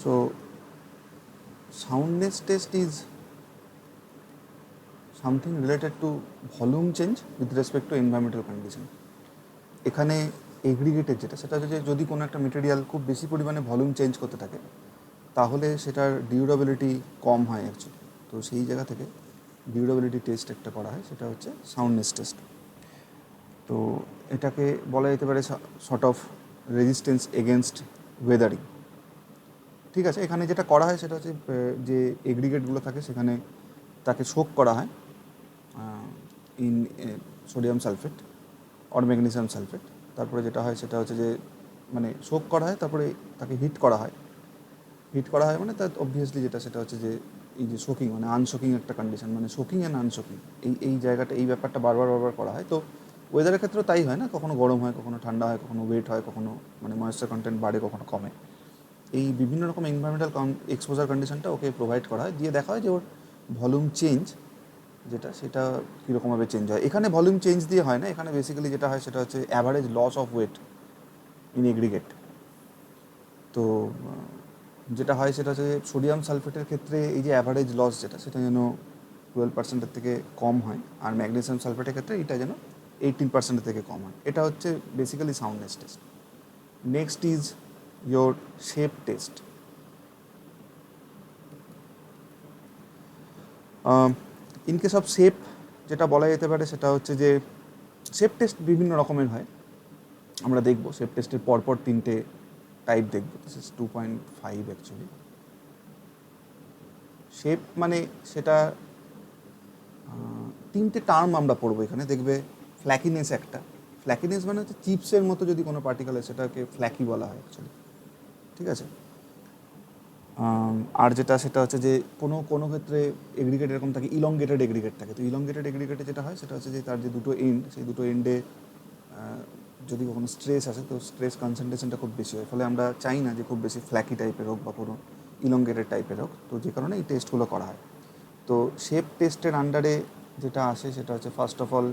So soundness test is something related to volume change with respect to environmental condition. এখানে এগ্রিগেটের যেটা সেটা হচ্ছে যে যদি কোনো একটা মেটেরিয়াল খুব বেশি পরিমাণে ভলিউম চেঞ্জ করতে থাকে তাহলে সেটার ডিউরেবিলিটি কম হয় অ্যাকচুয়ালি। তো সেই জায়গা থেকে ডিউরেবিলিটি টেস্ট একটা করা হয়, সেটা হচ্ছে সাউন্ডনেস টেস্ট। তো এটাকে বলা যেতে পারে sort of resistance against Wuthering. ঠিক আছে, এখানে যেটা করা হয় সেটা হচ্ছে যে এগ্রিগেটগুলো থাকে সেখানে তাকে শোক করা হয় in sodium sulphate or magnesium sulphate. তারপরে যেটা হয় সেটা হচ্ছে যে মানে শোক করা হয়, তারপরে তাকে হিট করা হয়। হিট করা হয় মানে তার অবভিয়াসলি যেটা সেটা হচ্ছে যে এই যে শোকিং মানে আনশোকিং একটা কন্ডিশন, মানে শোকিং অ্যান্ড আনশোকিং এই জায়গাটা এই ব্যাপারটা বারবার করা হয়। তো ওয়েদারের ক্ষেত্রেও তাই হয় না, কখনো গরম হয়, কখনো ঠান্ডা হয়, কখনো ওয়েট হয়, কখনো মানে ময়েশ্চার কন্টেন্ট বাড়ে, কখনো কমে। এই বিভিন্ন রকম এনভায়রনমেন্টাল এক্সপোজার কন্ডিশনটা ওকে প্রোভাইড করা হয়, দিয়ে দেখা হয় যে ওর ভলিউম চেঞ্জ যেটা সেটা কীরকমভাবে চেঞ্জ হয়। এখানে ভলিউম চেঞ্জ দিয়ে হয় না, এখানে বেসিক্যালি যেটা হয় সেটা হচ্ছে average loss of weight in aggregate. তো যেটা হয় সেটা হচ্ছে সোডিয়াম সালফেটের ক্ষেত্রে এই যে অ্যাভারেজ লস যেটা সেটা যেন 12% থেকে কম হয়, আর ম্যাগনেসিয়াম সালফেটের ক্ষেত্রে এটা যেন 18% থেকে কম হয়। এটা হচ্ছে basically soundness test. Next is your shape test. In case of shape যেটা বলা যেতে পারে সেটা হচ্ছে যে শেপ টেস্ট বিভিন্ন রকমের হয়, আমরা দেখব শেপ টেস্টের পরপর 3টে টাইপ দেখব। This is 2.5 actually. শেপ মানে সেটা 3টে টার্ম আমরা পড়বো এখানে, দেখবে ফ্ল্যাকিনেস একটা। ফ্ল্যাকিনেস মানে হচ্ছে চিপসের মতো যদি কোনো পার্টিকেল হয় সেটাকে ফ্ল্যাকি বলা হয় অ্যাকচুয়ালি। ঠিক আছে, আর যেটা সেটা হচ্ছে যে কোনো ক্ষেত্রে এগ্রিগেট এরকম থাকে ইলংগেটেড এগ্রিগেট থাকে। তো ইলংগেটেড এগ্রিগেটে যেটা হয় সেটা হচ্ছে যে তার যে দুটো এন্ড, সেই দুটো এন্ডে যদি কখনো স্ট্রেস আসে তো স্ট্রেস কনসেন্ট্রেশনটা খুব বেশি হয়, ফলে আমরা চাই না যে খুব বেশি ফ্ল্যাকি টাইপের হোক বা কোনো ইলংগেটেড টাইপের হোক। তো যে কারণে এই টেস্টগুলো করা হয়। তো শেপ টেস্টের আন্ডারে যেটা আসে সেটা হচ্ছে ফার্স্ট অফ অল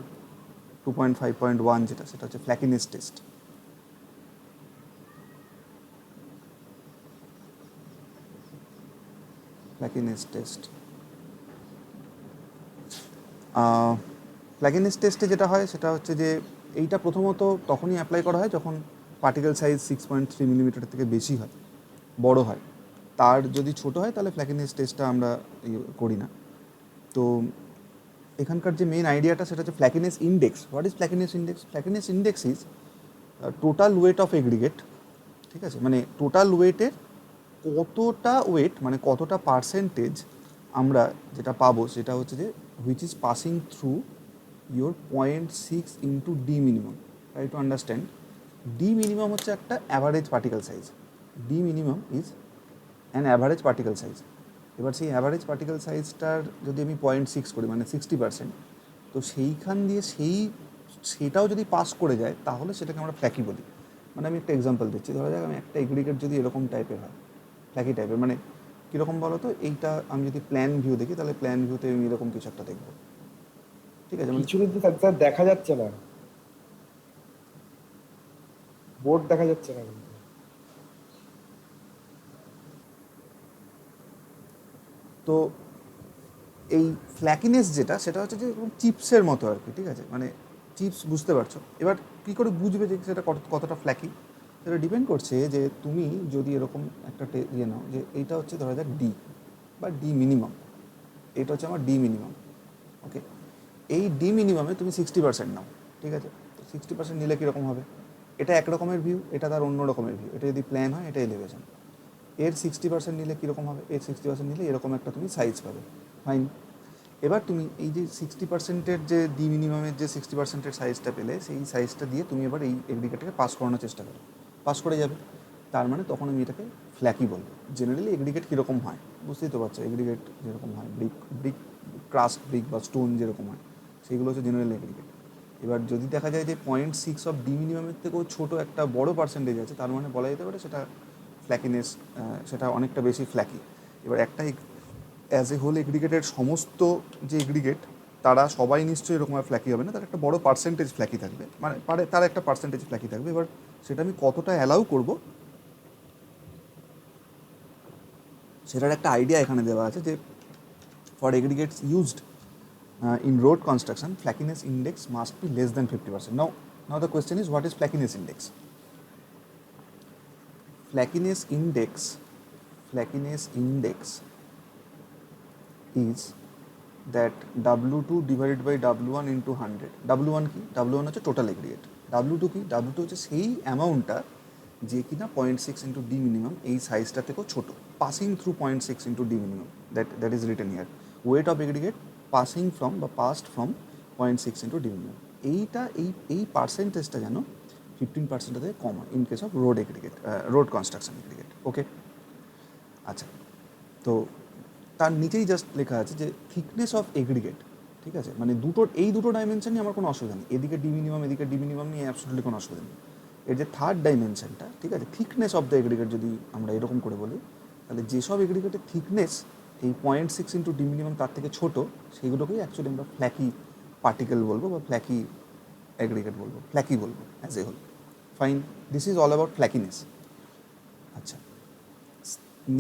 2.5.1 যেটা সেটা হচ্ছে ফ্ল্যাকিনেস টেস্ট। ফ্ল্যাকিনেস টেস্ট ফ্ল্যাকিনেস টেস্টে যেটা হয় সেটা হচ্ছে যে এইটা প্রথমত তখনই অ্যাপ্লাই করা হয় যখন পার্টিকেল সাইজ 6.3 মিলিমিটার থেকে বেশি হয়, বড় হয়। তার যদি ছোট হয় তাহলে ফ্ল্যাকিনেস টেস্টটা আমরা করি না। তো এখানকার যে মেন আইডিয়াটা সেটা হচ্ছে flakiness index. What is flakiness index? Flakiness index is total weight of aggregate. ঠিক আছে, মানে টোটাল ওয়েটের কতটা ওয়েট মানে কতটা পার্সেন্টেজ আমরা যেটা পাবো সেটা হচ্ছে যে which is passing through your 0.6 into d minimum. Try to understand. D minimum হচ্ছে একটা average particle size. D minimum is an average particle size. এবার সেই অ্যাভারেজ পার্টিকেল সাইজটার যদি আমি 0.6 করি মানে 60%, তো সেইখান দিয়ে সেটাও যদি পাস করে যায় তাহলে সেটাকে আমরা ফ্ল্যাকি বলি। মানে আমি একটা এক্সাম্পল দিচ্ছি, ধরা যাক আমি একটা এগ্রিগেট যদি এরকম টাইপের হয়, ফ্ল্যাকি টাইপের, মানে কীরকম বলো তো, এইটা আমি যদি প্ল্যান ভিউ দেখি তাহলে প্ল্যান ভিউতে আমি এরকম কিছু একটা দেখবো। ঠিক আছে, মানে কিছু কিন্তু স্যার দেখা যাচ্ছে না, বোর্ড দেখা যাচ্ছে না কিন্তু। তো এই ফ্ল্যাকিনেস যেটা সেটা হচ্ছে যে চিপসের মতো আর কি। ঠিক আছে, মানে চিপস বুঝতে পারছো। এবার কী করে বুঝবে যে সেটা কতটা ফ্ল্যাকি? সেটা ডিপেন্ড করছে যে তুমি যদি এরকম একটা নাও যে এইটা হচ্ছে ধরা যাক ডি বা ডি মিনিমাম, এটা হচ্ছে আমার ডি মিনিমাম। ওকে, এই ডি মিনিমামে তুমি 60% নাও। ঠিক আছে, তো 60% নিলে কীরকম হবে? এটা এক রকমের ভিউ, এটা তার অন্য রকমের ভিউ। এটা যদি প্ল্যান হয় এটা এলিভেশন। এর 60% নিলে কীরকম হবে? এর 60% নিলে এরকম একটা তুমি সাইজ পাবে। ফাইন। এবার তুমি এই যে 60%-এর যে ডি মিনিমামের যে 60%-এর সাইজটা পেলে, সেই সাইজটা দিয়ে তুমি এবার এই এগ্রিগেটটাকে পাস করানোর চেষ্টা করো, পাস করে যাবে। তার মানে তখন আমি এটাকে ফ্ল্যাকি বলবো। জেনারেলি এগ্রিগেট কীরকম হয় বুঝতেই তো পারছো, এগ্রিগেট যেরকম হয় ব্রিক ক্রাস্ট ব্রিক বা স্টোন যেরকম হয় সেইগুলো হচ্ছে জেনারেল এগ্রিগেট। এবার যদি দেখা যায় যে 0.6 অফ ডি মিনিমামের থেকেও ছোটো একটা বড় পার্সেন্টেজ আছে, তার মানে বলা যেতে পারে সেটা ফ্ল্যাকিনেস, সেটা অনেকটা বেশি ফ্ল্যাকি। এবার একটা অ্যাজ এ হোল এগ্রিগেটের সমস্ত যে এগ্রিগেট তারা সবাই নিশ্চয়ই এরকম ফ্ল্যাকি হবে না, তার একটা বড় পার্সেন্টেজ ফ্ল্যাকি থাকবে, মানে তার একটা পার্সেন্টেজ ফ্ল্যাকি থাকবে। এবার সেটা আমি কতটা অ্যালাউ করব সেটার একটা আইডিয়া এখানে দেওয়া আছে যে for aggregates used in road construction, flakiness index must be less than 50%. Now the question is, what is flakiness index? Flakiness index is that W2 divided by W1 into 100. W1 কি? W1 হচ্ছে total aggregate. W2 কি? W2 হচ্ছে সেই অ্যামাউন্টটা যে কিনা 0.6 into d minimum এই সাইজটা থেকেও ছোট, passing through 0.6 into d minimum, that is written here. Weight of aggregate passing from বা past from 0.6 into d minimum, এই পার্সেন্টেজটা যেন 15% থেকে কম হয় in case of road construction aggregate. Okay, আচ্ছা, তো তার নিচেই জাস্ট লেখা আছে যে থিকনেস অফ এগ্রিগেট, ঠিক আছে, মানে এই দুটো ডাইমেনশন নিয়ে আমার কোনো অসুবিধা নেই, এদিকে ডি মিনিমাম নিয়ে অ্যাবসলিউটলি কোনো অসুবিধা নেই। এর যে থার্ড ডাইমেনশনটা, ঠিক আছে, থিকনেস অফ দ্য এগ্রিগেট যদি আমরা এরকম করে বলি, তাহলে যেসব এগ্রিগেটের থিকনেস এই 0.6 ইন্টু ডি মিনিমাম তার থেকে ছোট, সেইগুলোকেই অ্যাকচুয়ালি আমরা ফ্ল্যাকি পার্টিকেল বলবো বা ফ্ল্যাকি এগ্রিগেট বলবো, ফ্ল্যাকি বলবো as a whole. Fine, this is all about flakiness. আচ্ছা,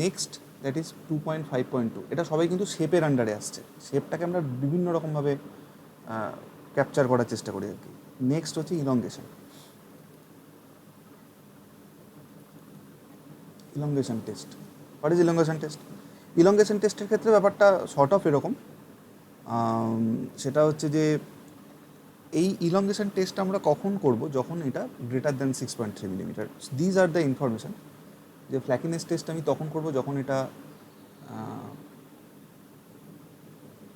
নেক্সট দ্যাট ইজ 2.5.2, এটা সবাই কিন্তু শেপের আন্ডারে আসছে, শেপটাকে আমরা বিভিন্ন রকমভাবে ক্যাপচার করার চেষ্টা করি আর কি। নেক্সট হচ্ছে elongation test. What is elongation test? Elongation টেস্টের ক্ষেত্রে ব্যাপারটা শর্ট অফ এরকম, সেটা হচ্ছে যে এই ইলংগেশন টেস্ট আমরা কখন করব? যখন এটা greater than 6.3 millimetre. These are the information. যে ফ্ল্যাকিনেস টেস্ট আমি তখন করব যখন এটা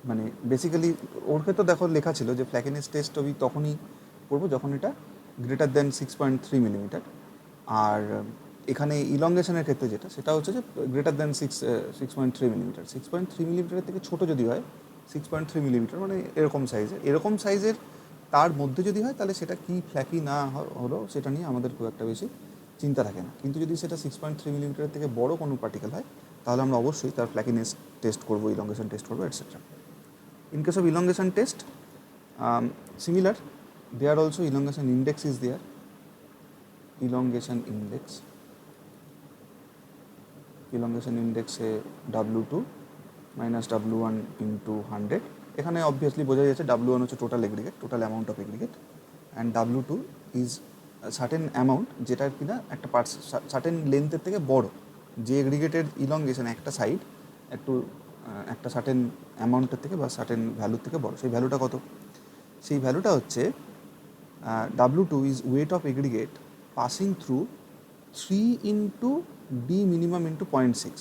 মানে বেসিক্যালি ওর ক্ষেত্রে দেখো লেখা ছিল যে ফ্ল্যাকিনেস টেস্ট আমি তখনই করব যখন এটা গ্রেটার দ্যান 6.3 মিলিমিটার। আর এখানে ইলংগেশনের ক্ষেত্রে যেটা, সেটা হচ্ছে যে গ্রেটার দ্যান 6.3 মিলিমিটার। 6.3 মিলিমিটারের থেকে ছোটো যদি হয়, 6.3 মিলিমিটার মানে এরকম সাইজের তার মধ্যে যদি হয়, তাহলে সেটা কি ফ্ল্যাকি না হলো সেটা নিয়ে আমাদের খুব একটা বেশি চিন্তা থাকে না। কিন্তু যদি সেটা 6.3 মিলিমিটারের থেকে বড় কোনো পার্টিকেল হয়, তাহলে আমরা অবশ্যই তার ফ্ল্যাকিনেস টেস্ট করবো, ইলংগেশন টেস্ট করবো, etcetera. In case of elongation test, similar, there also elongation index is there. Elongation index W2 minus W1 into 100. এখানে অবভিয়াসলি বোঝা যাচ্ছে W1 হচ্ছে total aggregate, total amount of aggregate, and W2 is certain amount যেটা কিনা একটা certain লেন্থের থেকে বড়, যে এগ্রিগেটের ইলংগেশন একটা সাইড একটা সার্টেন অ্যামাউন্টের থেকে বা সার্টেন ভ্যালুর থেকে বড়। সেই ভ্যালুটা কত? সেই ভ্যালুটা হচ্ছে W2 is weight of aggregate passing through 3 into d minimum into 0.6,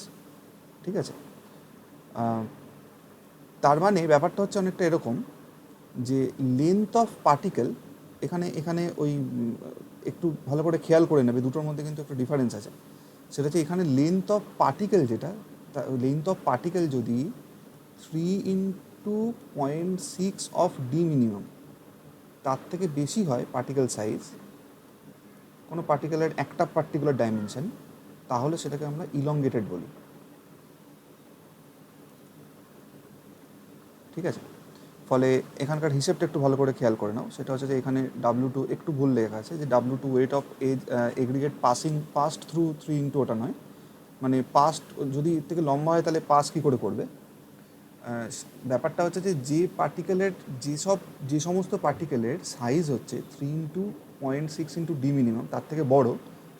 ঠিক আছে। তার মানে ব্যাপারটা হচ্ছে অনেকটা এরকম যে লেন্থ অফ পার্টিকেল, এখানে ওই একটু ভালো করে খেয়াল করে নেবে, দুটোর মধ্যে কিন্তু একটা ডিফারেন্স আছে। সেটা হচ্ছে এখানে লেন্থ অফ পার্টিকেল যেটা, লেন্থ অফ পার্টিকেল যদি 3 ইন্টু 0.6 অফ ডি মিনিমাম তার থেকে বেশি হয় পার্টিকেল সাইজ, কোনো পার্টিকেলের একটা পার্টিকুলার ডাইমেনশন, তাহলে সেটাকে আমরা ইলংগেটেড বলি, ঠিক আছে। ফলে এখানকার হিসেবটা একটু ভালো করে খেয়াল করে নাও। সেটা হচ্ছে যে এখানে W2 একটু ভুল লেখা আছে, যে W2 wait of aggregate past through 3 into, ওটা নয়, মানে পাস্ট যদি এর থেকে লম্বা হয় তাহলে পাস কী করে করবে। ব্যাপারটা হচ্ছে যে পার্টিকেলের যে সমস্ত পার্টিকেলের সাইজ হচ্ছে 3 ইন্টু 0.6 ইন্টু ডি মিনিমাম তার থেকে বড়,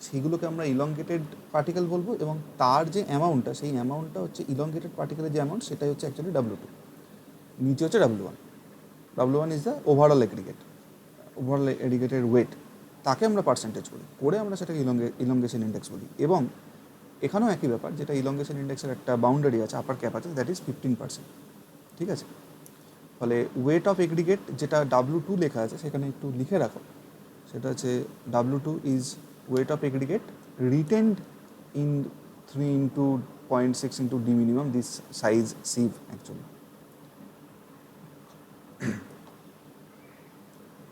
সেইগুলোকে আমরা ইলংগেটেড পার্টিকেল বলবো, এবং তার যে অ্যামাউন্টটা, সেই অ্যামাউন্টটা হচ্ছে ইলংগেটেড পার্টিকেলের যে অ্যামাউন্ট, সেটাই হচ্ছে অ্যাকচুয়ালি W2, নিচে হচ্ছে W1। W1 is the overall এগ্রিগেটের ওয়েট, তাকে আমরা পার্সেন্টেজ করে আমরা সেটাকে ইলংগেশন ইন্ডেক্স বলি। এবং এখানেও একই ব্যাপার, যেটা ইলংগেশন ইন্ডেক্সের একটা বাউন্ডারি আছে, আপার ক্যাপ আছে, দ্যাট ইজ 15%, ঠিক আছে। ফলে ওয়েট অফ এগ্রিগেট যেটা W2 লেখা আছে, সেখানে একটু লিখে রাখো, সেটা হচ্ছে W2 is weight of aggregate retained in 3 into 0.6 into d minimum, this size sieve actually.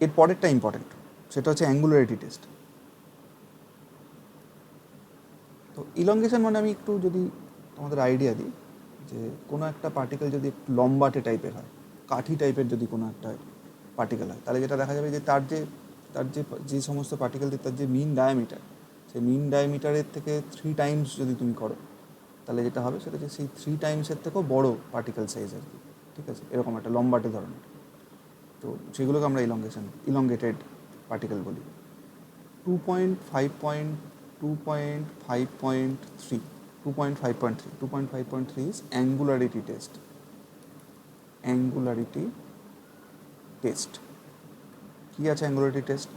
এর পরেরটা ইম্পর্টেন্ট, সেটা হচ্ছে অ্যাঙ্গুলারিটি টেস্ট। তো ইলংগেশন মানে আমি একটু যদি তোমাদের আইডিয়া দিই, যে কোনো একটা পার্টিকেল যদি একটু লম্বাটে টাইপের হয়, কাঠি টাইপের যদি কোনো একটা পার্টিকেল হয়, তাহলে যেটা দেখা যাবে যে যে সমস্ত পার্টিকেল তার যে মিন ডায়ামিটার, সেই মিন ডায়ামিটারের থেকে 3 টাইমস যদি তুমি করো, তাহলে যেটা হবে সেটা হচ্ছে সেই 3 টাইমসের থেকেও বড় পার্টিকেল সাইজ আর কি, ঠিক আছে, এরকম একটা লম্বাটে ধরনের। তো সেগুলোকে আমরা ইলংগেটেড পার্টিকেল বলি। 2.5.3 2.5.3 is angularity test. কি আছে অ্যাঙ্গুলারিটি টেস্ট?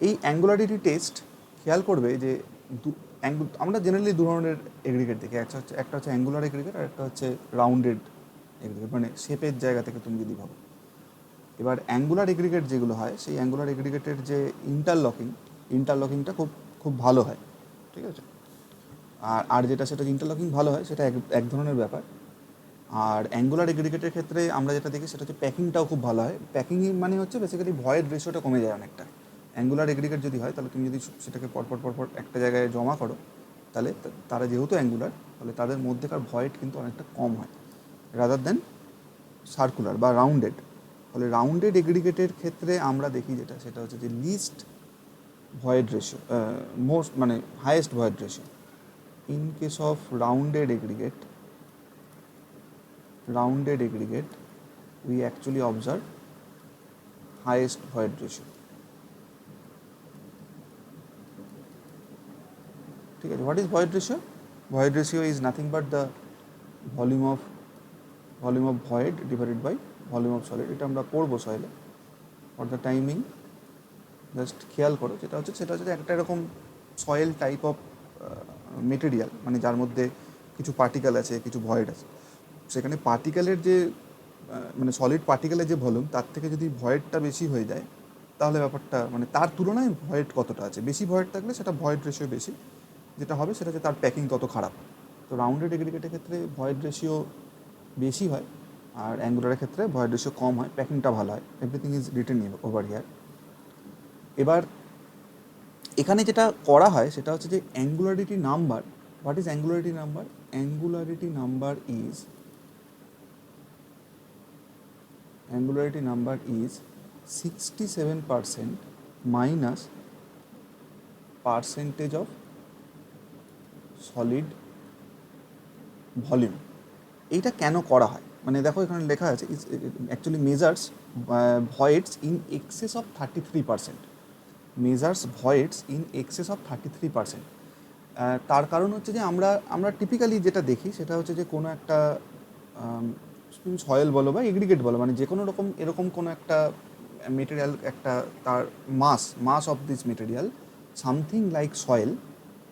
এই অ্যাঙ্গুলারিটি টেস্ট খেয়াল করবে যে আমরা জেনারেলি দু ধরনের এগ্রিগেট দেখি, একটা হচ্ছে অ্যাঙ্গুলার এগ্রিগেট আর একটা হচ্ছে রাউন্ডেড এগ্রিগেট, মানে শেপের জায়গা থেকে তুমি যদি ভাবো। এবার অ্যাঙ্গুলার এগ্রিগেট যেগুলো হয়, সেই অ্যাঙ্গুলার এগ্রিগেটের যে ইন্টারলকিংটা খুব খুব ভালো হয়, ঠিক আছে। আর যেটা সেটা ইন্টারলকিং ভালো হয় সেটা এক ধরনের ব্যাপার। আর অ্যাঙ্গুলার এগ্রিগেটের ক্ষেত্রে আমরা যেটা দেখি সেটা হচ্ছে প্যাকিংটাও খুব ভালো হয়। প্যাকিং মানে হচ্ছে বেসিক্যালি ভয়েড রেশিওটা কমে যায় অনেকটা। অ্যাঙ্গুলার এগ্রিগেট যদি হয় তাহলে তুমি যদি সেটাকে পরপর একটা জায়গায় জমা করো, তাহলে তারা যেহেতু অ্যাঙ্গুলার, তাহলে তাদের মধ্যেকার ভয়েড কিন্তু অনেকটা কম হয় রাদার দেন সার্কুলার বা রাউন্ডেড। ফলে রাউন্ডেড এগ্রিগেটের ক্ষেত্রে আমরা দেখি যেটা সেটা হচ্ছে যে লিস্ট ভয়েড রেশিও, মোস্ট মানে highest void ratio. In case of rounded aggregate we actually observe highest void ratio, ঠিক আছে। what is void ratio? Void ratio is nothing but the volume of void divided by volume of solid. এটা আমরা পড়বো সয়েলে। for the timing just খেয়াল করো, সেটা হচ্ছে একটা এরকম সয়েল টাইপ অফ মেটেরিয়াল, মানে যার মধ্যে কিছু পার্টিকেল আছে, কিছু ভয়েড আছে। সেখানে পার্টিকেলের যে মানে সলিড পার্টিকেলের যে ভলিউম, তার থেকে যদি ভয়েডটা বেশি হয়ে যায়, তাহলে ব্যাপারটা মানে তার তুলনায় ভয়েড কতটা আছে, বেশি ভয়েড থাকলে সেটা ভয়েড রেশিও বেশি, যেটা হবে সেটা হচ্ছে তার প্যাকিং তত খারাপ। তো রাউন্ডেড এগ্রিগেটের ক্ষেত্রে ভয়েড রেশিও বেশি হয়, আর অ্যাঙ্গুলারের ক্ষেত্রে ভয়েড রেশিও কম হয়, প্যাকিংটা ভালো হয়। Everything is written over here. এবার এখানে যেটা করা হয় সেটা হচ্ছে যে angularity number. What is angularity number? Angularity number is 67% minus percentage of solid volume. এইটা কেন করা হয়? মানে দেখো এখানে লেখা আছে is actually measures voids in excess of 33%। Measures voids in excess of 33%। তার কারণ হচ্ছে যে আমরা টিপিক্যালি যেটা দেখি সেটা হচ্ছে যে কোনো একটা সয়েল বলো বা এগ্রিগেট বলো, মানে যে কোনো রকম এরকম কোনো একটা মেটেরিয়াল, একটা তার mass of this material something like soil,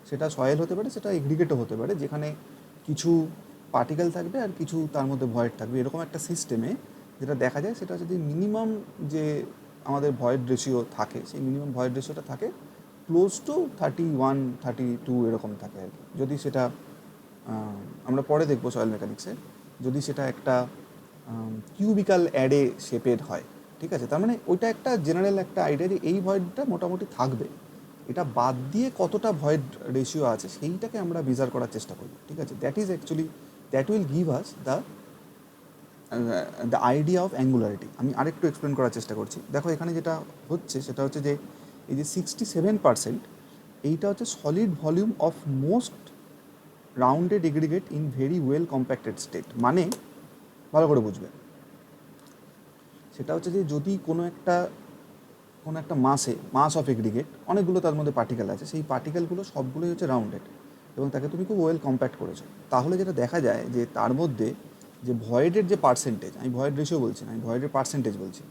সেটা সয়েল হতে পারে, সেটা এগ্রিগেটও হতে পারে, যেখানে কিছু পার্টিকেল থাকবে আর কিছু তার মধ্যে ভয়েড থাকবে। এরকম একটা সিস্টেমে যেটা দেখা যায় সেটা হচ্ছে যে মিনিমাম যে আমাদের ভয়েড রেশিও থাকে, সেই মিনিমাম ভয়েড রেশিওটা থাকে ক্লোজ টু 31, 32 এরকম থাকে আর কি। যদি সেটা আমরা পরে দেখবো সয়েল মেকানিক্সে, যদি সেটা একটা কিউবিক্যাল অ্যারে শেপের হয়, ঠিক আছে, তার মানে ওইটা একটা জেনারেল একটা আইডিয়া যে এই ভয়েডটা মোটামুটি থাকবে। এটা বাদ দিয়ে কতটা ভয়েড রেশিও আছে সেইটাকে আমরা মেজার করার চেষ্টা করি, ঠিক আছে। That will give us the idea of angularity. আমি আরেকটু এক্সপ্লেন করার চেষ্টা করছি। দেখো এখানে যেটা হচ্ছে সেটা হচ্ছে যে এই যে 67%, এইটা হচ্ছে solid volume of most rounded aggregate in very well compacted state. মানে ভালো করে বুঝবে, সেটা হচ্ছে যে যদি কোনো একটা মাস অফ এগ্রিগেট, অনেকগুলো তার মধ্যে পার্টিকেল আছে, সেই পার্টিকেলগুলো সবগুলোই হচ্ছে রাউন্ডেড এবং তাকে তুমি খুব ওয়েল কম্প্যাক্ট করেছো, তাহলে যেটা দেখা যায় যে তার মধ্যে যে ভয়েডের যে পার্সেন্টেজ, আমি ভয়েড রেশিও বলছি না, আমি ভয়েডের পার্সেন্টেজ বলছি,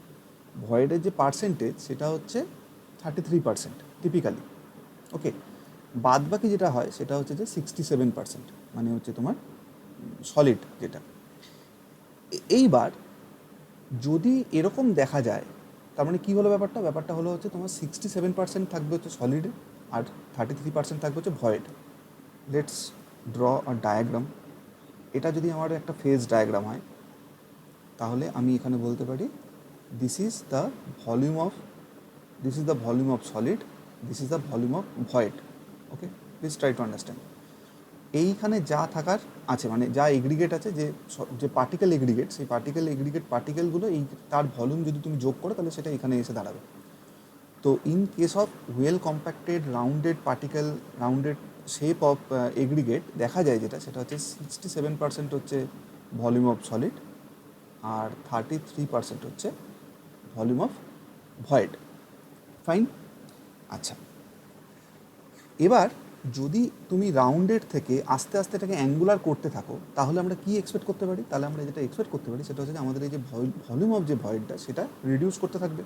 ভয়েডের যে পার্সেন্টেজ সেটা হচ্ছে 33% টিপিক্যালি। ওকে, বাদ বাকি যেটা হয় সেটা হচ্ছে যে 67%, মানে হচ্ছে তোমার সলিড যেটা। এইবার যদি এরকম দেখা যায়, তার মানে কী হলো ব্যাপারটা হলো হচ্ছে তোমার 67% থাকবে হচ্ছে সলিডে আর 33% থাকবে হচ্ছে void. Let's draw a diagram. এটা যদি আমার একটা ফেজ ডায়াগ্রাম হয়, তাহলে আমি এখানে বলতে পারি this is the volume of solid, this is the volume of void. Okay, please try to understand. এইখানে যা থাকার আছে, মানে যা এগ্রিগেট আছে, যে পার্টিকেল এগ্রিগেট, সেই পার্টিকেলগুলো এই তার ভলিউম যদি তুমি যোগ করো তাহলে সেটা এখানে এসে দাঁড়াবে। তো in case of well compacted rounded particle rounded shape of aggregate দেখা যায় যেটা সেটা হচ্ছে 67% হচ্ছে ভলিউম অফ সলিড আর 33% হচ্ছে ভলিউম অফ ভয়েড। ফাইন। আচ্ছা, এবার যদি তুমি রাউন্ডেড থেকে আস্তে আস্তে এটাকে অ্যাঙ্গুলার করতে থাকো তাহলে আমরা কি এক্সপেক্ট করতে পারি? তাহলে আমরা যেটা এক্সপেক্ট করতে পারি সেটা হচ্ছে যে আমাদের এই যে ভলিউম অফ যে ভয়েডটা সেটা রিডিউস করতে থাকবে।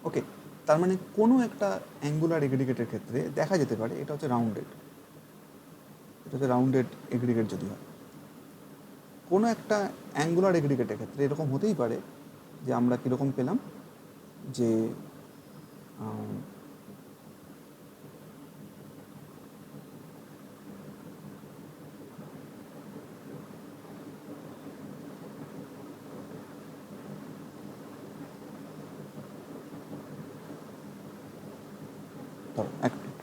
ওকে, তার মানে কোনো একটা অ্যাঙ্গুলার এগ্রিগেটের ক্ষেত্রে দেখা যেতে পারে এটা হচ্ছে রাউন্ডেড, এটা হচ্ছে রাউন্ডেড এগ্রিগেট যদি হয়। কোনো একটা অ্যাঙ্গুলার এগ্রিগেটের ক্ষেত্রে এরকম হতেই পারে যে আমরা কীরকম পেলাম যে ধরো এক মিনিট,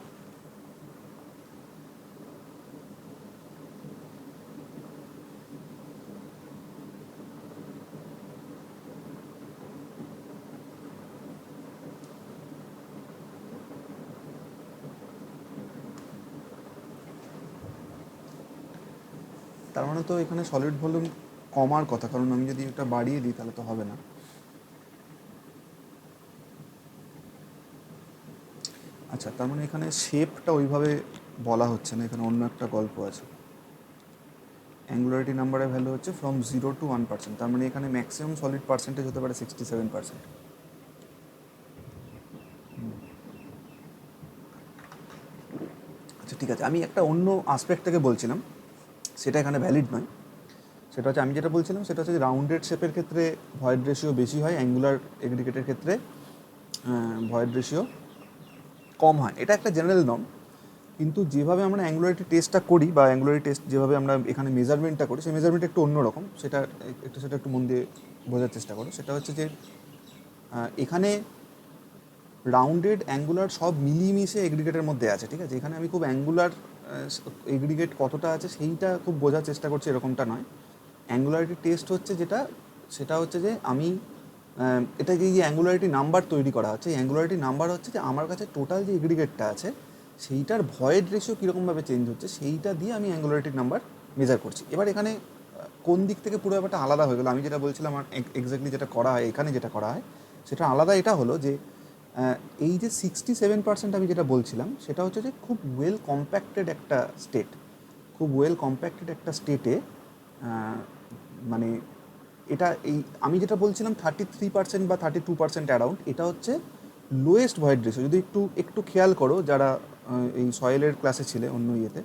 তার মানে তো এখানে সলিড ভলিউম কমার কথা, কারণ আমি যদি এটা বাড়িয়ে দিই তাহলে তো হবে না। আচ্ছা, তার মানে এখানে শেপটা ওইভাবে বলা হচ্ছে না, এখানে অন্য একটা গল্প আছে। অ্যাঙ্গুলারিটি নাম্বারের ভ্যালু হচ্ছে ফ্রম 0 to 1%, তার মানে এখানে ম্যাক্সিমাম সলিড পার্সেন্টেজ হতে পারে 67%। আচ্ছা ঠিক আছে, আমি একটা অন্য আসপেক্ট থেকে বলছিলাম, সেটা এখানে ভ্যালিড নয়। সেটা হচ্ছে আমি যেটা বলছিলাম সেটা হচ্ছে রাউন্ডেড শেপের ক্ষেত্রে ভয়েড রেশিও বেশি হয়, অ্যাঙ্গুলার এগ্রিগেটের ক্ষেত্রে ভয়েড রেশিও কম হয়। এটা একটা জেনারেল নর্ম, কিন্তু যেভাবে আমরা অ্যাঙ্গুলারিটি টেস্টটা করি বা অ্যাঙ্গুলারিটি টেস্ট যেভাবে আমরা এখানে মেজারমেন্টটা করি সেই মেজারমেন্ট একটু অন্যরকম। সেটা একটু মন দিয়ে বোঝার চেষ্টা করো। সেটা হচ্ছে যে এখানে রাউন্ডেড অ্যাঙ্গুলার সব মিলিমিশে এগ্রিগেটের মধ্যে আছে, ঠিক আছে? এখানে আমি খুব অ্যাঙ্গুলার এগ্রিগেট কতটা আছে সেইটা খুব বোঝার চেষ্টা করছি, এরকমটা নয়। অ্যাঙ্গুলারিটি টেস্ট হচ্ছে যেটা, সেটা হচ্ছে যে আমি এটা যে অ্যাঙ্গুলারিটি নাম্বার তৈরি করা হচ্ছে, এই অ্যাঙ্গুলারিটি নাম্বার হচ্ছে যে আমার কাছে টোটাল যে এগ্রিগেটটা আছে সেইটার ভয়েড রেশিও কীরকমভাবে চেঞ্জ হচ্ছে সেইটা দিয়ে আমি অ্যাঙ্গুলারিটির নাম্বার মেজার করছি। এবার এখানে কোন দিক থেকে পুরো ব্যাপারটা আলাদা হয়ে গেলো, আমি যেটা বলছিলাম আর এক্স্যাক্টলি যেটা করা হয় এখানে যেটা করা হয় সেটা আলাদা। এটা হলো যে এই যে 67% আমি যেটা বলছিলাম সেটা হচ্ছে যে খুব ওয়েল কম্প্যাক্টেড একটা স্টেট, খুব ওয়েল কম্প্যাক্টেড একটা স্টেটে মানে এটা এই আমি যেটা বলছিলাম 33% বা 32% অ্যারাউন্ড, এটা হচ্ছে লোয়েস্ট ভয়েড রেশিও। যদি একটু একটু খেয়াল করো যারা এই সয়েলের ক্লাসে ছিলে অন্য ইয়েতে,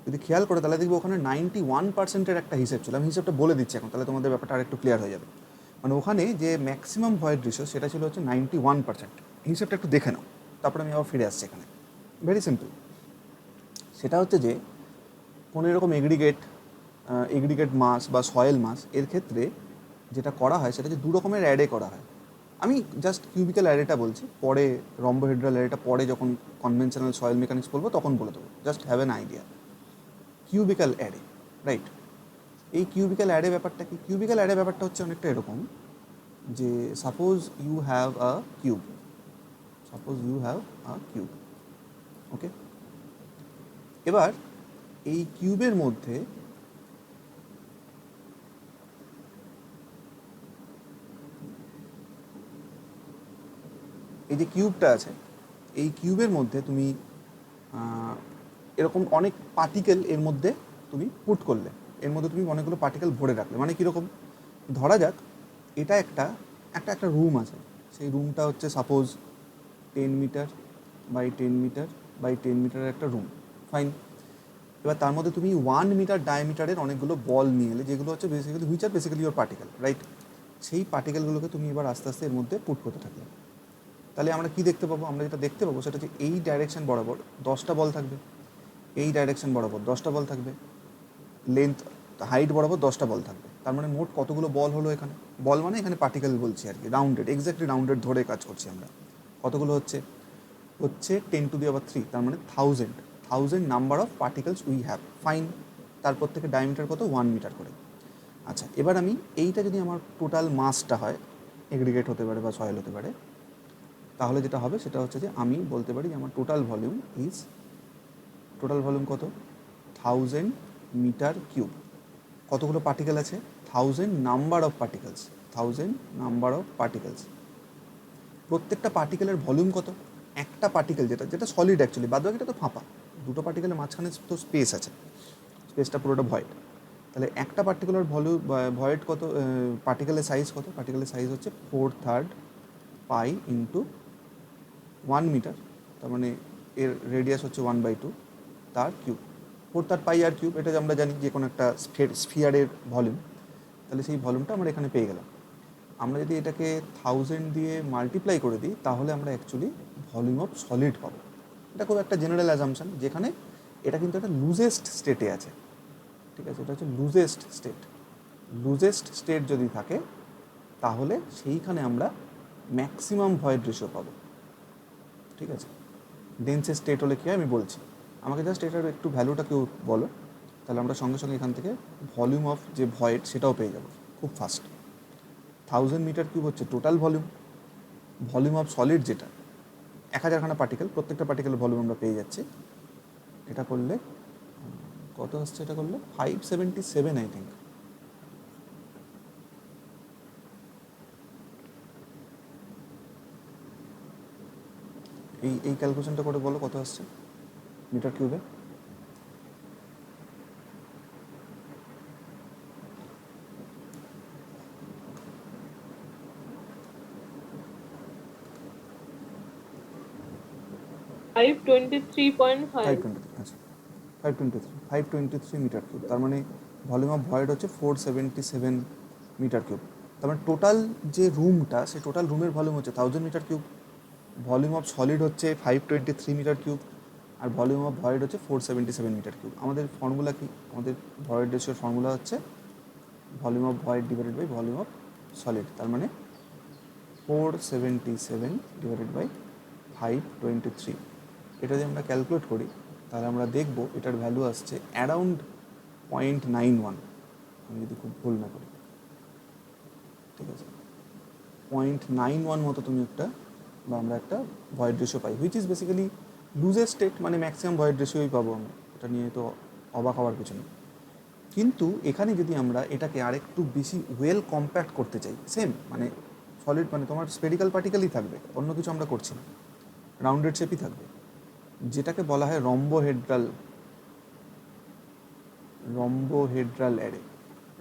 যদি খেয়াল করো তাহলে দেখবে ওখানে 91%-এর একটা হিসেব ছিল। আমি হিসেবটা বলে দিচ্ছি এখন, তাহলে তোমাদের ব্যাপারটা আরেকটু ক্লিয়ার হয়ে যাবে। মানে ওখানে যে ম্যাক্সিমাম ভয়েড রেশিও সেটা ছিল হচ্ছে 91%। হিসেবটা একটু দেখে নাও, তারপরে আমি আবার ফিরে আসছি এখানে। Very simple. সেটা হচ্ছে যে কোনো এরকম এগ্রিগেট মাস বা সয়েল মাস এর ক্ষেত্রে যেটা করা হয় সেটা হচ্ছে দু রকমের অ্যারে করা হয়। আমি জাস্ট কিউবিক্যাল অ্যারেটা বলছি, পরে রম্বোহেড্রাল অ্যারেটা পরে যখন কনভেনশনাল সয়েল মেকানিক্স বলবো তখন বলে দেবো, just have an idea. Cubical array, right? এই কিউবিক্যাল অ্যারে ব্যাপারটা কি? কিউবিক্যাল অ্যারে ব্যাপারটা হচ্ছে অনেকটা এরকম যে suppose you have a cube, okay? এবার এই কিউবের মধ্যে এই যে কিউবটা আছে, এই কিউবের মধ্যে তুমি এরকম অনেক পার্টিকেল এর মধ্যে তুমি পুট করলে, এর মধ্যে তুমি অনেকগুলো পার্টিকেল ভরে রাখলে। মানে কীরকম, ধরা যাক এটা একটা একটা একটা রুম আছে, সেই রুমটা হচ্ছে suppose 10 metre by 10 metre by 10 মিটারের একটা রুম। ফাইন। এবার তার মধ্যে তুমি 1 মিটার ডায়ামিটারের অনেকগুলো বল নিয়ে এলে, যেগুলো হচ্ছে বেসিক্যালি ইওর পার্টিকেল, রাইট? সেই পার্টিকেলগুলোকে তুমি এবার আস্তে আস্তে এর মধ্যে পুট করতে থাকলে। তাহলে আমরা কি দেখতে পাবো? আমরা যেটা দেখতে পাবো সেটা হচ্ছে এই ডাইরেকশন বরাবর 10টা বল থাকবে, এই ডাইরেকশন বরাবর 10টা বল থাকবে, লেন্থ হাইট বরাবর 10টা বল থাকবে। তার মানে মোট কতগুলো বল হলো এখানে? বল মানে এখানে পার্টিকেল বলছি আর কি, রাউন্ডেড, এক্স্যাক্টলি রাউন্ডেড ধরে কাজ করছি আমরা। কতগুলো হচ্ছে 10⁻³ তার মানে 1000 number of particles we have. Fine. তারপর থেকে ডায়ামিটার কত? 1 মিটার করে। আচ্ছা, এবার আমি এইটা যদি আমার টোটাল মাসটা হয়, এগ্রিগেট হতে পারে বা সয়েল হতে পারে, তাহলে যেটা হবে সেটা হচ্ছে যে আমি বলতে পারি যে আমার টোটাল ভলিউম কত 1000 মিটার কিউব। কতগুলো পার্টিকেল আছে? 1000 নাম্বার অফ পার্টিকেলস। প্রত্যেকটা পার্টিকেলের ভলিউম কত? একটা পার্টিকেল যেটা সলিড অ্যাকচুয়ালি, বাদ বাকিটা তো ফাঁপা, দুটো পার্টিকেলের মাঝখানে তো স্পেস আছে, স্পেসটা পুরোটা ভয়েড। তাহলে একটা পার্টিকুলার ভয়েড কত, পার্টিকেলের সাইজ কত? পার্টিকেলের সাইজ হচ্ছে 4/3 পাই ইন্টু 1 মিটার, তার মানে এর রেডিয়াস হচ্ছে 1/2 তার কিউব। 4/3 পাই আর কিউব, এটা আমরা জানি যে কোনো একটা স্ফিয়ারের ভলিউম। তাহলে সেই ভলিউমটা আমরা এখানে পেয়ে গেলাম। আমরা যদি এটাকে 1000 দিয়ে মাল্টিপ্লাই করে দিই তাহলে আমরা অ্যাকচুয়ালি ভলিউম অফ সলিড পাবো। এটা খুব একটা জেনারেল অ্যাজাম্পশন, যেখানে এটা কিন্তু একটা লুজেস্ট স্টেটে আছে, ঠিক আছে? এটা হচ্ছে লুজেস্ট স্টেট যদি থাকে তাহলে সেইখানে আমরা ম্যাক্সিমাম ভয়েড রেশিও পাবো, ঠিক আছে? ডেন্সেস্ট স্টেট হলে কী হয় আমি বলছি, আমাকে জাস্ট এটার একটু ভ্যালুটা কেউ বলো, তাহলে আমরা সঙ্গে সঙ্গে এখান থেকে ভলিউম অফ যে ভয়েড সেটাও পেয়ে যাবো খুব ফাস্ট। 1000 মিটার কিউব হচ্ছে টোটাল ভলিউম অফ সলিড, যেটা 1000খানা পার্টিকেল, প্রত্যেকটা পার্টিকেলের ভলিউম আমরা পেয়ে যাচ্ছি। এটা করলে কত আসছে? এটা করলে 577 আই থিঙ্ক। এই ক্যালকুলেশনটা করে বলো কত আসছে মিটার কিউবে? ফাইভ 23.5। 523, আচ্ছা 523 মিটার কিউব। তার মানে ভলিউম অফ ভয়েড হচ্ছে 477 মিটার কিউব। তার মানে টোটাল যে রুমটা, সেই টোটাল রুমের ভলিউম হচ্ছে 1000 metre cube, volume of solid হচ্ছে 523 মিটার কিউব, আর ভলিউম অফ ভয়েড হচ্ছে 477 মিটার কিউব। আমাদের ফর্মুলা কি? আমাদের ভয়েড রেশিওর ফর্মুলা হচ্ছে volume of void divided by volume of solid. তার মানে 477 ডিভাইডেড বাই 523। এটা যদি আমরা ক্যালকুলেট করি তাহলে আমরা দেখব এটার ভ্যালু আসছে অ্যারাউন্ড 0.91, আমি যদি খুব ভুল না করি, ঠিক আছে? 0.91 মতো তুমি একটা বা আমরা একটা ভয়েড রেশিও পাই, হুইচ ইজ বেসিক্যালি লুজের স্টেট, মানে ম্যাক্সিমাম ভয়েড রেশিওই পাবো আমরা। এটা নিয়ে তো অবাক হওয়ার কিছু নেই। কিন্তু এখানে যদি আমরা এটাকে আরেকটু বেশি ওয়েল কম্প্যাক্ট করতে চাই, সেম মানে সলিড মানে তোমার স্পেরিক্যাল পার্টিকেলই থাকবে, অন্য কিছু আমরা করছি না, রাউন্ডেড শেপই থাকবে, যেটাকে বলা হয় রম্বোহেড্রাল অ্যারে।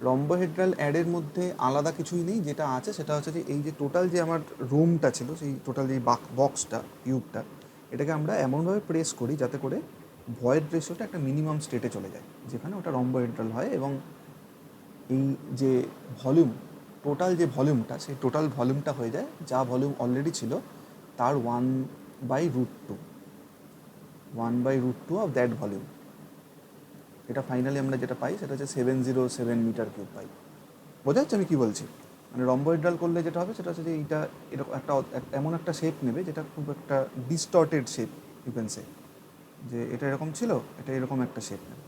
রম্বোহেড্রাল অ্যারের মধ্যে আলাদা কিছুই নেই, যেটা আছে সেটা হচ্ছে যে এই যে টোটাল যে আমার রুমটা ছিল, সেই টোটাল যে বক্সটা কিউবটা, এটাকে আমরা এমনভাবে প্রেস করি যাতে করে ভয়েড রেশিওটা একটা মিনিমাম স্টেটে চলে যায়, যেখানে ওটা রম্বোহেড্রাল হয়, এবং এই যে ভলিউম, টোটাল যে ভলিউমটা, সেই টোটাল ভলিউমটা হয়ে যায় যা ভলিউম অলরেডি ছিল তার 1/√2 অফ দ্যাট ভলিউম। এটা ফাইনালি আমরা যেটা পাই সেটা হচ্ছে 707 মিটার কিউব পাই। বোঝা যাচ্ছে আমি কী বলছি? মানে রম্বোহেড্রাল করলে যেটা হবে সেটা হচ্ছে যে এইটা এরকম এমন একটা শেপ নেবে যেটা খুব একটা distorted shape, you can say, যে এটা এরকম ছিল, এটা এরকম একটা শেপ নেবে।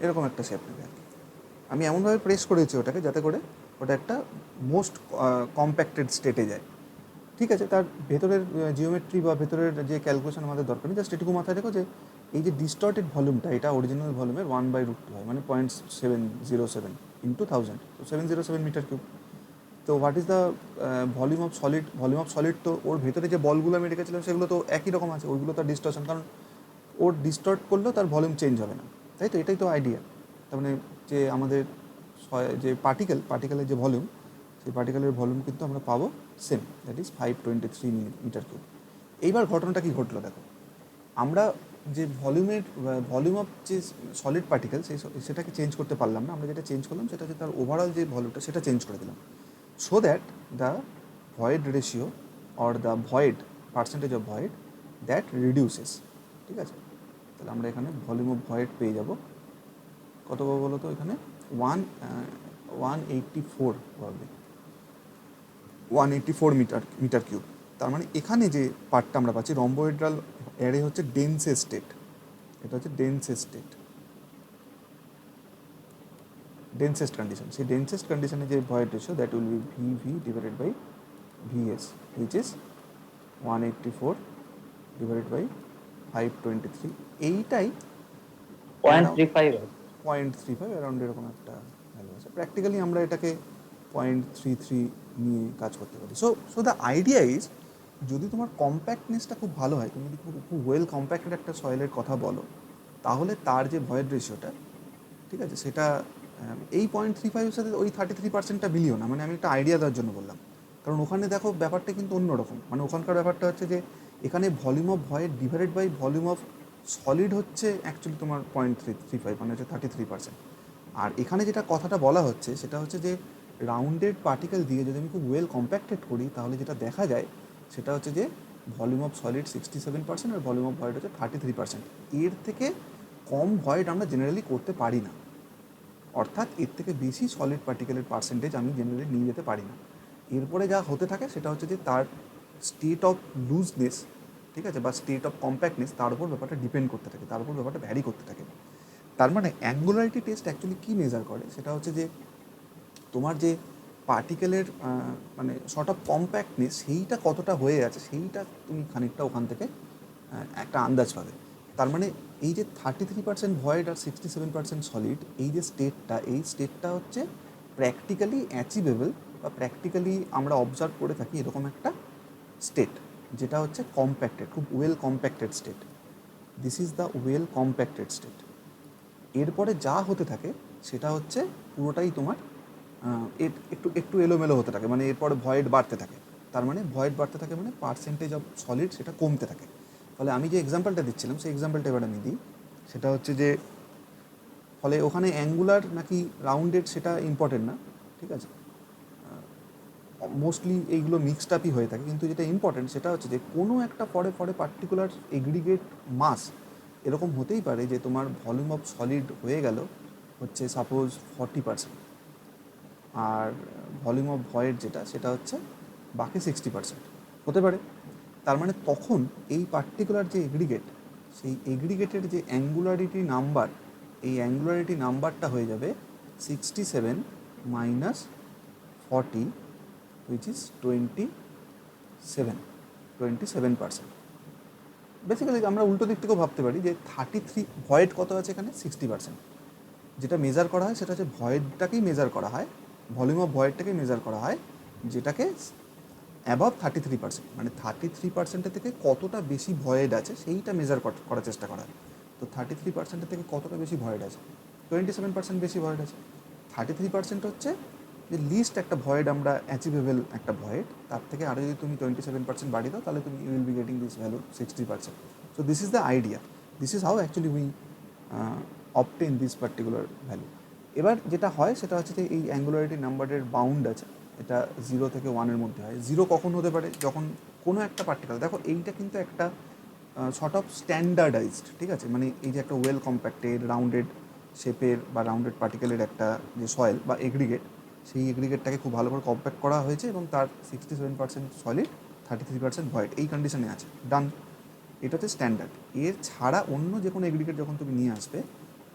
এরকম একটা শেপ নেবে আর কি। আমি এমনভাবে প্রেস করেছি ওটাকে যাতে করে ওটা একটা মোস্ট কম্প্যাক্টেড স্টেটে যায়, ঠিক আছে? তার ভেতরের জিওমেট্রি বা ভেতরের যে ক্যালকুলেশন আমাদের দরকার নেই, জাস্ট এটুকু মাথায় রেখো যে এই যে ডিস্টর্টেড ভলিউমটা, এটা অরিজিনাল ভলিউমের 1/√2 হয়, মানে 0.707 ইন্টু 1000, তো 707 মিটার কিউব। তো what is the volume of solid? তো ওর ভেতরে যে বলগুলো আমি রেখেছিলাম সেগুলো তো একই রকম আছে, ওইগুলো তার ডিস্টর্শন, কারণ ওর ডিস্টর্ট করলেও তার ভলিউম চেঞ্জ হবে না, তাই তো? এটাই তো আইডিয়া। তার মানে যে আমাদের যে পার্টিকেলের যে ভলিউম, সেই পার্টিকেলের ভলিউম কিন্তু আমরা পাবো same, that is 523 metre cube. এইবার ঘটনাটা কি ঘটলো দেখো, আমরা যে ভলিউম অফ যে সলিড পার্টিকেল সেটাকে চেঞ্জ করতে পারলাম না, আমরা যেটা চেঞ্জ করলাম সেটা হচ্ছে তার ওভারঅল যে ভলিউমটা সেটা চেঞ্জ করে দিলাম, so that the void ratio or the void percentage of void that reduces, ঠিক আছে? তাহলে আমরা এখানে ভলিউম অফ ভয়েড পেয়ে যাব কত বলো তো, এখানে 184 পাবে, 184 মিটার কিউব। তার মানে এখানে যে পার্টটা আমরা পাচ্ছি রম্বোহেড্রাল অ্যারে হচ্ছে ডেন্সেস্ট স্টেট, এটা হচ্ছে ডেন্সেস্ট স্টেট, ডেন্সেস্ট কন্ডিশন, সেই ডেন্সেস্ট কন্ডিশনে যে void ratio that will be V V divided by V S which is 184 divided by 523, এইটাই 0.35 0.35 অ্যারাউন্ড এরকম একটা ভ্যালু আছে। প্র্যাকটিক্যালি আমরা এটাকে 0.33 নিয়ে কাজ করতে পারি। সো দ্য আইডিয়া ইজ, যদি তোমার কম্প্যাক্টনেসটা খুব ভালো হয়, তুমি যদি খুব ওয়েল কম্প্যাক্টেড একটা সয়েলের কথা বলো, তাহলে তার যে ভয়েড রেশিওটা, ঠিক আছে, সেটা এই 0.35-এর সাথে ওই 33%টা মিলিও না। মানে আমি একটা আইডিয়া দেওয়ার জন্য বললাম, কারণ ওখানে দেখো ব্যাপারটা কিন্তু অন্যরকম। মানে ওখানকার ব্যাপারটা হচ্ছে যে এখানে volume of void divided by volume of solid হচ্ছে অ্যাকচুয়ালি তোমার 0.35, মানে হচ্ছে 33%। আর এখানে যেটা কথাটা বলা হচ্ছে সেটা হচ্ছে যে রাউন্ডেড পার্টিকেল দিয়ে যদি আমি খুব ওয়েল কম্প্যাক্টেড করি, তাহলে যেটা দেখা যায় সেটা হচ্ছে যে ভলিউম অফ সলিড 67% আর ভলিউম অফ ভয়েড হচ্ছে 33%। এর থেকে কম ভয়েড আমরা জেনারেলি করতে পারি না, অর্থাৎ এর থেকে বেশি সলিড পার্টিকেলের পার্সেন্টেজ আমি জেনারেলি নিয়ে যেতে পারি না। এরপরে যা হতে থাকে সেটা হচ্ছে যে তার স্টেট অফ লুজনেস, ঠিক আছে, বা স্টেট অফ কম্প্যাক্টনেস, তার উপর ব্যাপারটা ডিপেন্ড করতে থাকে, তার উপর ব্যাপারটা ভ্যারি করতে থাকে। তার মানে অ্যাঙ্গুলারিটি টেস্ট অ্যাকচুয়ালি কী মেজার করে, সেটা হচ্ছে যে তোমার যে পার্টিকেলের মানে শর্ট অফ কম্প্যাক্টনেস সেইটা কতটা হয়ে আছে, সেইটা তুমি খানিকটা ওখান থেকে একটা আন্দাজ পাবে। তার মানে এই যে 33% ভয়েড আর 67% সলিড, এই যে স্টেটটা, এই স্টেটটা হচ্ছে প্র্যাকটিক্যালি অ্যাচিভেবল বা প্র্যাকটিক্যালি আমরা অবজার্ভ করে থাকি এরকম একটা স্টেট, যেটা হচ্ছে কম্প্যাক্টেড, খুব well compacted state. This is the well compacted state. এরপরে যা হতে থাকে সেটা হচ্ছে পুরোটাই তোমার একটু একটু এলোমেলো হতে থাকে, মানে এরপরে ভয়েড বাড়তে থাকে। তার মানে ভয়েড বাড়তে থাকে মানে পার্সেন্টেজ অফ সলিড সেটা কমতে থাকে। ফলে আমি যে এক্সাম্পলটা দিচ্ছিলাম সেই এক্সাম্পলটা এবার আমি দিই, সেটা হচ্ছে যে ফলে ওখানে অ্যাঙ্গুলার নাকি রাউন্ডেড সেটা ইম্পর্টেন্ট না, ঠিক আছে, মোস্টলি এইগুলো মিক্সড আপই হয়ে থাকে। কিন্তু যেটা ইম্পর্টেন্ট সেটা হচ্ছে যে কোনো একটা পরে পরে পার্টিকুলার এগ্রিগেট মাস এরকম হতেই পারে যে তোমার ভলিউম অফ সলিড হয়ে গেল হচ্ছে সাপোজ 40%, আর ভলিউম অফ ভয়েড যেটা সেটা হচ্ছে বাকি 60% হতে পারে। তার মানে তখন এই পার্টিকুলার যে এগ্রিগেট, সেই এগ্রিগেটের যে অ্যাঙ্গুলারিটি নাম্বার, এই অ্যাঙ্গুলারিটি নাম্বারটা হয়ে যাবে 67 মাইনাস 40 which is 27%। বেসিক্যালি আমরা উল্টো দিক থেকেও ভাবতে পারি যে 33 ভয়েড কত আছে এখানে 60%। যেটা মেজার করা হয় সেটা হচ্ছে ভয়েডটাকেই মেজার করা হয়, ভলিউম অফ ভয়েডটাকেই মেজার করা হয়, যেটাকে অ্যাবভ 33%, মানে 33%-এর থেকে কতটা বেশি ভয়েড আছে সেইটা মেজার করার চেষ্টা করা হয়। তো 33%-এর থেকে কতটা বেশি ভয়েড আছে, 27% বেশি ভয়েড আছে। 33% হচ্ছে যে লিস্ট একটা ভয়েড আমরা অ্যাচিভেবল একটা ভয়েড, তার থেকে আরও যদি তুমি 27% বাড়িয়ে দাও তাহলে তুমি you will be getting this value 60%। So this is the idea, this is how actually we obtain this particular value. এবার যেটা হয় সেটা হচ্ছে যে এই অ্যাঙ্গুলারিটি নাম্বারের বাউন্ড আছে, এটা 0 থেকে 1-এর মধ্যে হয়। 0 কখন হতে পারে, যখন কোনো একটা পার্টিকেল, দেখো এইটা কিন্তু একটা শর্ট অফ স্ট্যান্ডার্ডাইজড, ঠিক আছে, মানে এই যে একটা ওয়েল কম্প্যাক্টেড রাউন্ডেড শেপের বা রাউন্ডেড পার্টিকেলের একটা যে সয়েল বা এগ্রিগেট, সেই এগ্রিগেটটাকে খুব ভালো করে কম্প্যাক্ট করা হয়েছে এবং তার 67% সলিড 33% ভয়েড, এই কন্ডিশনে আছে, ডান। এটা হচ্ছে স্ট্যান্ডার্ড। এর ছাড়া অন্য যে কোনো এগ্রিগেট যখন তুমি নিয়ে আসবে,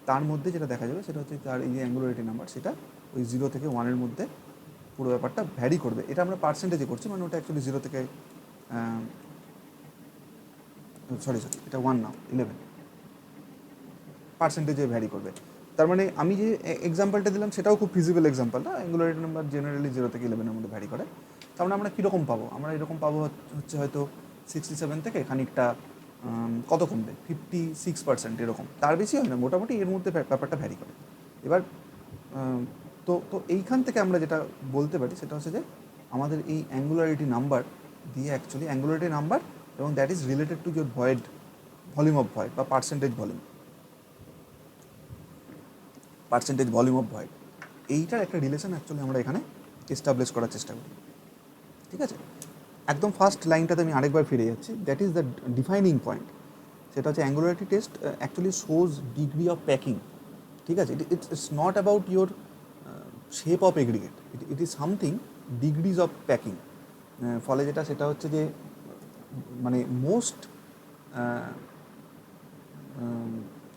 তার মধ্যে যেটা দেখা যাবে সেটা হচ্ছে তার এই যে অ্যাঙ্গুলারিটি নাম্বার, সেটা ওই 0 থেকে 1-এর মধ্যে পুরো ব্যাপারটা ভ্যারি করবে। এটা আমরা পার্সেন্টেজে করছি, মানে ওটা অ্যাকচুয়ালি 0 থেকে সরি এটা 1 নাও 11 পার্সেন্টেজে ভ্যারি করবে। তার মানে আমি যে এক্সাম্পলটা দিলাম সেটাও খুব ফিজিবল এক্সাম্পল না, অ্যাঙ্গুলারিটি নাম্বার জেনারেলি 0 থেকে 11-এর মধ্যে ভ্যারি করে। তার মানে আমরা কীরকম পাবো, আমরা এরকম পাবো হচ্ছে হয়তো 67 থেকে খানিকটা কত কমবে 56% এরকম, তার বেশি হয় না, মোটামুটি এর মধ্যে ব্যাপারটা ভ্যারি করে। এবার তো তো এইখান থেকে আমরা যেটা বলতে পারি সেটা হচ্ছে যে আমাদের এই অ্যাঙ্গুলারিটি নাম্বার দিয়ে অ্যাকচুয়ালি অ্যাঙ্গুলারিটি নাম্বার এবং that is related to your void, volume of void বা পার্সেন্টেজ ভলিউম অফ ভয়েড, এইটার একটা রিলেশন অ্যাকচুয়ালি আমরা এখানে এস্টাবলিশ করার চেষ্টা করি, ঠিক আছে। একদম ফার্স্ট লাইনটাতে আমি আরেকবার ফিরে যাচ্ছি, that is the defining point. সেটা হচ্ছে angularity test actually shows degree of packing, ঠিক আছে। It's not about your shape of aggregate, it is something degrees of packing. ফলে যেটা সেটা হচ্ছে যে মানে মোস্ট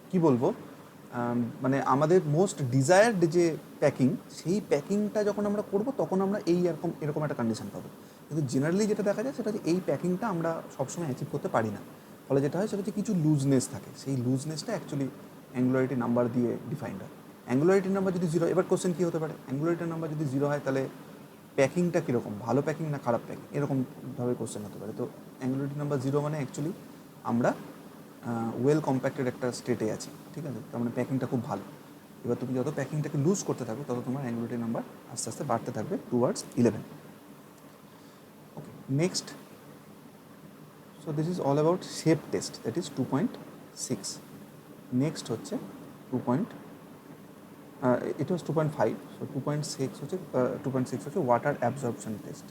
কি বলবো, মানে আমাদের মোস্ট ডিজায়ার্ড যে প্যাকিং, সেই প্যাকিংটা যখন আমরা করব তখন আমরা এরকম একটা কন্ডিশন পাবো। কিন্তু জেনারেলি যেটা দেখা যায় সেটা হচ্ছে এই প্যাকিংটা আমরা সবসময় অ্যাচিভ করতে পারি না। ফলে যেটা হয় সেটা হচ্ছে কিছু লুজনেস থাকে, সেই লুজনেসটা অ্যাকচুয়ালি অ্যাঙ্গুলারিটি নাম্বার দিয়ে ডিফাইন্ড হয়। অ্যাঙ্গুলারিটি নাম্বার যদি 0, এবার কোশ্চেন কী হতে পারে, অ্যাঙ্গুলারিটি নাম্বার যদি 0 হয় তাহলে প্যাকিংটা কীরকম, ভালো প্যাকিং না খারাপ প্যাকিং, এরকমভাবে কোশ্চেন হতে পারে। তো অ্যাঙ্গুলারিটি নাম্বার 0 মানে অ্যাকচুয়ালি আমরা ওয়েল কম্প্যাক্টেড একটা স্টেটে আছি, ঠিক আছে, তার মানে প্যাকিংটা খুব ভালো। এবার তুমি যত প্যাকিংটাকে লুজ করতে থাকো তত তোমার অ্যাঙ্গুলারিটি নাম্বার আস্তে আস্তে বাড়তে থাকবে towards 11। Okay, next, so this is all about shape test, that is 2.6। Next হচ্ছে 2. ইট ওয়াজ 2.5, সো 2.6 হচ্ছে 2.6 হচ্ছে water absorption test.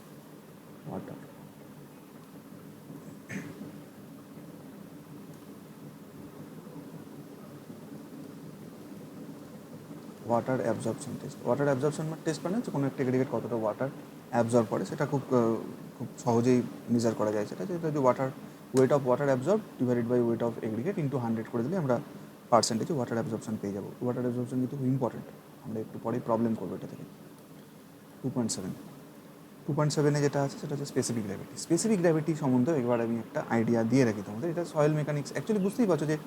Water absorption test. Water absorption test মানে হচ্ছে কোনো একটা এগ্রিগেট কতটা ওয়াটার অ্যাবজর্ব করে, সেটা খুব সহজেই মেজার করা যায়। সেটা যে weight of water absorb divided by weight of aggregate into 100 করে দিলে আমরা পার্সেন্টেজে ওয়াটার অ্যাবজর্পশন পেয়ে যাবো। ওয়াটার অ্যাবজর্পশন কিন্তু খুব ইম্পর্টেন্ট, আমরা একটু পরেই প্রবলেম করবো এটা থেকে। 2.7 যেটা আছে সেটা হচ্ছে স্পেসিফিক গ্র্যাভিটি। স্পেসিফিক গ্র্যাভিটি সম্বন্ধে এবার আমি একটা আইডিয়া দিয়ে রাখি তোমাদের। এটা সয়েল মেকানিক্স, অ্যাকচুয়ালি বুঝতেই পারছো যে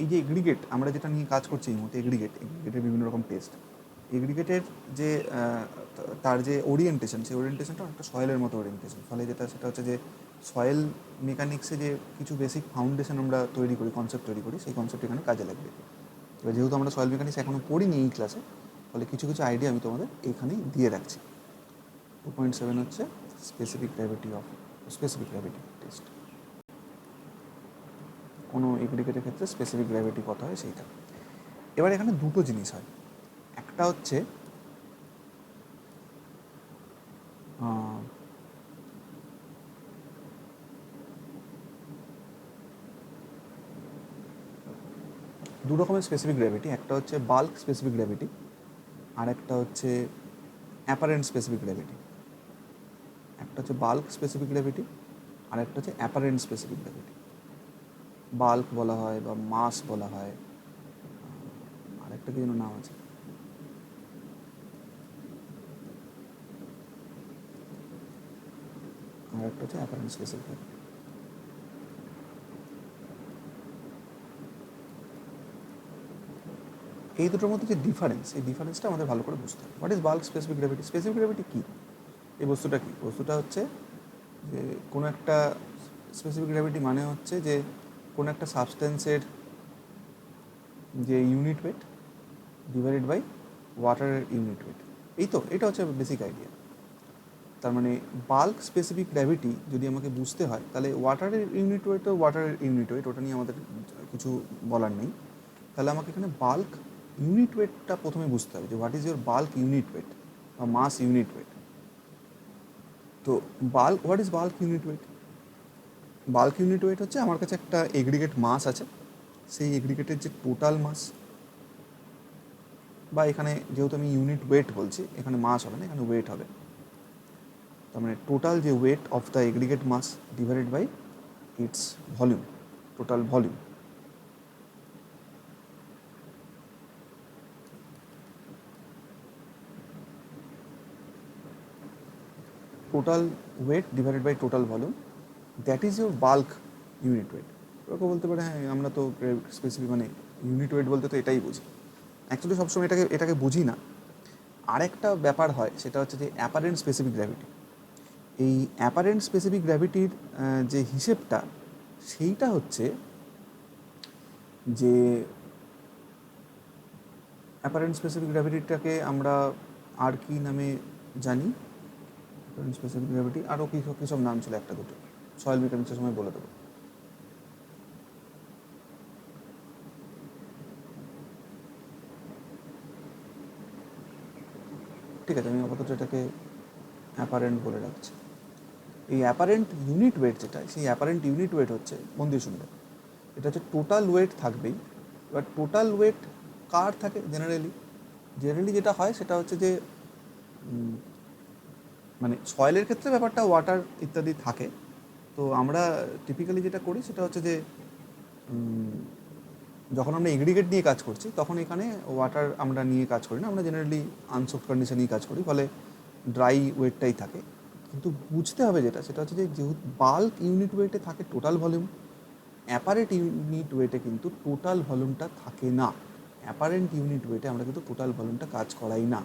এই যে এগ্রিগেট আমরা যেটা নিয়ে কাজ করছি এই মুহূর্তে, এগ্রিগেটের বিভিন্ন রকম টেস্ট, এগ্রিগেটের যে তার যে ওরিয়েন্টেশন, সেই ওরিয়েন্টেশনটা একটা সয়েলের মতো ওরিয়েন্টেশন। ফলে সেটা হচ্ছে যে সয়েল মেকানিক্সে যে কিছু বেসিক ফাউন্ডেশন আমরা কনসেপ্ট তৈরি করি, সেই কনসেপ্ট এখানে কাজে লাগবে। এবার যেহেতু আমরা সয়েল মেকানিক্স এখনও পড়িনি এই ক্লাসে, ফলে কিছু আইডিয়া আমি তোমাদের এখানেই দিয়ে রাখছি। 2.7 হচ্ছে স্পেসিফিক গ্র্যাভিটি টেস্ট। কোনো এগ্রিগেটের ক্ষেত্রে স্পেসিফিক গ্র্যাভিটি কত হয় সেইটা। এবার এখানে দুটো জিনিস হয়, একটা হচ্ছে দু রকমের স্পেসিফিক গ্র্যাভিটি, একটা হচ্ছে বাল্ক স্পেসিফিক গ্র্যাভিটি আর একটা হচ্ছে অ্যাপারেন্ট স্পেসিফিক গ্র্যাভিটি। একটা হচ্ছে বাল্ক স্পেসিফিক গ্র্যাভিটি আর একটা হচ্ছে অ্যাপারেন্ট স্পেসিফিক গ্র্যাভিটি। বাল্ক বলা হয় বা মাস বলা হয়, আর একটা কি যেন নাম আছে, আর একটা হচ্ছে অ্যাপারেন্ট স্পেসিফিক গ্র্যাভিটি। এই দুটোর মধ্যে যে ডিফারেন্স, এই ডিফারেন্সটা আমাদের ভালো করে বুঝতে হবে। What is bulk specific gravity? Specific gravity কী? এই বস্তুটা কী? বস্তুটা হচ্ছে যে কোনো একটা স্পেসিফিক গ্র্যাভিটি মানে হচ্ছে যে কোনো একটা সাবস্টেন্সের যে ইউনিট ওয়েট ডিভাইডেড বাই ওয়াটারের ইউনিট ওয়েট। এটা হচ্ছে বেসিক আইডিয়া। তার মানে বাল্ক স্পেসিফিক গ্র্যাভিটি যদি আমাকে বুঝতে হয় তাহলে ওয়াটারের ইউনিট ওয়েট, ওটা নিয়ে আমাদের কিছু বলার নেই। তাহলে আমাকে এখানে বাল্ক ইউনিট ওয়েটটা প্রথমে বুঝতে হবে, যে what is your bulk unit wait বা মাস ইউনিট ওয়েট। তো what is bulk unit wait? Bulk unit wait হচ্ছে আমার কাছে একটা এগ্রিগেট মাস আছে, সেই এগ্রিগেটের যে টোটাল মাস, বা এখানে যেহেতু আমি ইউনিট ওয়েট বলছি, এখানে মাস হবে না, এখানে ওয়েট হবে। তার মানে টোটাল যে weight of the aggregate mass divided by its volume, total volume. Total weight divided by total volume, that is your bulk unit weight. Okay বলতে পারে হ্যাঁ আমরা তো স্পেসিফিক মানে ইউনিট ওয়েট বলতে তো এটাই বুঝি। অ্যাকচুয়ালি সবসময় এটাকে বুঝি না। আরেকটা ব্যাপার হয়, সেটা হচ্ছে যে অ্যাপারেন্ট স্পেসিফিক গ্র্যাভিটি। এই অ্যাপারেন্ট স্পেসিফিক গ্র্যাভিটির যে হিসেবটা, সেইটা হচ্ছে যে অ্যাপারেন্ট স্পেসিফিক গ্র্যাভিটিটাকে আমরা আর কি নামে জানি, অ্যাপারেন্ট স্পেসিফিক গ্র্যাভিটি আরও কী সব নাম ছিল, একটা দুটো সয়েল মেকানিক্সের সময় বলে দেবো। ঠিক আছে, আমি আপাতত এটাকে অ্যাপারেন্ট বলে রাখছি। এই অ্যাপারেন্ট ইউনিট ওয়েট যেটা, সেই অ্যাপারেন্ট ইউনিট ওয়েট হচ্ছে, মন দিয়ে শুনবে, এটা হচ্ছে টোটাল ওয়েট থাকবেই। এবার টোটাল ওয়েট কার থাকে? জেনারেলি যেটা হয় সেটা হচ্ছে যে মানে সয়েলের ক্ষেত্রে ব্যাপারটা ওয়াটার ইত্যাদি থাকে। তো আমরা টিপিক্যালি যেটা করি সেটা হচ্ছে যে যখন আমরা এগ্রিগেট নিয়ে কাজ করছি তখন এখানে ওয়াটার আমরা নিয়ে কাজ করি না, আমরা জেনারেলি আনসোফট কন্ডিশনেই কাজ করি, ফলে ড্রাই ওয়েটটাই থাকে। কিন্তু বুঝতে হবে সেটা হচ্ছে যে যেহেতু বাল্ক ইউনিট ওয়েটে থাকে টোটাল ভলিউম, অ্যাপারেন্ট ইউনিট ওয়েটে কিন্তু টোটাল ভলিউমটা থাকে না। অ্যাপারেন্ট ইউনিট ওয়েটে আমরা কিন্তু টোটাল ভলিউমটা কাজ করাই না,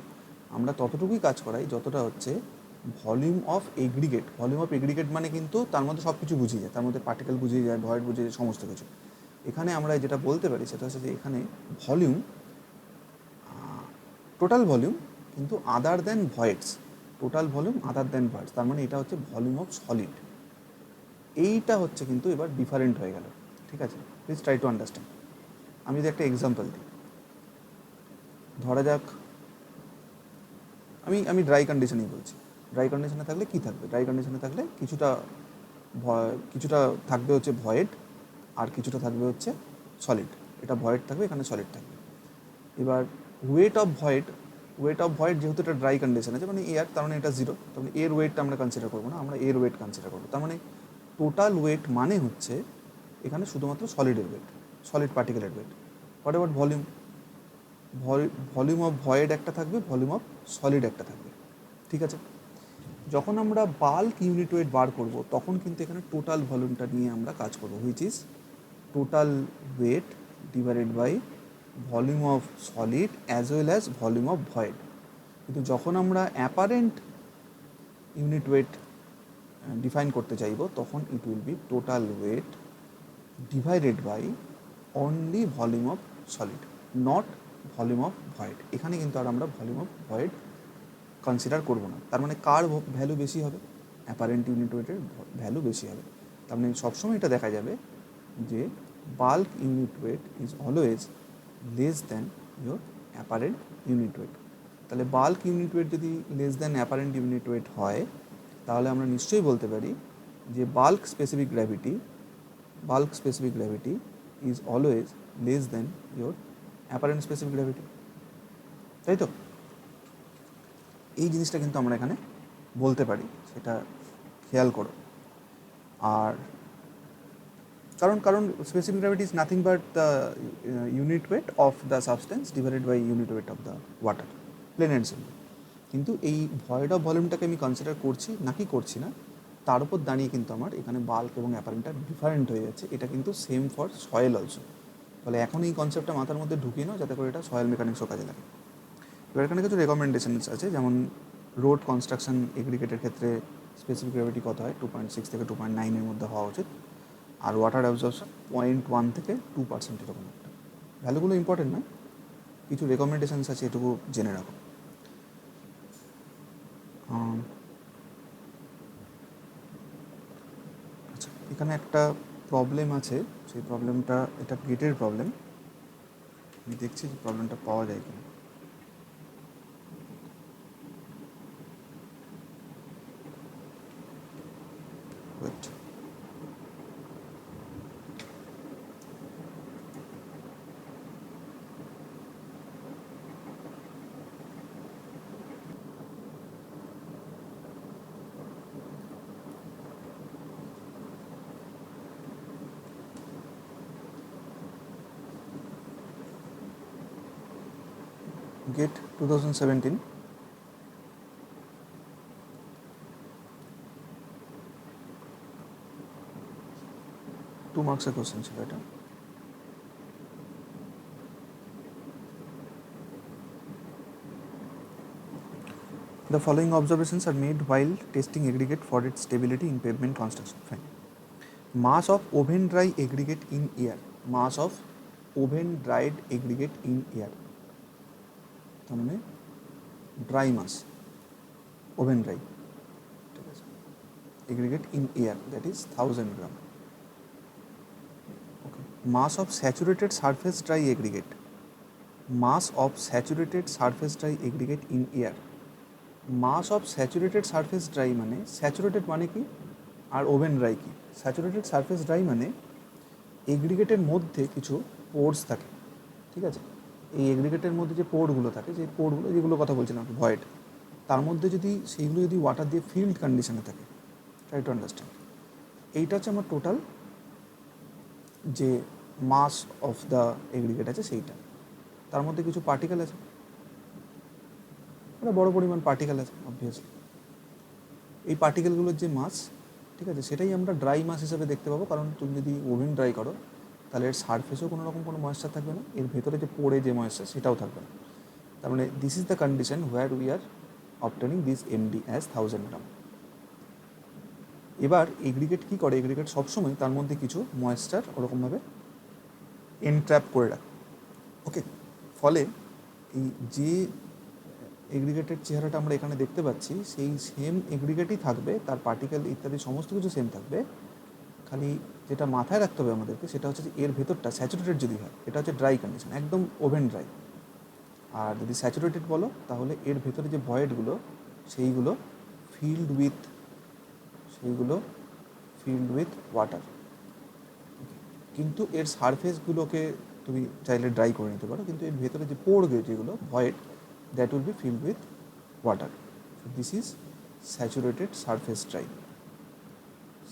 আমরা ততটুকুই কাজ করাই যতটা হচ্ছে volume of aggregate. Volume of aggregate মানে কিন্তু তার মধ্যে সব কিছু বুঝিয়ে যায়, তার মধ্যে পার্টিকেল বুঝিয়ে যায়, ভয়েড বুঝিয়ে যায়, সমস্ত কিছু। এখানে আমরা যেটা বলতে পারি সেটা হচ্ছে যে এখানে ভলিউম, টোটাল ভলিউম কিন্তু আদার দেন ভয়েডস, টোটাল ভলিউম আদার দেন ভয়েডস, তার মানে এটা হচ্ছে ভলিউম অফ সলিড। এইটা হচ্ছে কিন্তু এবার ডিফারেন্ট হয়ে গেল, ঠিক আছে? Please try to understand. আমি যদি একটা এক্সাম্পল দিই, ধরা যাক আমি ড্রাই কন্ডিশনেই বলছি। ড্রাই কন্ডিশনে থাকলে কি থাকবে? ড্রাই কন্ডিশনে থাকলে কিছুটা থাকবে হচ্ছে ভয়েড, আর কিছুটা থাকবে হচ্ছে সলিড। এটা ভয়েড থাকবে, এখানে সলিড থাকবে। এবার ওয়েট অফ ভয়েড যেহেতু এটা ড্রাই কন্ডিশন আছে, মানে এয়ার, তার মানে এটা জিরো, তার মানে এর ওয়েটটা আমরা কনসিডার করবো না, আমরা এর ওয়েট কনসিডার করবো। তার মানে টোটাল ওয়েট মানে হচ্ছে এখানে শুধুমাত্র সলিডের ওয়েট, সলিড পার্টিকেলের weight. What about volume? Volume of void একটা থাকবে, ভলিউম অফ সলিড একটা থাকবে, ঠিক আছে? যখন আমরা বাল্ক ইউনিট ওয়েট বার করব তখন কিন্তু এখানে টোটাল ভলিউমটা নিয়ে আমরা কাজ করব, which is total weight divided by volume of solid as well as volume of void. কিন্তু যখন আমরা অ্যাপারেন্ট ইউনিট ওয়েট ডিফাইন করতে চাইব তখন it will be total weight divided by only volume of solid, not volume of void. এখানে কিন্তু আর আমরা volume of void consider করব না। তার মানে কার ভ্যালু বেশি হবে? অ্যাপারেন্ট ইউনিট ওয়েটের ভ্যালু বেশি হবে। তার মানে সবসময় এটা দেখা যাবে যে bulk unit wait is always less than your apparent unit wait. তাহলে বাল্ক ইউনিট ওয়েট যদি less than apparent unit wait হয় তাহলে আমরা নিশ্চয়ই বলতে পারি যে bulk specific gravity is always less than your apparent specific gravity, তাই তো? এই জিনিসটা কিন্তু আমরা এখানে বলতে পারি, সেটা খেয়াল করো। আর কারণ specific gravity is nothing but the unit weight of the substance divided by unit weight of the water, plain and simple. কিন্তু এই ভয়েড অফ ভলিউমটাকে আমি কনসিডার করছি নাকি করছি না তার উপর দাঁড়িয়ে কিন্তু আমার এখানে বাল্ক এবং অ্যাপারেন্টটা ডিফারেন্ট হয়ে যাচ্ছে। এটা কিন্তু সেম ফর সয়েল অলসো। ফলে এখন এই কনসেপ্টটা মাথার মধ্যে ঢুকিয়ে নাও যাতে করে এটা সয়েল মেকানিক্সও কাজে লাগে। এবার এখানে কিছু রেকমেন্ডেশনস আছে, যেমন রোড কনস্ট্রাকশন এগ্রিগেটের ক্ষেত্রে স্পেসিফিক গ্র্যাভিটি কত হয়? 2.6 থেকে 2.9 মধ্যে হওয়া উচিত। আর ওয়াটার অ্যাবজর্পশন 0.1 থেকে 2% এরকম একটা। ভ্যালুগুলো ইম্পর্টেন্ট না, কিছু রেকমেন্ডেশনস আছে, এটুকু জেনে রাখো। আচ্ছা, এখানে একটা প্রবলেম আছে, সেই প্রবলেমটা, এটা গেটের প্রবলেম। আমি দেখছি যে প্রবলেমটা পাওয়া যায় কিনা। ওয়েট, গেট 2017, 2 মার্কসের কোশ্চেন ছিল এটা। The following observations are made while testing aggregate for its stability in pavement construction. Fine. Mass of oven dry aggregate in air. Mass of oven dried aggregate in air. তার মানে dry মাস, oven dry, ঠিক আছে, aggregate in air, that is 1000 gram. Okay. Mass of saturated surface dry aggregate. Mass of saturated surface dry aggregate in air. Mass of saturated surface dry মানে, saturated মানে কি আর oven dry কি? Saturated surface dry মানে এগ্রিগেটের মধ্যে কিছু পোর্স থাকে, ঠিক আছে? এই এগ্রিগেটের মধ্যে যে পোর্টগুলো থাকে, যে পোর্টগুলো যেগুলো কথা বলছিলাম ভয়েড, তার মধ্যে যদি সেইগুলো যদি ওয়াটার দিয়ে ফিল্ড কন্ডিশনে থাকে, ট্রাই টু আন্ডারস্ট্যান্ড। এইটা হচ্ছে আমার টোটাল যে মাস অফ দ্য এগ্রিগেট আছে সেইটা, তার মধ্যে কিছু পার্টিকেল আছে, একটা বড় পরিমাণ পার্টিকেল আছে অবভিয়াসলি। এই পার্টিকেলগুলোর যে মাস, ঠিক আছে, সেটাই আমরা ড্রাই মাস হিসেবে দেখতে পাবো, কারণ তুমি যদি ওভেন ড্রাই করো তাহলে এর সারফেসেও কোনো রকম কোনো ময়েশ্চার থাকবে না, এর ভেতরে যে পোড়ে যে ময়েশ্চার সেটাও থাকবে না। তার মানে this is the condition where we are obtaining this MD as 1000 গ্রাম। এবার এগ্রিগেট কী করে, এগ্রিগেট সবসময় তার মধ্যে কিছু ময়েশ্চার ওরকমভাবে এনট্র্যাপ করে রাখে। ওকে, ফলে এই যে এগ্রিগেটের চেহারাটা আমরা এখানে দেখতে পাচ্ছি সেই সেম এগ্রিগেটই থাকবে, তার পার্টিকেল ইত্যাদি সমস্ত কিছু সেম থাকবে, খালি যেটা মাথায় রাখতে হবে আমাদেরকে সেটা হচ্ছে যে এর ভেতরটা স্যাচুরেটেড যদি হয়, এটা হচ্ছে ড্রাই কন্ডিশন, একদম ওভেন ড্রাই। আর যদি স্যাচুরেটেড বলো তাহলে এর ভেতরে যে ভয়েডগুলো সেইগুলো ফিল্ড উইথ ওয়াটার। কিন্তু এর সারফেসগুলোকে তুমি চাইলে ড্রাই করে নিতে পারো, কিন্তু এর ভেতরে যে পোড়গুলো যেগুলো void, that will B filled with water. So this is saturated surface dry,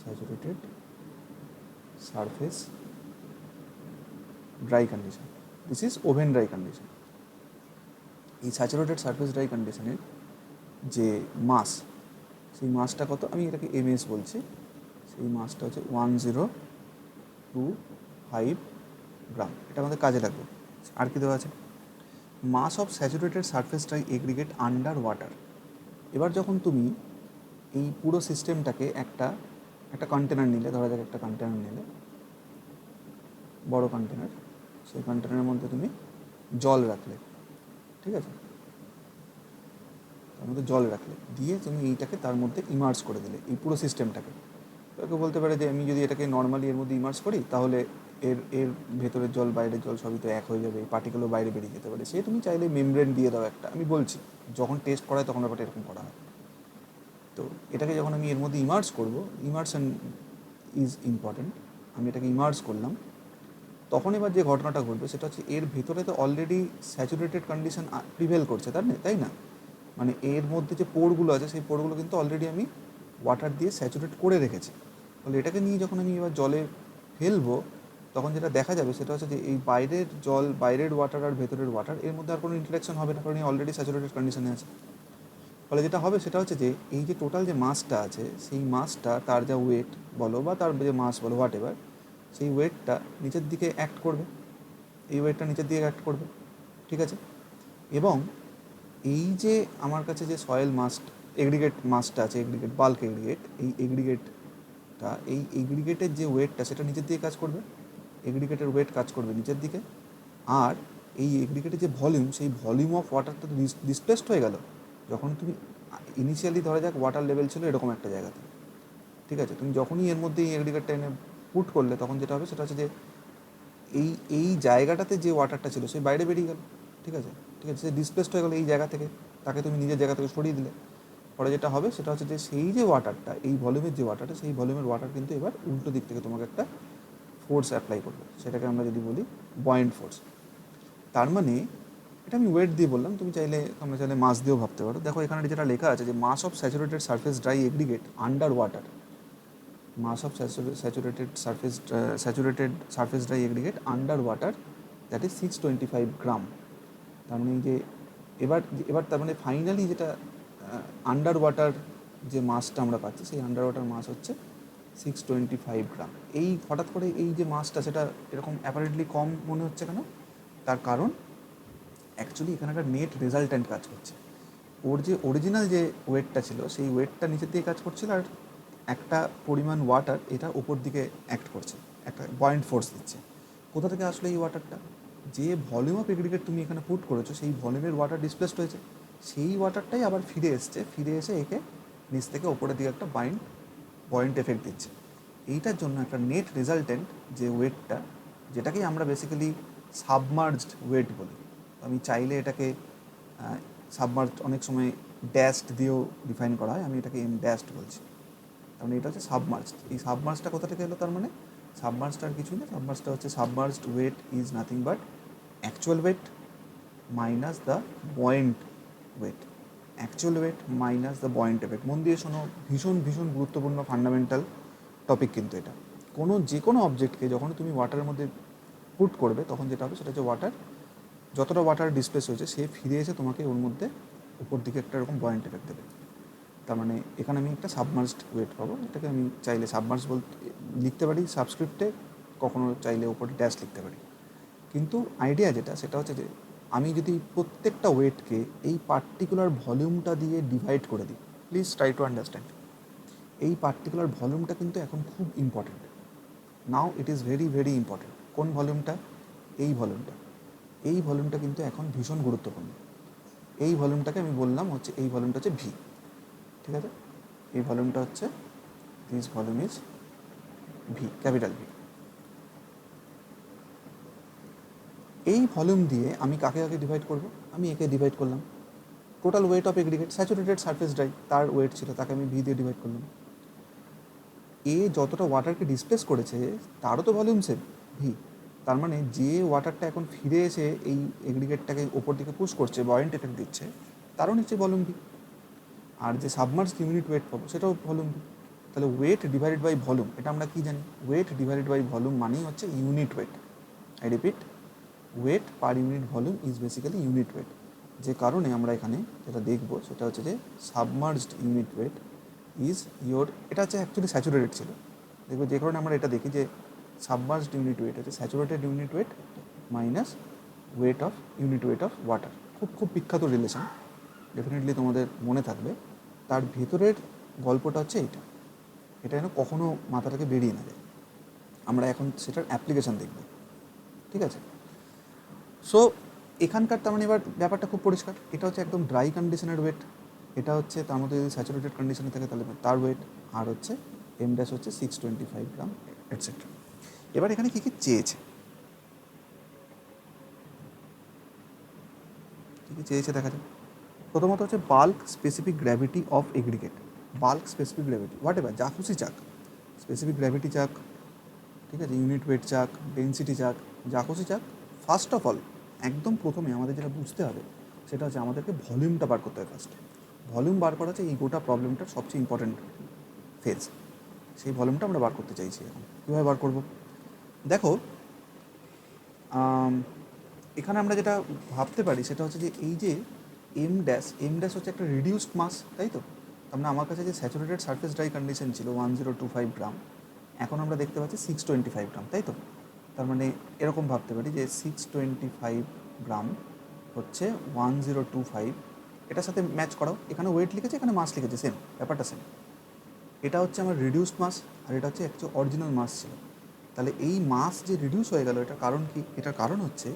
saturated surface dry condition, this is oven dry condition. এই স্যাচুরেটেড সারফেস ড্রাই কন্ডিশনের যে মাস, সেই মাসটা কত, আমি এটাকে এমএস বলছি, সেই মাসটা হচ্ছে 1025 গ্রাম। এটা আমাদের কাজে লাগবে। আর কি দেওয়া আছে, mass of saturated surface dry aggregate under water. এবার যখন তুমি এই পুরো সিস্টেমটাকে একটা কন্টেনার নিলে, ধরা যাক একটা কন্টেনার নিলে, বড় কন্টেনার, সেই কন্টেনারের মধ্যে তুমি জল রাখলে, ঠিক আছে, তার মধ্যে জল রাখলে, দিয়ে তুমি এইটাকে তার মধ্যে ইমার্জ করে দিলে, এই পুরো সিস্টেমটাকে। কেউ বলতে পারে যে আমি যদি এটাকে নর্মালি এর মধ্যে ইমার্জ করি তাহলে এর ভেতরের জল বাইরের জল সবই তো এক হয়ে যাবে, এই পার্টিকেলও বাইরে বেরিয়ে যেতে পারে। সে তুমি চাইলে মেমব্রেন দিয়ে দাও একটা, আমি বলছি যখন টেস্ট করা হয় তখন ব্যাপারটা এরকম করা হয়। তো এটাকে যখন আমি এর মধ্যে ইমার্জ করবো, ইমার্শন ইজ ইম্পর্ট্যান্ট, আমি এটাকে ইমার্জ করলাম, তখন এবার যে ঘটনাটা ঘটবে সেটা হচ্ছে এর ভেতরে তো অলরেডি স্যাচুরেটেড কন্ডিশন প্রিভেল করছে, তাই না? মানে এর মধ্যে যে পোরগুলো আছে সেই পোরগুলো কিন্তু অলরেডি আমি ওয়াটার দিয়ে স্যাচুরেট করে রেখেছি। ফলে এটাকে নিয়ে যখন আমি এবার জলে ফেলবো তখন যেটা দেখা যাবে সেটা হচ্ছে যে এই বাইরের জল, বাইরের ওয়াটার আর ভেতরের ওয়াটার, এর মধ্যে আর কোনো ইন্টারাকশন হবে না, কারণ এই অলরেডি স্যাচুরেটেড কন্ডিশনে আছে। ফলে যেটা হবে সেটা হচ্ছে যে এই যে টোটাল যে মাসটা আছে সেই মাসটা, তার যা ওয়েট বলো বা তার যে মাস বলো হোয়াট এভার, সেই ওয়েটটা নিচের দিকে অ্যাক্ট করবে, এই ওয়েটটা নিচের দিকে অ্যাক্ট করবে, ঠিক আছে। এবং এই যে আমার কাছে যে সয়েল মাস্ট এগ্রিগেট মাসটা আছে, এগ্রিগেট বাল্ক এগ্রিগেট, এই এগ্রিগেটটা, এই এগ্রিগেটের যে ওয়েটটা সেটা নিচের দিকে কাজ করবে, এগ্রিগেটের ওয়েট কাজ করবে নিচের দিকে। আর এই এগ্রিগেটের যে ভলিউম, সেই ভলিউম অফ ওয়াটারটা তো ডিসপ্লেসড হয়ে গেল। যখন তুমি ইনিশিয়ালি ধরা যাক ওয়াটার লেভেল ছিল এরকম একটা জায়গাতে, ঠিক আছে, তুমি যখনই এর মধ্যে এই এগ্রিগেটটা এনে পুট করলে তখন যেটা হবে সেটা হচ্ছে যে এই জায়গাটাতে যে ওয়াটারটা ছিল সে বাইরে বেরিয়ে গেল, ঠিক আছে, সে ডিসপ্লেসড হয়ে গেলো এই জায়গা থেকে, তাকে তুমি নিজের জায়গা থেকে সরিয়ে দিলে। পরে যেটা হবে সেটা হচ্ছে যে সেই যে ওয়াটারটা, এই ভলিউমের যে ওয়াটারটা, সেই ভলিউমের ওয়াটার কিন্তু এবার উল্টো দিক থেকে তোমাকে একটা ফোর্স অ্যাপ্লাই করবে, সেটাকে আমরা যদি বলি বয়েন্ট ফোর্স। তার মানে এটা আমি ওয়েট দিয়ে বললাম, তুমি চাইলে মাস দিয়েও ভাবতে পারো। দেখো এখানে যেটা লেখা আছে যে mass of saturated surface dry aggregate under water, mass of saturated surface dry aggregate under water, that is 625 gram. তার মানে এই যে এবার তার মানে ফাইনালি যেটা আন্ডার ওয়াটার যে মাসটা আমরা পাচ্ছি, সেই আন্ডার ওয়াটার মাস হচ্ছে 625 গ্রাম। এই হঠাৎ করে এই যে মাসটা সেটা এরকম অ্যাপারেন্টলি কম মনে হচ্ছে কেন? তার কারণ অ্যাকচুয়ালি এখানে একটা নেট রেজাল্ট্যান্ট কাজ করছে। ওর যে অরিজিনাল যে ওয়েটটা ছিল সেই ওয়েটটা নিচের দিকে কাজ করছিল, আর একটা পরিমাণ ওয়াটার এটা উপর দিকে অ্যাক্ট করছে, একটা পয়েন্ট ফোর্স দিচ্ছে। কোথা থেকে আসলে এই ওয়াটারটা? যে ভলিউম অফ এগ্রিগেট তুমি এখানে পুট করেছো সেই ভলিউমের ওয়াটার ডিসপ্লেসড হয়েছে, সেই ওয়াটারটাই আবার ফিরে এসে একে নিচ থেকে ওপরের দিকে একটা পয়েন্ট এফেক্ট দিচ্ছে। এইটার জন্য একটা নেট রেজাল্টেন্ট যে ওয়েটটা, যেটাকেই আমরা বেসিক্যালি সাবমার্জড ওয়েট বলি। আমি চাইলে এটাকে সাবমার্জ অনেক সময় ড্যাশড দিয়েও ডিফাইন করা হয়, আমি এটাকে ড্যাশড বলছি। তার মানে এটা হচ্ছে সাবমার্জড। এই সাবমার্জটা কোথা থেকে এলো? তার মানে সাবমার্জটা আর কিছুই না, সাবমার্জটা হচ্ছে submerged weight is nothing but actual weight minus the buoyant weight, actual weight minus the buoyant effect. মন দিয়ে শোনো, ভীষণ ভীষণ গুরুত্বপূর্ণ ফান্ডামেন্টাল টপিক কিন্তু এটা। যে কোনো অবজেক্টকে যখন তুমি ওয়াটারের মধ্যে পুট করবে তখন যেটা হবে সেটা হচ্ছে ওয়াটার, যতটা ওয়াটার ডিসপ্লেস হয়েছে সে ফিরে এসে তোমাকে ওর মধ্যে উপর দিকে একটা এরকম বয়েন্ট এফেক্ট দেবে। তার মানে এখানে আমি একটা সাবমার্সড ওয়েট পাবো, এটাকে আমি চাইলে সাবমার্স বলতে লিখতে পারি সাবস্ক্রিপ্টে, কখনো চাইলে উপরে ড্যাশ লিখতে পারি। কিন্তু আইডিয়া যেটা সেটা হচ্ছে যে আমি যদি প্রত্যেকটা ওয়েটকে এই পার্টিকুলার ভলিউমটা দিয়ে ডিভাইড করে দিই, প্লিজ ট্রাই টু আন্ডারস্ট্যান্ড, এই পার্টিকুলার ভলিউমটা কিন্তু এখন খুব important. Now it is very very important. কোন ভলিউমটা? এই ভলিউমটা। এই ভলিউমটা কিন্তু এখন ভীষণ গুরুত্বপূর্ণ। এই ভলিউমটাকে আমি বললাম হচ্ছে, এই ভলিউমটা হচ্ছে ভি, ঠিক আছে? এই ভলিউমটা হচ্ছে, this volume is V, capital V. এই ভলিউম দিয়ে আমি কাকে কাকে ডিভাইড করব? আমি একে ডিভাইড করলাম, total weight of aggregate saturated surface dry, তার ওয়েট ছিল, তাকে আমি ভি দিয়ে ডিভাইড করলাম। এ যতটা ওয়াটারকে ডিসপ্লেস করেছে তারও তো ভলিউম সেম, ভি। তার মানে যে ওয়াটারটা এখন ফিরে এসে এই এগ্রিগেটটাকে ওপর দিকে পুশ করছে, বয়েন্ট এফেক্ট দিচ্ছে, তারও নিচ্ছে ভলিউম ভি। আর যে সাবমার্জ ইউনিট ওয়েট পাবো সেটাও ভলিউম ভি। তাহলে ওয়েট ডিভাইডেড বাই ভলিউম, এটা আমরা কি জানি? ওয়েট ডিভাইডেড বাই ভলিউম মানেই হচ্ছে unit wait. I repeat, wait per unit volume is basically unit wait. যে কারণে আমরা এখানে যেটা দেখবো সেটা হচ্ছে যে submerged unit wait is your, এটা হচ্ছে অ্যাকচুয়ালি স্যাচুরেটেড ছিল। দেখবো যে কারণে আমরা এটা দেখি যে সাবমার্জড ইউনিট ওয়েট হচ্ছে saturated unit wait minus weight of unit weight of water. খুব খুব বিখ্যাত রিলেশন, ডেফিনেটলি তোমাদের মনে থাকবে। তার ভেতরের গল্পটা হচ্ছে এইটা, এটা যেন কখনো মাথা থেকে বেরিয়ে না যায়। আমরা এখন সেটার অ্যাপ্লিকেশান দেখব, ঠিক আছে? সো এখানকার তার মানে এবার ব্যাপারটা খুব পরিষ্কার, এটা হচ্ছে একদম ড্রাই কন্ডিশনের ওয়েট, এটা হচ্ছে তার মধ্যে যদি স্যাচুরেটেড কন্ডিশনে থাকে তাহলে তার ওয়েট, আর হচ্ছে এম ড্যাশ হচ্ছে 625 গ্রাম এটসেট্রা। এবার এখানে কী কী চেয়েছে, কী কী চেয়েছে দেখা যাক। প্রথমত হচ্ছে bulk specific gravity of aggregate. Bulk specific gravity what ever, যা খুশি চাক, স্পেসিফিক গ্র্যাভিটি চাক, ঠিক আছে, ইউনিট ওয়েট চাক, ডেন্সিটি চাক, যা খুশি চাক। ফার্স্ট অফ অল একদম প্রথমে আমাদের যেটা বুঝতে হবে সেটা হচ্ছে আমাদেরকে ভলিউমটা বার করতে হবে ফার্স্ট। ভলিউম বার করা হচ্ছে এই গোটা প্রবলেমটার সবচেয়ে ইম্পর্ট্যান্ট ফেজ। সেই ভলিউমটা আমরা বার করতে চাইছি। এখন কীভাবে বার করব? দেখো, এখানে আমরা যেটা ভাবতে পারি সেটা হচ্ছে যে এই যে এম ড্যাশ হচ্ছে একটা রিডিউসড মাস, তাই তো? আমরা আমার কাছে যে স্যাচুরেটেড সারফেস ড্রাই কন্ডিশন ছিল 1025 গ্রাম, এখন আমরা দেখতে পাচ্ছি 625 গ্রাম, তাই তো? তার মানে এরকম ভাবতে পারি যে 625 গ্রাম হচ্ছে 1025, এটার সাথে ম্যাচ করাও, এখানে ওয়েট লিখেছে, এখানে মাস লিখেছে, সেম ব্যাপারটা সেম। এটা হচ্ছে আমার রিডিউসড মাস আর এটা হচ্ছে অ্যাকচুয়ালি অরিজিনাল মাস ছিল। তাহলে এই মাস যে রিডিউস হয়ে গেল, এটার কারণ কি? এটার কারণ হচ্ছে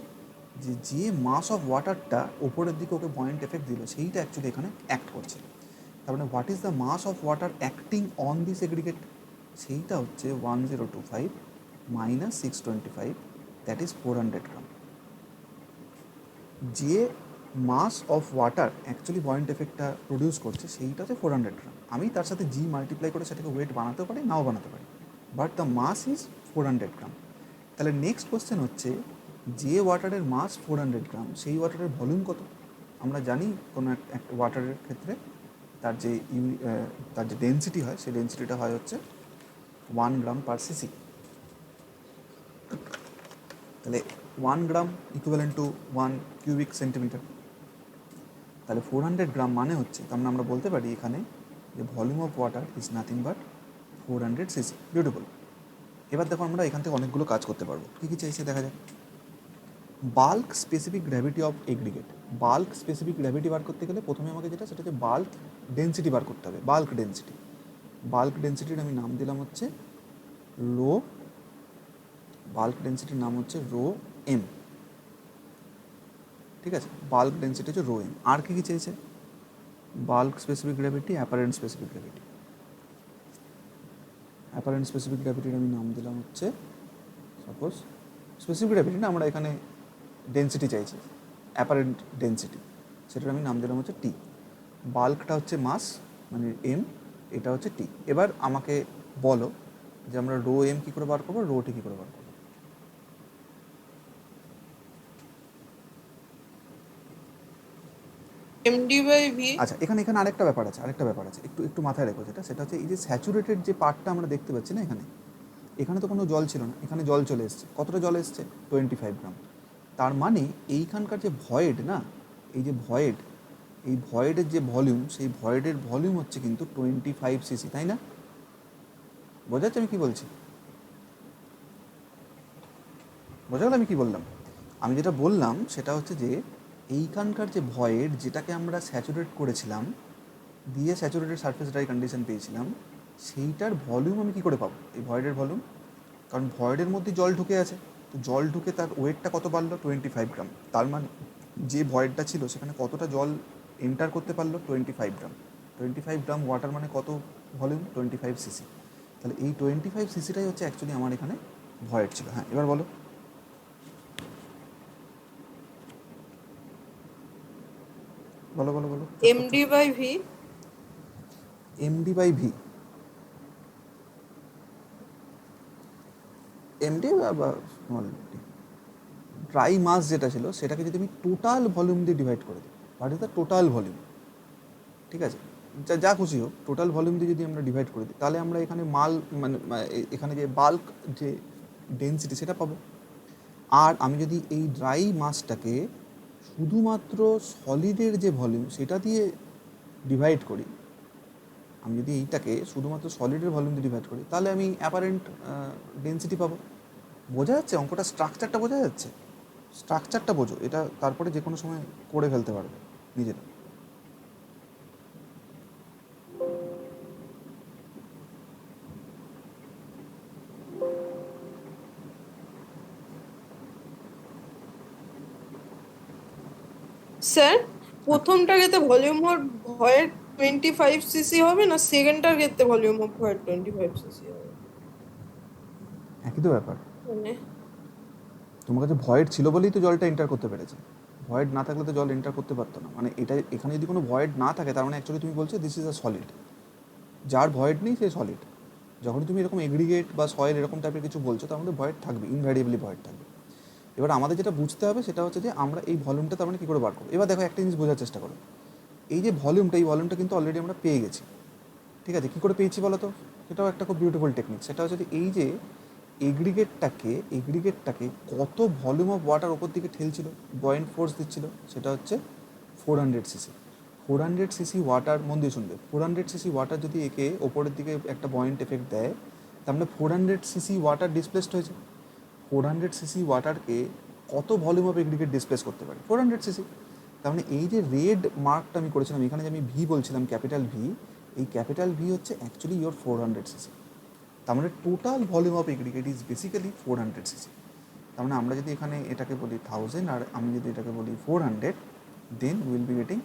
যে মাস অফ ওয়াটারটা ওপরের দিকে ওকে পয়েন্ট এফেক্ট দিল সেইটা অ্যাকচুয়ালি এখানে অ্যাক্ট করছে। তার মানে what is the mass of water acting on this aggregate? সেইটা হচ্ছে 1025 মাইনাস 625, দ্যাট ইজ 400 গ্রাম। যে mass of water actually point এফেক্টটা প্রডিউস করছে সেইটা হচ্ছে 400 গ্রাম। আমি তার সাথে জি মাল্টিপ্লাই করে সেটাকে ওয়েট বানাতেও পারি, নাও বানাতে পারি, বাট দ্য মাস ইজ 400 গ্রাম। তাহলে নেক্সট কোশ্চেন হচ্ছে যে ওয়াটারের মাস 400 গ্রাম সেই ওয়াটারের ভলিউম কত? আমরা জানি কোনো একটা ওয়াটারের ক্ষেত্রে তার যে তার যে ডেন্সিটি হয় সেই ডেন্সিটিটা হয় হচ্ছে 1 গ্রাম পার সিসি। তাহলে 1 গ্রাম ইকুইভ্যালেন্ট টু 1 কিউবিক সেন্টিমিটার। তাহলে 400 গ্রাম মানে হচ্ছে, তার মানে আমরা বলতে পারি এখানে যে volume of water is nothing but 400 CC. Beautiful. এবার দেখো আমরা এখান থেকে অনেকগুলো কাজ করতে পারবো। কী কী চাইছে দেখা যাক। Bulk specific gravity of aggregate. Bulk specific gravity বার করতে গেলে প্রথমে আমাকে যেটা সেটা হচ্ছে বাল্ক ডেন্সিটি বার করতে হবে। বাল্ক ডেন্সিটি, বাল্ক ডেন্সিটির আমি নাম দিলাম হচ্ছে রো, বাল্ক ডেন্সিটির নাম হচ্ছে রো এম, ঠিক আছে? বাল্ক ডেন্সিটি হচ্ছে রো এম। আর কী কী চেয়েছে? Bulk specific gravity, apparent specific gravity. Apparent specific গ্র্যাভিটির আমি নাম দিলাম হচ্ছে, সাপোজ স্পেসিফিক গ্র্যাভিটি না, আমরা এখানে ডেন্সিটি চাইছি, অ্যাপারেন্ট ডেন্সিটি, সেটার আমি নাম দিলাম হচ্ছে টি। বাল্কটা হচ্ছে মাস মানে এম, এটা হচ্ছে টি। এবার আমাকে বলো যে আমরা রো এম কী করে বার করবো, রো টি কী করে বার করবো? MD by V. আচ্ছা, এখানে আরেকটা ব্যাপার আছে, একটু মাথায় রেখো, সেটা হচ্ছে এই যে স্যাচুরেটেড যে পার্টটা আমরা দেখতে পাচ্ছি না এখানে, এখানে তো কোনো জল ছিল না, এখানে জল চলে এসছে। কতটা জল এসছে? 25 গ্রাম। তার মানে এইখানকার যে ভয়েড না, এই যে ভয়েড, এই ভয়েডের যে ভলিউম, সেই ভয়েডের ভলিউম হচ্ছে কিন্তু 25 সিসি, তাই না? বোঝা যাচ্ছে আমি কী বলছি? বোঝা গেল আমি কী বললাম? আমি যেটা বললাম সেটা হচ্ছে যে এইখানকার যে ভয়েড, যেটাকে আমরা স্যাচুরেট করেছিলাম, দিয়ে স্যাচুরেটেড সারফেস ড্রাই কন্ডিশন পেয়েছিলাম, সেইটার ভলিউম আমি কী করে পাবো? এই ভয়েডের ভলিউম, কারণ ভয়েডের মধ্যে জল ঢুকে আছে, তো জল ঢুকে তার ওয়েটটা কত বাড়লো? 25 গ্রাম। তার মানে যে ভয়েডটা ছিল সেখানে কতটা জল এন্টার করতে পারলো? 25 গ্রাম। 25 গ্রাম ওয়াটার মানে কত ভলিউম? 25 সিসি। তাহলে এই 25 সিসিটাই হচ্ছে অ্যাকচুয়ালি আমার এখানে ভয়েড ছিল। হ্যাঁ, এবার বলো। বলো বলো বলো। M D by V. M D by V, M D বা স্মল ডি, ড্রাই মাস যেটা ছিল সেটাকে যদি আমি টোটাল ভলিউম দিয়ে ডিভাইড করে দিই, what is the total volume, ঠিক আছে, যা যা খুশি হোক, টোটাল ভলিউম দিয়ে যদি আমরা ডিভাইড করে দিই, তাহলে আমরা এখানে এখানে যে বাল্ক যে ডেন্সিটি সেটা পাবো। আর আমি যদি এই ড্রাই মাসটাকে শুধুমাত্র সলিডের যে ভলিউম সেটা দিয়ে ডিভাইড করি, আমি যদি এইটাকে শুধুমাত্র সলিডের ভলিউম দিয়ে ডিভাইড করি, তাহলে আমি অ্যাপারেন্ট ডেন্সিটি পাবো। বোঝা যাচ্ছে অঙ্কটা? স্ট্রাকচারটা বোঝা যাচ্ছে? স্ট্রাকচারটা বোঝো, এটা তারপরে যে কোনো সময় করে ফেলতে পারবে নিজেরা। স্যার, প্রথমটার ক্ষেত্রে ভলিউম অফ ভয়েড 25 সিসি হবে না সেকেন্ডটার ক্ষেত্রে ভলিউম অফ ভয়েড 25 সিসি হবে? একই তো ব্যাপার, মানে তোমার কাছে ভয়েড ছিল বলেই তো জলটা এন্টার করতে পেরেছে। ভয়েড না থাকলে তো জল এন্টার করতে পারতো না। মানে এটা, এখানে যদি কোনো ভয়েড না থাকে তার মানে অ্যাকচুয়ালি তুমি বলছো দিস ইজ আ সলিড। যার ভয়েড নেই সে সলিড। যখন তুমি এরকম এগ্রিগেট বা সয়েল এরকম টাইপের কিছু বলছো, তার মধ্যে ভয়েড থাকবে, ইনভ্যারিয়েবলি ভয়েড থাকবে। এবার আমাদের যেটা বুঝতে হবে সেটা হচ্ছে যে আমরা এই ভলিউমটা তার মানে কী করে বার করবো। এবার দেখো একটা জিনিস বোঝার চেষ্টা করো, এই যে ভলিউমটা, এই ভলিউমটা কিন্তু অলরেডি আমরা পেয়ে গেছি, ঠিক আছে? কী করে পেয়েছি বলো তো? সেটাও একটা খুব বিউটিফুল টেকনিক। সেটা হচ্ছে যে এই যে এগ্রিগেটটাকে কত ভলিউম অফ ওয়াটার ওপর দিকে ঠেলছিল, বয়েন্ট ফোর্স দিচ্ছিল, সেটা হচ্ছে 400 সিসি। 400 সিসি ওয়াটার, মন দিয়ে শুনবে, 400 সিসি ওয়াটার যদি একে ওপরের দিকে একটা বয়েন্ট এফেক্ট দেয়, তার মানে 400 সিসি ওয়াটার ডিসপ্লেসড হয়েছে। 400 সিসি ওয়াটারকে কত ভলিউম অফ এগ্রিগেট ডিসপ্লেস করতে পারে? 400 সিসি। তার মানে এই যে রেড মার্কটা আমি করেছিলাম এখানে, যে আমি ভি বলছিলাম, ক্যাপিটাল ভি, এই ক্যাপিটাল ভি হচ্ছে অ্যাকচুয়ালি ইয়োর 400 সিসি। তার মানে total volume of aggregate is basically 400 CC. তার মানে আমরা যদি এখানে এটাকে বলি 1000 আর আমি যদি এটাকে বলি 400, দেন উইল বি গেটিং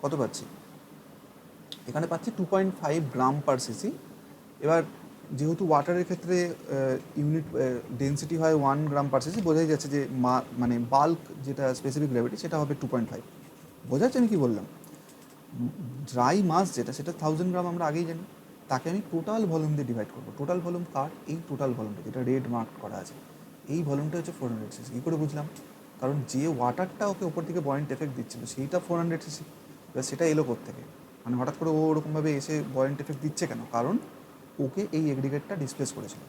কত পাচ্ছি? এখানে পাচ্ছি 2.5 গ্রাম পার সিসি। এবার যেহেতু ওয়াটারের ক্ষেত্রে ইউনিট ডেন্সিটি হয় 1 গ্রাম পার সিসি, বোঝাই যাচ্ছে যে মানে বাল্ক যেটা স্পেসিফিক গ্র্যাভিটি সেটা হবে 2.5। বোঝা যাচ্ছে আমি কী বললাম? ড্রাই মাস যেটা, সেটা 1000 গ্রাম আমরা আগেই জানি, তাকে আমি টোটাল ভলিউম দিয়ে ডিভাইড করবো। টোটাল ভলিউম কার? এই টোটাল ভলিউমটা যেটা রেড মার্ক করা আছে, এই ভলিউমটা হচ্ছে 400 সিসি। কী করে বুঝলাম? কারণ যে ওয়াটারটা ওকে ওপর দিকে বয়েন্ট এফেক্ট দিচ্ছিল সেইটা 400 সিসি। এবার সেটা এলো কোত্থেকে? মানে হঠাৎ করে ও ওরকমভাবে এসে বয়েন্ট এফেক্ট দিচ্ছে কেন? কারণ ওকে এই এগ্রিগেটটা ডিসপ্লেস করেছিল।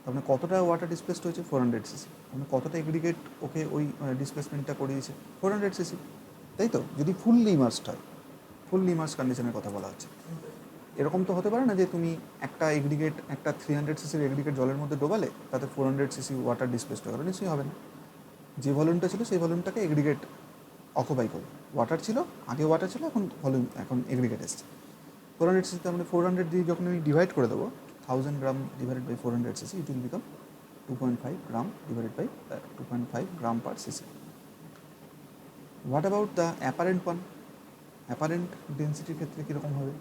তার মানে কতটা ওয়াটার ডিসপ্লেসড হয়েছে? 400 সিসি। মানে কতটা এগ্রিগেট ওকে ওই ডিসপ্লেসমেন্টটা করিয়েছে? 400 সিসি, তাই তো? যদি ফুললি ইমার্সড হয়, ফুললি ইমার্স কন্ডিশনের কথা বলা হচ্ছে। এরকম তো হতে পারে না যে তুমি একটা এগ্রিগেট, একটা 300 সিসির এগ্রিগেট জলের মধ্যে ডোবালে, তাতে 400 সিসি ওয়াটার ডিসপ্লেসড হয়ে গেল, নিশ্চয়ই হবে না। যে ভলিউমটা ছিল সেই ভলিউমটাকে এগ্রিগেট অকুপাই করবে। ওয়াটার ছিল, আগে ওয়াটার ছিল, এখন ভলিউম, এখন এগ্রিগেট এসছে। 400 সিসি, তার মানে 400 দিয়ে যখন আমি ডিভাইড করে দেবো, 1000 gram divided by 400 cc, it will become 2.5 gram divided by 2.5 gram per cc. What about the apparent one? Apparent ডেন্সিটির ক্ষেত্রে কীরকম হবে?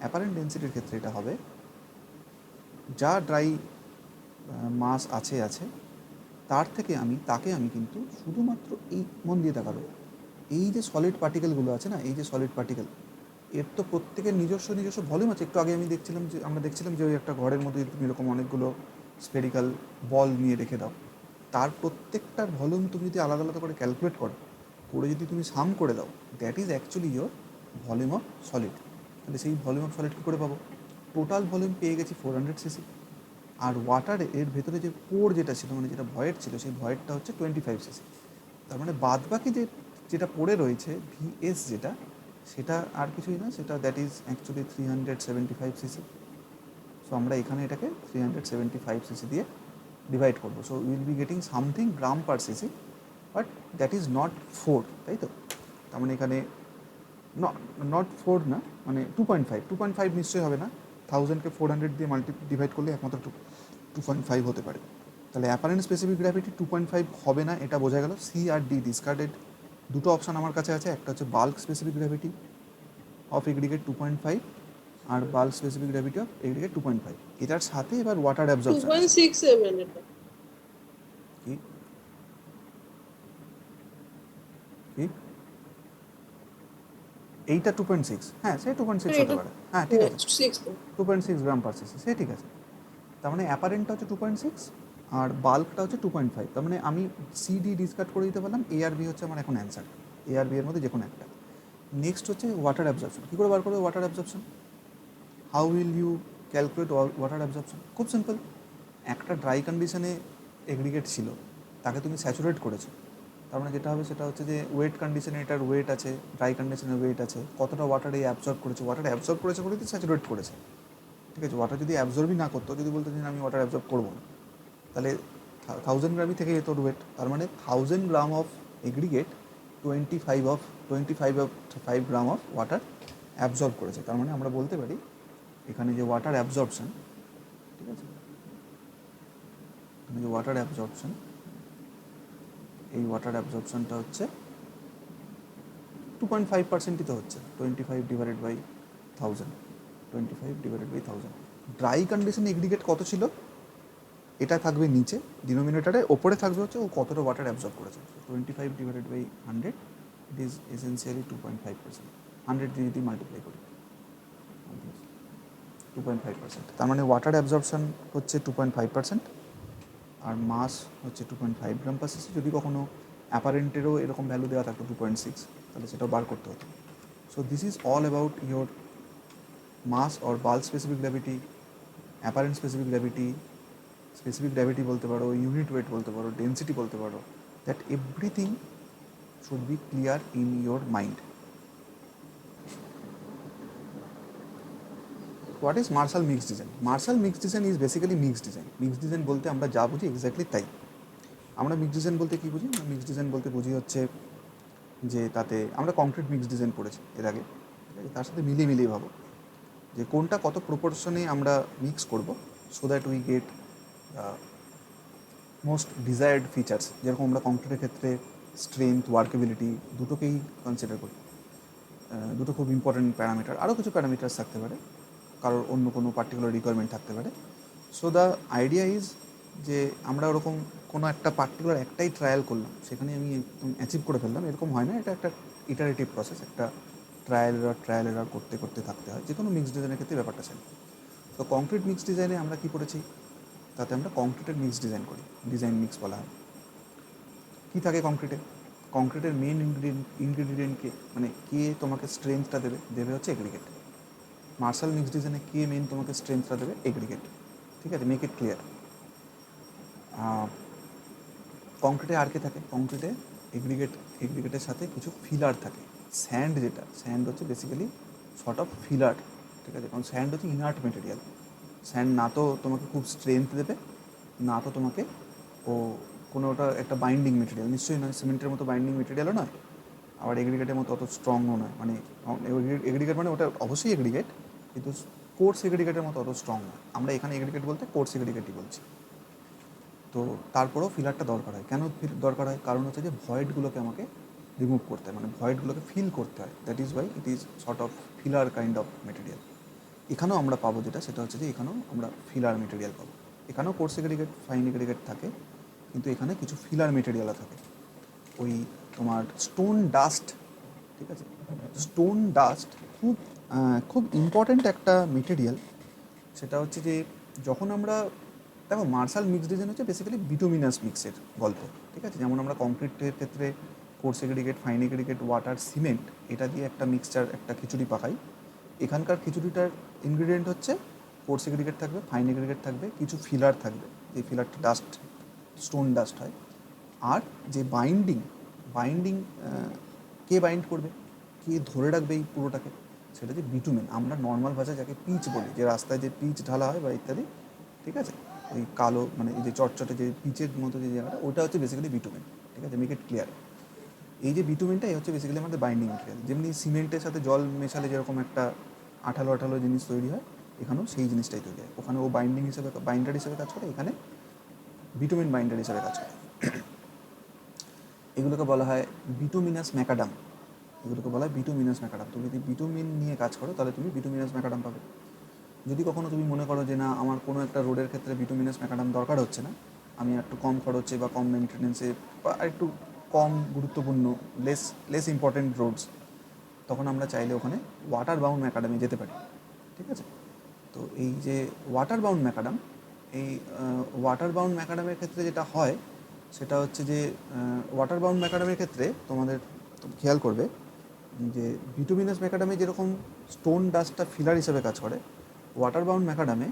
অ্যাপারেন্ট ডেন্সিটির ক্ষেত্রে এটা হবে, যা ড্রাই মাস আছে তাকে আমি কিন্তু শুধুমাত্র এই, মন দিয়ে তাকাবে, এই যে সলিড পার্টিকেলগুলো আছে না, এই যে সলিড পার্টিকেল, এর তো প্রত্যেকের নিজস্ব ভলিউম আছে। একটু আগে আমরা দেখছিলাম যে ওই একটা ঘরের মধ্যে তুমি এরকম অনেকগুলো স্ফেরিক্যাল বল নিয়ে রেখে দাও, তার প্রত্যেকটার ভলিউম তুমি যদি আলাদা আলাদা করে ক্যালকুলেট করে যদি তুমি সাম করে দাও, that is actually your volume of solid. তাহলে সেই ভলিউম অফ সলিড কী করে পাবো? টোটাল ভলিউম পেয়ে গেছি 400 সিসি। আর ওয়াটার এর ভেতরে যে পোর যেটা ছিল, মানে যেটা ভয়েড ছিল, সেই ভয়েডটা হচ্ছে 25 সিসি। তার মানে বাদ বাকি যেটা পড়ে রয়েছে ভিএস যেটা, সেটা আর কিছুই না, সেটা that is actually 375 CC. So আমরা এখানে এটাকে 375 সিসি দিয়ে ডিভাইড করবো। So will be getting something gram per CC, but that is not 4, তাই তো? তার মানে এখানে নট 4 না, মানে 2.5 নিশ্চয়ই হবে না। 1000কে 400 দিয়ে ডিভাইড করলে একমাত্র 2.5 হতে পারে। তাহলে অ্যাপারেন্ট স্পেসিফিক গ্র্যাভিটি 2.5 হবে না, এটা বোঝা গেল। সি আর ডি ডিসকার্ডেড। দুটো অপশান আমার কাছে আছে, একটা হচ্ছে bulk specific gravity of aggregate 2.5 আর bulk specific gravity of aggregate 2.5। এটার সাথে এবার ওয়াটার অ্যাবজর্পশন 2.67 এটা। কি কি এইটা 2.6, হ্যাঁ সে 2.6 হতে পারে, হ্যাঁ ঠিক আছে, 6 2.6 গ্রাম পার সিসি, সে ঠিক আছে। তার মানে অ্যাপারেন্টটা হচ্ছে 2.6 আর বাল্কটা হচ্ছে 2.5। তার মানে আমি সিডি ডিসকার্ড করে দিতে পারলাম, এ আর বি হচ্ছে আমার এখন অ্যান্সার, এ আর বি এর মধ্যে যে কোনো একটা। নেক্সট হচ্ছে ওয়াটার অ্যাবজর্পশন। কী করে বার করবে water absorption? How will you calculate water absorption? খুব সিম্পল। একটা ড্রাই কন্ডিশনে এগ্রিগেট ছিল, তাকে তুমি স্যাচুরেট করেছো, তার মানে যেটা হবে সেটা হচ্ছে যে ওয়েট কন্ডিশনে এটার ওয়েট আছে, ড্রাই কন্ডিশনের ওয়েট আছে, কতটা ওয়াটার এই অ্যাবজর্ব করেছে, ওয়াটার অ্যাবজর্ব করেছে বলে তো স্যাচুরেট করেছে, ঠিক আছে? ওয়াটার যদি অ্যাবজর্বই না করতো, যদি বলতো যে আমি ওয়াটার অ্যাবজর্ব করবো না, তাহলে 1000 গ্রামই থেকে যেত ওয়েট। তার মানে 1000 gram of aggregate 25 gram of water absorb করেছে। তার মানে আমরা বলতে পারি এখানে যে ওয়াটার অ্যাবজর্পশন, ঠিক আছে, এখানে যে ওয়াটার অ্যাবজর্পশন, এই ওয়াটার অ্যাবজর্পশনটা হচ্ছে 2.5%ই তো হচ্ছে, 25 divided by 1000, 25 divided by 1000। Dry condition aggregate কত ছিল এটা থাকবে নিচে ডিনোমিনেটারে, ওপরে থাকবে হচ্ছে ও কতটা ওয়াটার অ্যাবজর্ব করেছে। 25 divided by 100, it is essentially 2.5%। 100 দিয়ে যদি মাল্টিপ্লাই করি 2.5%। তার মানে ওয়াটার অ্যাবজর্পশন হচ্ছে 2.5% আর মাস হচ্ছে 2.5 গ্রাম পার সিসি। যদি কখনো অ্যাপারেন্টেরও এরকম ভ্যালু দেওয়া থাকতো 2.6, তাহলে সেটাও বার করতে হতো। So this is all about your mass or bulk specific gravity, apparent specific gravity বলতে পারো, ইউনিট ওয়েট বলতে পারো, ডেন্সিটি বলতে পারো। That everything should be clear in your mind. What is Marshall mixed design? Marshall mixed design is basically mixed design. Mixed design বলতে আমরা যা বুঝি এক্স্যাক্টলি তাই। আমরা মিক্সড ডিজাইন বলতে কী বুঝি? আমরা মিক্সড ডিজাইন বলতে বুঝি হচ্ছে যে তাতে আমরা কংক্রিট মিক্সড ডিজাইন পড়েছি এর আগে, ঠিক আছে? তার সাথে মিলিয়ে ভাবো যে কোনটা কত প্রপোর্শনে আমরা মিক্স করব, so that we get most desired features. যেরকম আমরা কংক্রিটের ক্ষেত্রে স্ট্রেংথ, ওয়ার্কেবিলিটি দুটোকেই কনসিডার করি, দুটো খুব ইম্পর্টেন্ট প্যারামিটার। আরও কিছু প্যারামিটার্স থাকতে পারে, কারোর অন্য কোনো পার্টিকুলার রিকোয়ারমেন্ট থাকতে পারে। সো দ্য আইডিয়া ইজ যে আমরা ওরকম কোনো একটা পার্টিকুলার একটাই ট্রায়াল করলাম, সেখানে আমি একদম অ্যাচিভ করে ফেললাম, এরকম হয় না। এটা একটা ইটারেটিভ প্রসেস, একটা ট্রায়াল এরার করতে করতে থাকতে হয়। যে কোনো মিক্সড ডিজাইনের ক্ষেত্রে ব্যাপারটা সেম। তো কংক্রিট মিক্সড ডিজাইনে আমরা কী করেছি, তাতে আমরা কংক্রিটের মিক্স ডিজাইন করি, ডিজাইন মিক্স বলা হয়। কী থাকে কংক্রিটে? কংক্রিটের মেন ইনগ্রিডিয়েন্টকে, মানে কে তোমাকে স্ট্রেংথটা দেবে হচ্ছে এগ্রিগেট। মার্শাল মিক্স ডিজাইনে কে মেন তোমাকে স্ট্রেংথটা দেবে? এগ্রিগেট, ঠিক আছে? Make it clear. কংক্রিটে আর কে থাকে? কংক্রিটে এগ্রিগেটের সাথে কিছু ফিলার থাকে। স্যান্ড হচ্ছে বেসিক্যালি শর্ট অফ ফিলার, ঠিক আছে? কারণ স্যান্ড হচ্ছে ইনার্ট মেটেরিয়াল। স্যান্ড না তো তোমাকে খুব স্ট্রেংথ দেবে, না তো তোমাকে কোনো ওটা একটা বাইন্ডিং মেটেরিয়াল নিশ্চয়ই নয়, সিমেন্টের মতো বাইন্ডিং মেটেরিয়ালও নয়, আবার এগ্রিগেটের মতো অত স্ট্রংও নয়। মানে এগ্রিগেট মানে ওটা অবশ্যই এগ্রিগেট, কিন্তু কোর্স এগ্রিগেটের মতো অত স্ট্রং নয়। আমরা এখানে এগ্রিগেট বলতে কোর্স এগ্রিগেটই বলছি। তো তারপরেও ফিলারটা দরকার হয়। কেন দরকার হয়? কারণ হচ্ছে যে ভয়েডগুলোকে আমাকে রিমুভ করতে হয়, মানে ভয়েডগুলোকে ফিল করতে হয়। That is why it is sort of filler kind of material. এখানেও আমরা পাবো সেটা হচ্ছে যে এখানেও আমরা ফিলার মেটেরিয়াল পাবো। এখানেও কোর্স এগ্রিগেট, ফাইন এগ্রিগেট থাকে, কিন্তু এখানে কিছু ফিলার মেটেরিয়ালও থাকে। ওই তোমার স্টোন ডাস্ট, ঠিক আছে? স্টোন ডাস্ট খুব ইম্পর্ট্যান্ট একটা মেটেরিয়াল। সেটা হচ্ছে যে যখন আমরা দেখো, মার্শাল মিক্সড ডিজাইন হচ্ছে বেসিক্যালি বিটুমিনাস মিক্সের গল্প, ঠিক আছে? যেমন আমরা কংক্রিটের ক্ষেত্রে course aggregate, fine aggregate, water, cement এটা দিয়ে একটা মিক্সচার, একটা খিচুড়ি পাকাই। এখানকার খিচুড়িটার ইনগ্রিডিয়েন্ট হচ্ছে কোর্স এগ্রিগেট থাকবে, ফাইন এগ্রিগেট থাকবে, কিছু ফিলার থাকবে, যে ফিলারটা ডাস্ট, স্টোন ডাস্ট হয়। আর যে বাইন্ডিং, বাইন্ডিং কে বাইন্ড করবে, কে ধরে রাখবে এই পুরোটাকে, সেটা যে বিটুমেন, আমরা নর্মাল ভাষায় যাকে পিচ বলি, যে রাস্তায় যে পিচ ঢালা হয় বা ইত্যাদি, ঠিক আছে, ওই কালো মানে এই যে চটচটে যে পিচের মতো যে জায়গাটা, ওটা হচ্ছে বেসিক্যালি বিটুমেন, ঠিক আছে, মেক ইট ক্লিয়ার। এই যে বিটুমেনটা এই হচ্ছে বেসিক্যালি আমাদের বাইন্ডিং ম্যাটেরিয়াল। যেমনি সিমেন্টের সাথে জল মেশালে যেরকম একটা আঠালো আঠালো জিনিস তৈরি হয়, এখানেও সেই জিনিসটাই তৈরি হয়। ওখানে ও বাইন্ডিং হিসেবে, বাইন্ডার হিসেবে কাজ করে, এখানে বিটুমিন বাইন্ডার হিসেবে কাজ করে। এগুলোকে বলা হয় বিটুমিনাস ম্যাকাডাম, এগুলোকে বলা হয় বিটুমিনাস ম্যাকাডাম। তুমি যদি বিটুমিন নিয়ে কাজ করো তাহলে তুমি বিটুমিনাস ম্যাকাডাম পাবে। যদি কখনো তুমি মনে করো যে না আমার কোনো একটা রোডের ক্ষেত্রে বিটুমিনাস ম্যাকাডাম দরকার হচ্ছে না, আমি একটু কম খরচে বা কম মেনটেনেন্সে বা একটু কম গুরুত্বপূর্ণ, লেস ইম্পর্টেন্ট রোডস, তখন আমরা চাইলে ওখানে ওয়াটার বাউন্ড ম্যাকাডামে যেতে পারি, ঠিক আছে। তো এই যে ওয়াটার বাউন্ড ম্যাকাডাম, এই ওয়াটার বাউন্ড ম্যাকাডামের ক্ষেত্রে যেটা হয় সেটা হচ্ছে যে ওয়াটার বাউন্ড ম্যাকাডামের ক্ষেত্রে তোমাদের খেয়াল করবে যে বিটুমিনাস ম্যাকাডামে যেরকম স্টোন ডাস্টটা ফিলার হিসেবে কাজ করে, ওয়াটার বাউন্ড ম্যাকাডামে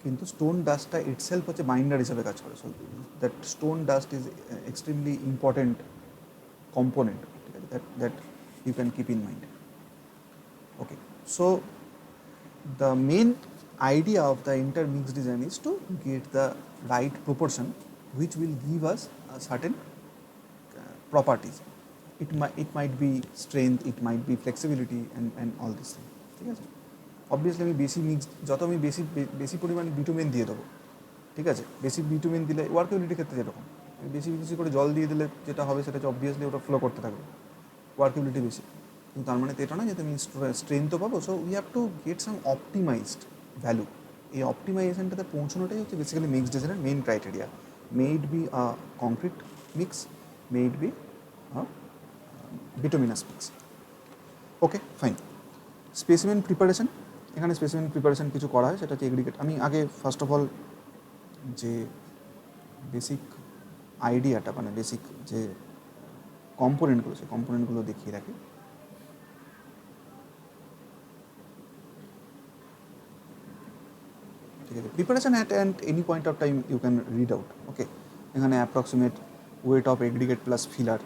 কিন্তু স্টোন ডাস্টটা ইটসেলফ হচ্ছে বাইন্ডার হিসেবে কাজ করে। So that stone dust is extremely important component, ঠিক আছে, that you can keep in mind. Okay, so the main idea of the intermix design is to get the right proportion which will give us a certain properties. It might be strength, it might be flexibility and all this thing, ঠিক আছে। Obviously আমি বেশি mix, যত আমি বেশি পরিমাণে bitumen দিয়ে দেবো, ঠিক আছে, বেশি বিটুমেন দিলে ওয়ার্কেবিলিটির ক্ষেত্রে যেরকম বেশি বেশি করে জল দিয়ে দিলে যেটা হবে সেটা হচ্ছে অবভিয়াসলি ওটা ফ্লো করতে থাকবে, ওয়ার্কেবিলিটি বেশি। কিন্তু তার মানে তো এটা না যে তুমি স্ট্রেংথও পাবো। So we have to get some optimised value. এই অপটিমাইজেশনটাতে পৌঁছানোটাই হচ্ছে বেসিক্যালি মিক্স ডিজাইনের main criteria. May it be a concrete mix, May it be bituminous mix. Okay, fine. Specimen preparation, এখানে স্পেসিমেন প্রিপারেশন কিছু করা হয়, সেটা হচ্ছে এগ্রিগেট। আমি আগে ফার্স্ট অফ অল যে বেসিক আইডিয়াটা মানে বেসিক যে কম্পোনেন্টগুলো, সেই কম্পোনেন্টগুলো দেখিয়ে রাখি। ঠিক আছে, preparation at any point of time you can read out. Okay, এখানে approximate weight of aggregate plus filler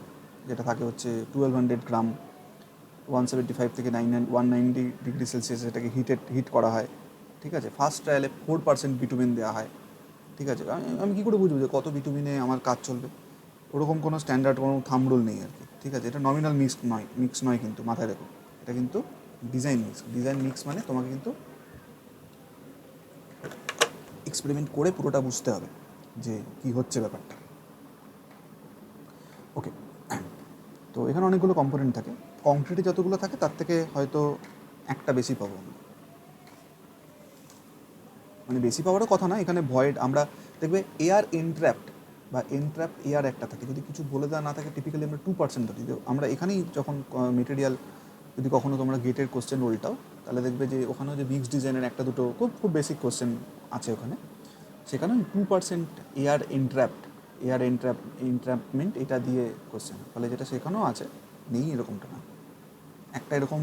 যেটা থাকে হচ্ছে 1200 গ্রাম, 175 থেকে 190 ডিগ্রি সেলসিয়াস এটাকে হিট করা হয়, ঠিক আছে। ফার্স্ট ট্রায়ালে 4% বিটুমিন দেওয়া হয়, ঠিক আছে। আমি কী করে বুঝবো যে কত বিটুমিনে আমার কাজ চলবে? ওরকম কোনো স্ট্যান্ডার্ড কোনো থাম্ব রুল নেই আর কি, ঠিক আছে। এটা নমিনাল মিক্স নয় কিন্তু, মাথায় রেখো, এটা কিন্তু ডিজাইন মিক্স মানে তোমাকে কিন্তু এক্সপেরিমেন্ট করে পুরোটা বুঝতে হবে যে কী হচ্ছে ব্যাপারটা। ওকে, তো এখানে অনেকগুলো কম্পোনেন্ট থাকে, কংক্রিটে যতগুলো থাকে তার থেকে হয়তো একটা বেশি পাবো আমরা, মানে বেশি পাওয়ারও কথা না, এখানে ভয়েড আমরা দেখবে এয়ার এনট্র্যাপড বা এনট্র্যাপড এয়ার একটা থাকে, যদি কিছু বলে দেওয়া না থাকে টিপিক্যালি আমরা 2% ধরি। আমরা এখানেই যখন মেটেরিয়াল, যদি কখনো তোমরা গেটের কোশ্চেন উল্টাও তাহলে দেখবে যে ওখানেও যে মিক্স ডিজাইনের একটা দুটো খুব বেসিক কোশ্চেন আছে ওখানে, সেখানে 2% এয়ার এন্ট্র্যাপমেন্ট এটা দিয়ে কোশ্চেন, ফলে যেটা সেখানেও আছে, নেই এরকমটা না। একটা এরকম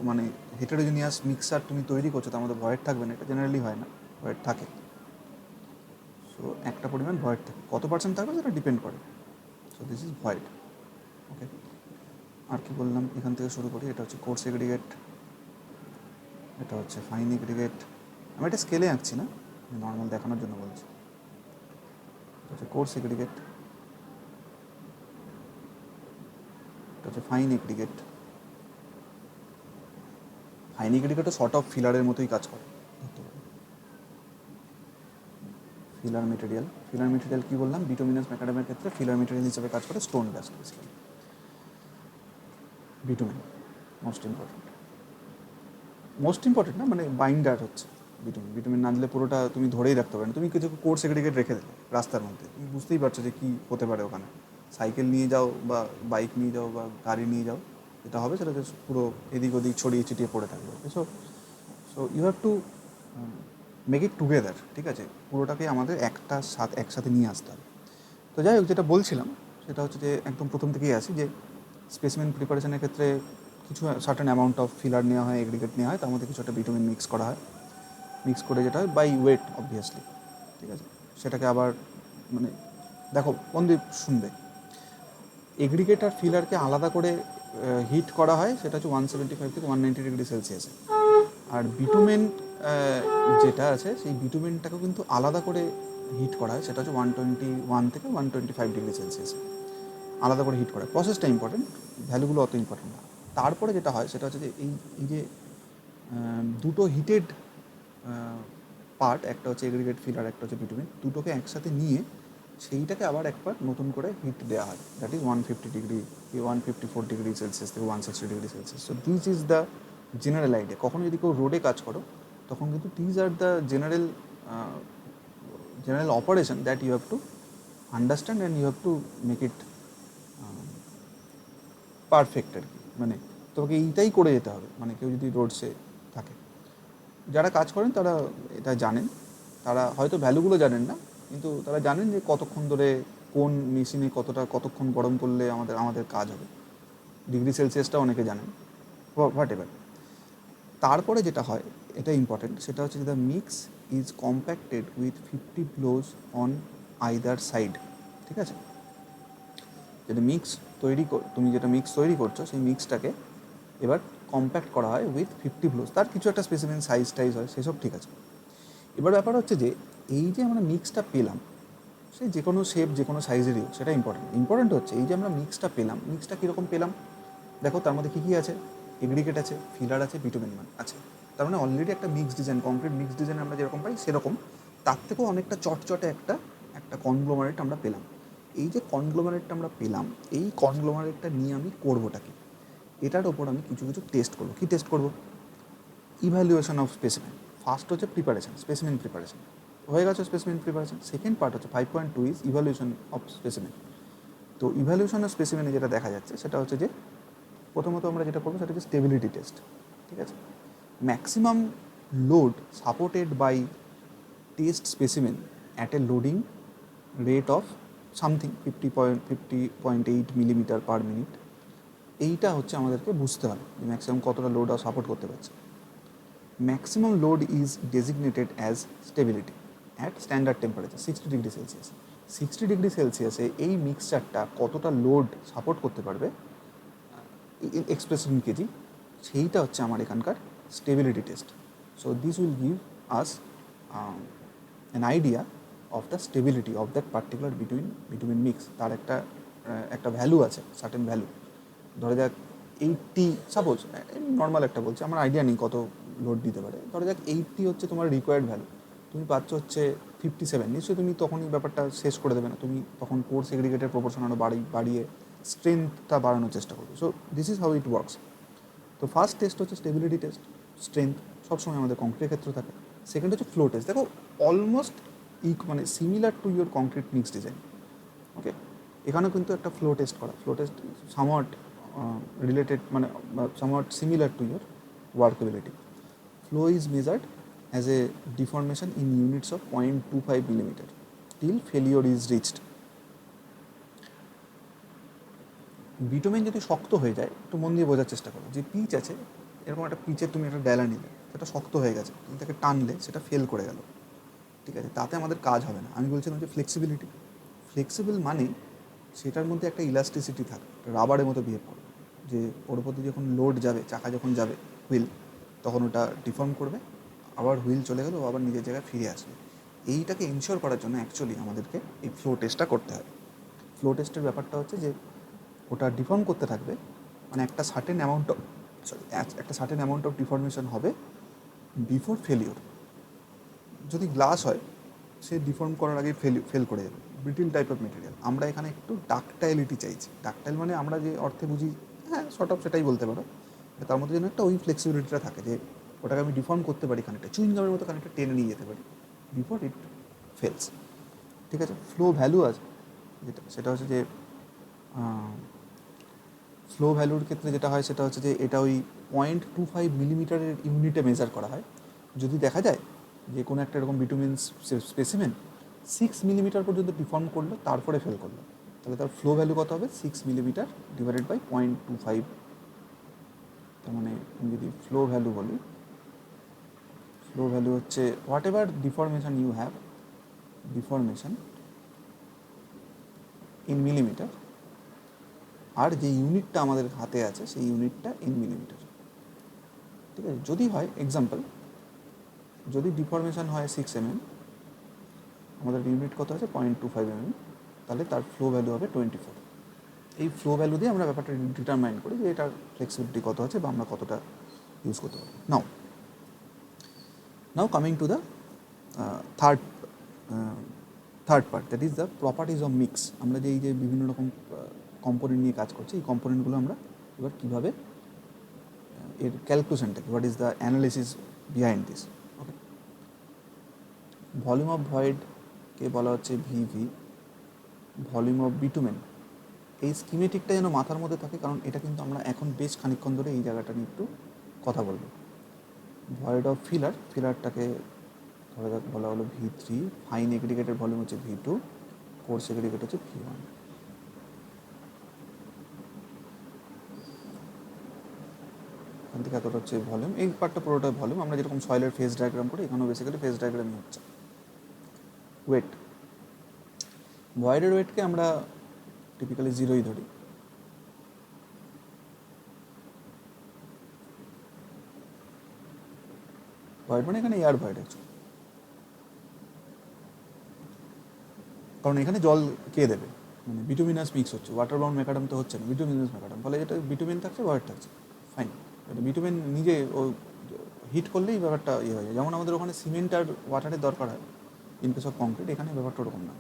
মানে হেটেরোজেনিয়াস মিক্সার তুমি তৈরি করছো, তার মধ্যে ভয়েড থাকবে না, এটা জেনারেলি হয় না, ভয়েড থাকে। সো একটা পরিমাণ ভয়েড থাকে, কত পার্সেন্ট থাকবে সেটা ডিপেন্ড করে। So this is void. Okay, আর কি বললাম, এখান থেকে শুরু করি। এটা হচ্ছে কোর্স এগ্রিগেট, এটা হচ্ছে ফাইন এগ্রিগেট। আমি এটা স্কেলে আঁকছি না, নর্মাল দেখানোর জন্য বলছি। এটা হচ্ছে কোর্স এগ্রিগেট, এটা হচ্ছে ফাইন এগ্রিগেট। ফাইন এগ্রিগেটও শর্ট অফ ফিলারের মতোই কাজ করে, ধরতে পারো। ফিলার মেটেরিয়াল কী বললাম, বিটুমিনাস ম্যাকাডামের ক্ষেত্রে ফিলার মেটেরিয়াল হিসেবে কাজ করে stone dust, basically bitumen most important না, মানে বাইন্ডার হচ্ছে বিটুমিন না দিলে পুরোটা তুমি ধরেই রাখতে পারো না। তুমি কিছু কোর্স এগ্রিগেট রেখে দিলে রাস্তার মধ্যে, তুমি বুঝতেই পারছো যে কী হতে পারে ওখানে। সাইকেল নিয়ে যাও বা বাইক নিয়ে যাও বা গাড়ি নিয়ে যাও, যেটা হবে সেটা পুরো এদিক ওদিক ছড়িয়ে ছিটিয়ে পড়ে থাকবে। So you have to make it together, ঠিক আছে, পুরোটাকে আমাদের একসাথে নিয়ে আসতে হবে। তো যাই হোক, যেটা বলছিলাম সেটা হচ্ছে যে একদম প্রথম থেকেই আসি যে স্পেসিমেন প্রিপারেশনের ক্ষেত্রে কিছু সার্টেন অ্যামাউন্ট অফ ফিলার নেওয়া হয়, এগ্রিগেট নেওয়া হয়, তার মধ্যে কিছু একটা বিটুমিন মিক্স করা হয়। মিক্স করে যেটা হয় বাই ওয়েট অবভিয়াসলি, ঠিক আছে। সেটাকে আবার মানে দেখো বন্ধু শুনবে, এগ্রিগেট আর ফিলারকে আলাদা করে হিট করা হয়, সেটা হচ্ছে 175 থেকে 190 ডিগ্রি সেলসিয়াসে। আর বিটুমেন যেটা আছে সেই বিটুমেনটাকেও কিন্তু আলাদা করে হিট করা হয়, সেটা হচ্ছে 121 থেকে 125 ডিগ্রি সেলসিয়াসে আলাদা করে হিট করা। প্রসেসটা ইম্পর্টেন্ট, ভ্যালুগুলো অত ইম্পর্টেন্ট না। তারপরে যেটা হয় সেটা হচ্ছে যে এই যে দুটো হিটেড পার্ট, একটা হচ্ছে এগ্রিগেট ফিলার, একটা হচ্ছে বিটুমেন, দুটোকে একসাথে নিয়ে সেইটাকে আবার একবার নতুন করে হিট দেওয়া হয়, that is 150 degree, 154 degree Celsius থেকে 160 degree Celsius. So this is the general idea. কখনো যদি কেউ রোডে কাজ করো তখন কিন্তু these are the general operation that you have to understand and you have to make it perfect আর কি। মানে তোমাকে এইটাই করে যেতে হবে, মানে কেউ যদি রোডসে থাকে, যারা কাজ করেন তারা এটা জানেন, তারা হয়তো ভ্যালুগুলো জানেন না, কিন্তু তারা জানেন যে কতক্ষণ ধরে কোন মেশিনে কতক্ষণ গরম করলে আমাদের কাজ হবে। ডিগ্রি সেলসিয়াসটা অনেকে জানেন, হোয়াট এভার। তারপরে যেটা হয়, এটা ইম্পর্টেন্ট, সেটা হচ্ছে the mix is compacted with 50 blows on either side, ঠিক আছে। যেটা মিক্স তুমি যেটা মিক্স তৈরি করছো সেই মিক্সটাকে এবার কম্প্যাক্ট করা হয় উইথ 50 ব্লোজ। তার কিছু একটা স্পেসিফিক সাইজ টাইজ হয়, সেসব ঠিক আছে। এবার ব্যাপার হচ্ছে যে এই যে আমরা মিক্সটা পেলাম, সে যে কোনো শেপ যে কোনো সাইজেরই হোক, সেটা ইম্পর্টেন্ট হচ্ছে এই যে আমরা মিক্সটা পেলাম, মিক্সটা কীরকম পেলাম দেখো। তার মধ্যে কী কী আছে, এগ্রিগেট আছে, ফিলার আছে, বিটুমেন আছে। তার মানে অলরেডি একটা mix design, concrete mix design আমরা যেরকম পাই সেরকম, তার থেকেও অনেকটা চটচটে একটা কনগ্লোমারেট আমরা পেলাম। এই যে কনগ্লোমারেটটা আমরা পেলাম, এই কনগ্লোমারেটটা নিয়ে আমি করবোটা কি, এটার ওপর আমি কিছু কিছু টেস্ট করবো। কী টেস্ট করবো? Evaluation of specimen. ফার্স্ট হচ্ছে প্রিপারেশন, স্পেসিমেন প্রিপারেশন হয়ে গেছে, স্পেসিমেন প্রিপারেশন। সেকেন্ড পার্ট হচ্ছে 5.2 ইজ ইভ্যালুয়েশন অফ স্পেসিমেন। তো ইভ্যালুয়েশন অফ স্পেসিমেনে যেটা দেখা যাচ্ছে সেটা হচ্ছে যে প্রথমত আমরা যেটা করবো সেটা হচ্ছে স্টেবিলিটি টেস্ট, ঠিক আছে। Maximum load supported by test specimen at a loading rate of something 50.8 millimetre per minute. এইটা হচ্ছে আমাদেরকে বুঝতে হবে যে ম্যাক্সিমাম কতটা লোড সাপোর্ট করতে পারছে। Maximum load is designated as stability at standard temperature 60 degree Celsius. 60 degree সেলসিয়াসে এই মিক্সচারটা কতটা লোড সাপোর্ট করতে পারবে এক্সপ্রেস ইন কেজি, সেইটা হচ্ছে আমার এখানকার stability test. So this will give us an idea of the stability of that particular between mix. তার একটা ভ্যালু আছে, সার্টেন ভ্যালু। ধরে যাক 80, সাপোজ নর্মাল একটা বলছি, আমার আইডিয়া নেই কত লোড দিতে পারে, ধরে যাক 80 হচ্ছে তোমার রিকোয়ার্ড ভ্যালু, তুমি পাচ্ছ হচ্ছে 57, নিশ্চয়ই তুমি তখনই ব্যাপারটা শেষ করে দেবে না, তুমি তখন কোর সেগ্রিগেটের প্রপোর্শন আরও বাড়িয়ে স্ট্রেংথটা বাড়ানোর চেষ্টা করবে। So this is how it works. তো ফার্স্ট টেস্ট হচ্ছে স্টেবিলিটি টেস্ট, স্ট্রেংথ সবসময় আমাদের কংক্রিটের ক্ষেত্রে থাকে। সেকেন্ড হচ্ছে ফ্লো টেস্ট। দেখো অলমোস্ট মানে similar to your concrete mix design, okay. এখানেও কিন্তু একটা ফ্লো টেস্ট করা, ফ্লো টেস্ট সামওয়াট রিলেটেড, মানে somewhat similar to your workability. Flow is measured as a deformation in units of 0.25 millimeter till failure is reached. Bitumen যদি শক্ত হয়ে যায়, একটু মন দিয়ে বোঝার চেষ্টা করো, যে পিচ আছে, এরকম একটা পিচের তুমি একটা ডেলা নিলে, সেটা শক্ত হয়ে গেছে, তুমি তাকে টানলে সেটা ফেল করে গেল, ঠিক আছে, তাতে আমাদের কাজ হবে না। আমি বলছিলাম যে ফ্লেক্সিবিলিটি, ফ্লেক্সিবল মানে সেটার মধ্যে একটা ইলাস্টিসিটি থাকে, রাবারের মতো বিহেভ করে, যে ওর প্রতি যখন লোড যাবে, চাকা যখন যাবে হুইল, তখন ওটা ডিফর্ম করবে, আবার হুইল চলে গেলে ও আবার নিজের জায়গায় ফিরে আসবে। এইটাকে ইনশিওর করার জন্য অ্যাকচুয়ালি আমাদেরকে এই ফ্লো টেস্টটা করতে হয়। ফ্লো টেস্টের ব্যাপারটা হচ্ছে যে ওটা ডিফর্ম করতে থাকবে, মানে একটা সার্টেন অ্যামাউন্ট অফ ডিফর্মেশন হবে বিফোর ফেলিওর। যদি গ্লাস হয়, সে ডিফর্ম করার আগে ফেল করে যাবে, ব্রিটিল টাইপ অফ মেটেরিয়াল। আমরা এখানে একটু ডাকটাইলিটি চাইছি। ডাকটাইল মানে আমরা যে অর্থে বুঝি, হ্যাঁ শর্ট অফ সেটাই বলতে পারো, তার মধ্যে যেন একটা ওই ফ্লেক্সিবিলিটিটা থাকে, যে ওটাকে আমি ডিফর্ম করতে পারি, খানিকটা চুইংগামের মতো খানিকটা টেনে নিয়ে যেতে পারি বিফোর ইট ফেলস, ঠিক আছে। ফ্লো ভ্যালু আছে যেটা, সেটা হচ্ছে যে ফ্লো ভ্যালুর ক্ষেত্রে যেটা হয় সেটা হচ্ছে যে এটা ওই 0.25 মিলিমিটারের ইউনিটে মেজার করা হয়। যদি দেখা যায় যে কোনো একটা এরকম বিটুমিন স্পেসিমেন 6 মিলিমিটার পর্যন্ত ডিফর্ম করলো, তারপরে ফেল করলো, তাহলে তার ফ্লো ভ্যালু কত হবে? 6 মিলিমিটার ডিভাইডেড বাই 0.25। তার মানে আমি যদি ফ্লো ভ্যালু বলি, ফ্লো ভ্যালু হচ্ছে whatever deformation you have, deformation in millimetre, আর যে ইউনিটটা আমাদের হাতে আছে সেই ইউনিটটা ইন মিলিমিটার। ঠিক আছে, যদি হয় এক্সাম্পল, যদি ডিফরমেশন হয় 6 mm, আমাদের ইউনিট কত আছে 0.25 mm, তাহলে তার ফ্লো ভ্যালু হবে 24। এই ফ্লো ভ্যালু দিয়ে আমরা ব্যাপারটা ডিটারমাইন করি যে এটার ফ্লেক্সিবিলিটি কত আছে বা আমরা কতটা ইউজ করতে পারবো। নাও coming to the third part, that is the properties of mix. আমরা যে এই যে বিভিন্ন রকম কম্পোনেন্ট নিয়ে কাজ করছি, এই কম্পোনেন্টগুলো আমরা এবার কীভাবে এর ক্যালকুলেশনটা কি, what is the analysis behind this. Okay, volume of ভয়েডকে বলা হচ্ছে ভিভি, ভলিউম অফ বিটুমেন। এই স্কিমেটিকটা যেন মাথার মধ্যে থাকে, কারণ এটা কিন্তু আমরা এখন বেশ খানিকক্ষণ ধরে এই জায়গাটা নিয়ে একটু কথা বলবো। ভয়েড অফ ফিলারটাকে ধরে বলা হলো V3, ফাইন এগ্রিগেটের ভলিউম হচ্ছে V2, কোর্স এগ্রিগেট হচ্ছে V1। এখান থেকে এতটা হচ্ছে ভলিউম, এই পার্টটা পুরোটা ভলিউম। আমরা যেরকম সয়েলের ফেজ ডায়াগ্রাম করি, এখানেও বেসিক্যালি ফেজ ডায়াগ্রামই হচ্ছে। ওয়েট, ভয়েডের ওয়েটকে আমরা টিপিক্যালি 0ই ধরি। ভয়েড মানে এখানে এয়ার ভয়েড আছে, কারণ এখানে জল কে দেবে, মানে বিটুমিনাস মিক্স হচ্ছে, ওয়াটার বাউন্ড ম্যাকাডাম তো হচ্ছে না, বিটুমিনাস ম্যাকাডাম, ফলে যেটা বিটুমিন থাকছে ভয়েড থাকছে, ফাইন। এটা বিটুমিন নিজে ও হিট করলেই ব্যাপারটা ইয়ে হয়ে যায়। যেমন আমাদের ওখানে সিমেন্ট আর ওয়াটারের দরকার হয় ইন কেস অফ কংক্রিট, এখানে ব্যাপারটা ওরকম না।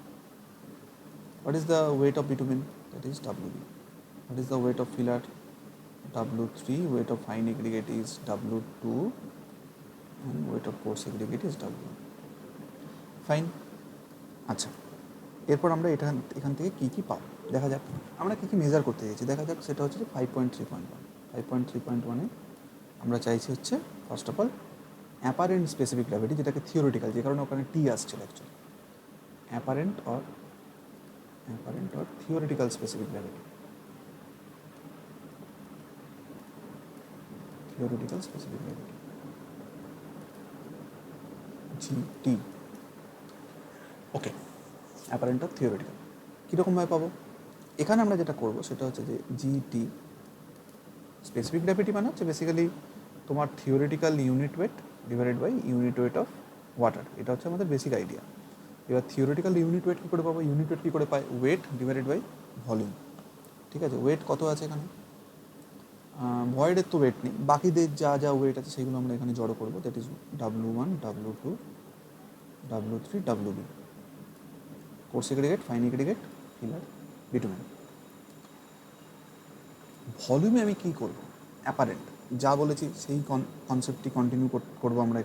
What is the weight of bitumen, that is WB। What is the weight of filler, W3, weight of fine aggregate is W2, and weight of coarse aggregate is W1. Fine. আচ্ছা, এরপর আমরা এখান থেকে কী কী পাবো দেখা যাক। আমরা কী কী মেজার করতে চাইছি দেখা যাক। সেটা হচ্ছে যে 5.3.1। 5.3.1-এ আমরা চাইছি হচ্ছে first of all apparent specific gravity, যেটাকে থিওরিটিক্যাল, যে কারণে ওখানে টি আসছিল actually, apparent or theoretical specific gravity, theoretical specific gravity GT। Okay, apparent of theoretical কীরকমভাবে পাবো? এখানে আমরা যেটা করবো সেটা হচ্ছে যে GT স্পেসিফিক গ্র্যাভিটি মানে হচ্ছে বেসিক্যালি তোমার theoretical unit weight divided by unit weight of water. এটা হচ্ছে আমাদের বেসিক আইডিয়া। এবার থিওরিটিক্যাল ইউনিট ওয়েট কী করে পাবো? ইউনিট ওয়েট কী করে পাই? Weight divided by volume. ঠিক আছে, ওয়েট কত আছে এখানে? ভয়েডের তো ওয়েট নেই, বাকিদের যা যা ওয়েট আছে সেগুলো আমরা এখানে জড়ো করবো। That is W1, W2, W3, WB, coarse aggregate, fine aggregate, filler, bitumen. ভলিউমে আমি কী করবো? অ্যাপারেন্ট যা বলেছি সেই কনসেপ্টটি কন্টিনিউ করবো আমরা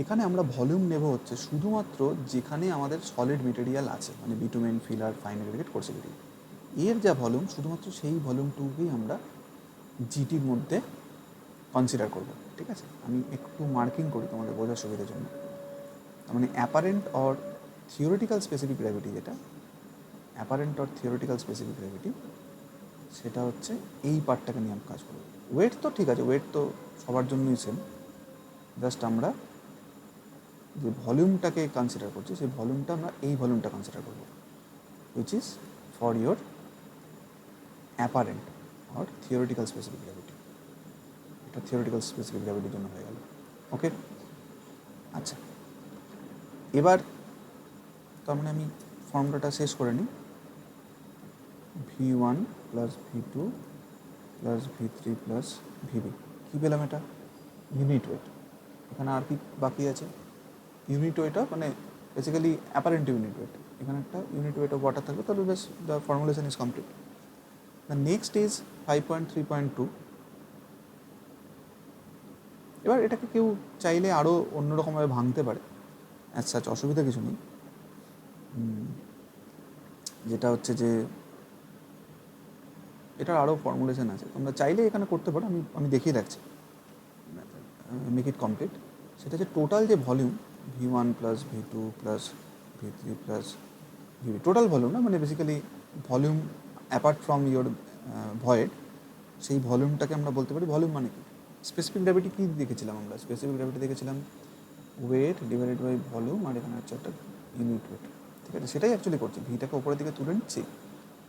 এখানে আমরা ভলিউম নেব হচ্ছে শুধুমাত্র যেখানে আমাদের সলিড মেটেরিয়াল আছে, মানে bitumen, filler, fine aggregate, coarse aggregate, এর যা ভলিউম শুধুমাত্র সেই ভলিউমটুকুই আমরা জিটির মধ্যে কনসিডার করব। ঠিক আছে, আমি একটু মার্কিং করি তোমাদের বোঝার সুবিধার জন্য। তার মানে apparent or theoretical specific gravity, যেটা apparent or theoretical specific gravity, সেটা হচ্ছে এই পার্টটাকে নিয়ে আমি কাজ করব। ওয়েট তো ঠিক আছে, ওয়েট তো সবার জন্যই সেম, জাস্ট আমরা যে ভলিউমটাকে কনসিডার করছি সেই ভলিউমটা আমরা এই ভলিউমটা কনসিডার করব, which is for your apparent or theoretical specific gravity. এটা থিওরিটিক্যাল স্পেসিফিক গ্র্যাভিটির জন্য হয়ে গেল। ওকে, আচ্ছা, এবার তার মানে আমি ফর্মুলাটা শেষ করে নিই। V1 plus V2 plus V3 plus VB। কী পেলাম? এটা ইউনিট ওয়েট। এখানে আর কি বাকি আছে? ইউনিট ওয়েট অফ, মানে বেসিক্যালি অ্যাপারেন্ট ইউনিট ওয়েট। এখানে একটা ইউনিট ওয়েট অফ ওয়াটার থাকবে, তাহলে বেশ the formulation is complete. The next is 5.3.2। এবার এটাকে কেউ চাইলে আরও অন্যরকমভাবে ভাঙতে পারে, অ্যাজ সাচ অসুবিধা কিছু নেই। যেটা হচ্ছে যে এটার আরও ফর্মুলেশন আছে, তোমরা চাইলে এখানে করতে পারো, আমি দেখিয়ে রাখছি, মেক ইট কমপ্লিট। সেটা হচ্ছে টোটাল যে volume V1 plus V2 plus V3 plus VB, total volume না, মানে basically volume apart from your void, সেই ভলিউমটাকে আমরা বলতে পারি ভলিউম। মানে কি স্পেসিফিক গ্র্যাভিটি কী দেখেছিলাম আমরা? স্পেসিফিক গ্র্যাভিটি দেখেছিলাম ওয়েট ডিভাইডেড বাই ভলিউম, আর এখানে হচ্ছে একটা ইউনিট ওয়েট। ঠিক আছে, সেটাই অ্যাকচুয়ালি করছি, ভিটাকে ওপরের দিকে তুলে নিচ্ছি।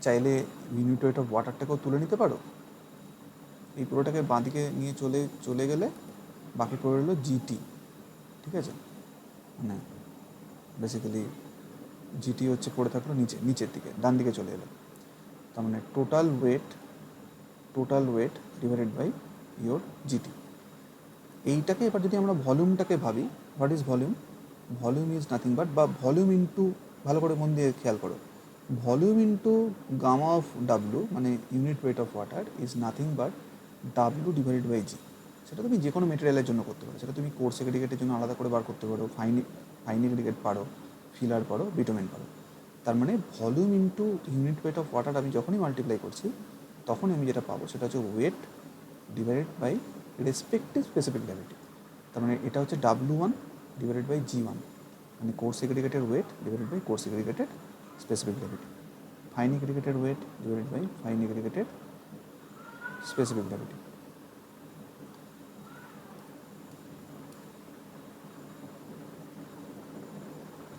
চাইলে ইউনিট ওয়েট অফ ওয়াটারটাকেও তুলে নিতে পারো। এই পুরোটাকে বাঁদিকে নিয়ে চলে গেলে বাকি পড়ে রইলো জিটি। ঠিক আছে, মানে বেসিক্যালি জিটি হচ্ছে পড়ে থাকলো নিচের দিকে, ডান দিকে চলে এলো। তার মানে total weight divided by your GT. এইটাকে এবার যদি আমরা ভলিউমটাকে ভাবি, what is volume? Volume is nothing but, বা ভলিউম ইন্টু, ভালো করে মন দিয়ে খেয়াল করো, volume into gamma of W মানে unit weight of water is nothing but W divided by G. সেটা তুমি যে কোনো মেটেরিয়ালের জন্য করতে পারো, সেটা তুমি কোর্স এগ্রিগেটের জন্য আলাদা করে বার করতে পারো, ফাইন এগ্রিগেট পারো, ফিলার পারো, বিটোমেন পারো। তার মানে volume into unit weight of water আমি যখনই মাল্টিপ্লাই করছি তখন আমি যেটা পাবো সেটা হচ্ছে weight divided by respective specific gravity. তার মানে এটা হচ্ছে W1 ডিভাইডেড বাই G1, মানে coarse aggregated weight divided by coarse aggregated specific gravity, fine aggregated weight divided by fine aggregated specific gravity.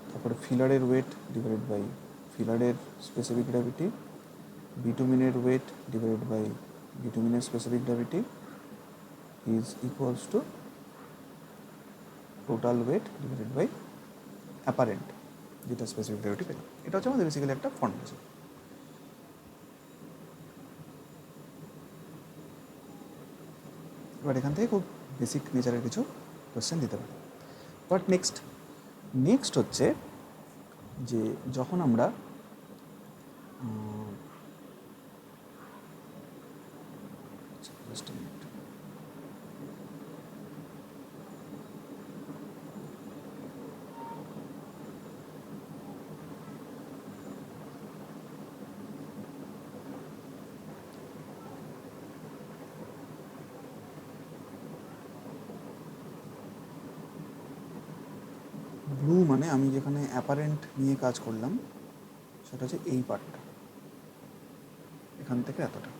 তারপরে ফিলারের ওয়েট ডিভাইডেড বাই ফিলারের specific gravity, বিটুমিনের weight divided by বিটুমিনের specific gravity is equals to total weight divided by apparent, যেটা specific gravity পেলাম। এটা হচ্ছে আমাদের বেসিক্যালি একটা ফর্মুলা। এবার এখান থেকে খুব বেসিক নেচারের কিছু কোয়েশ্চেন দিতে পারি। বাট নেক্সট হচ্ছে যে যখন আমরা just a minute. ব্লু মানে আমি যেখানে অ্যাপারেন্ট নিয়ে কাজ করলাম সেটা হচ্ছে এই পার্টটা, এখান থেকে এতটা।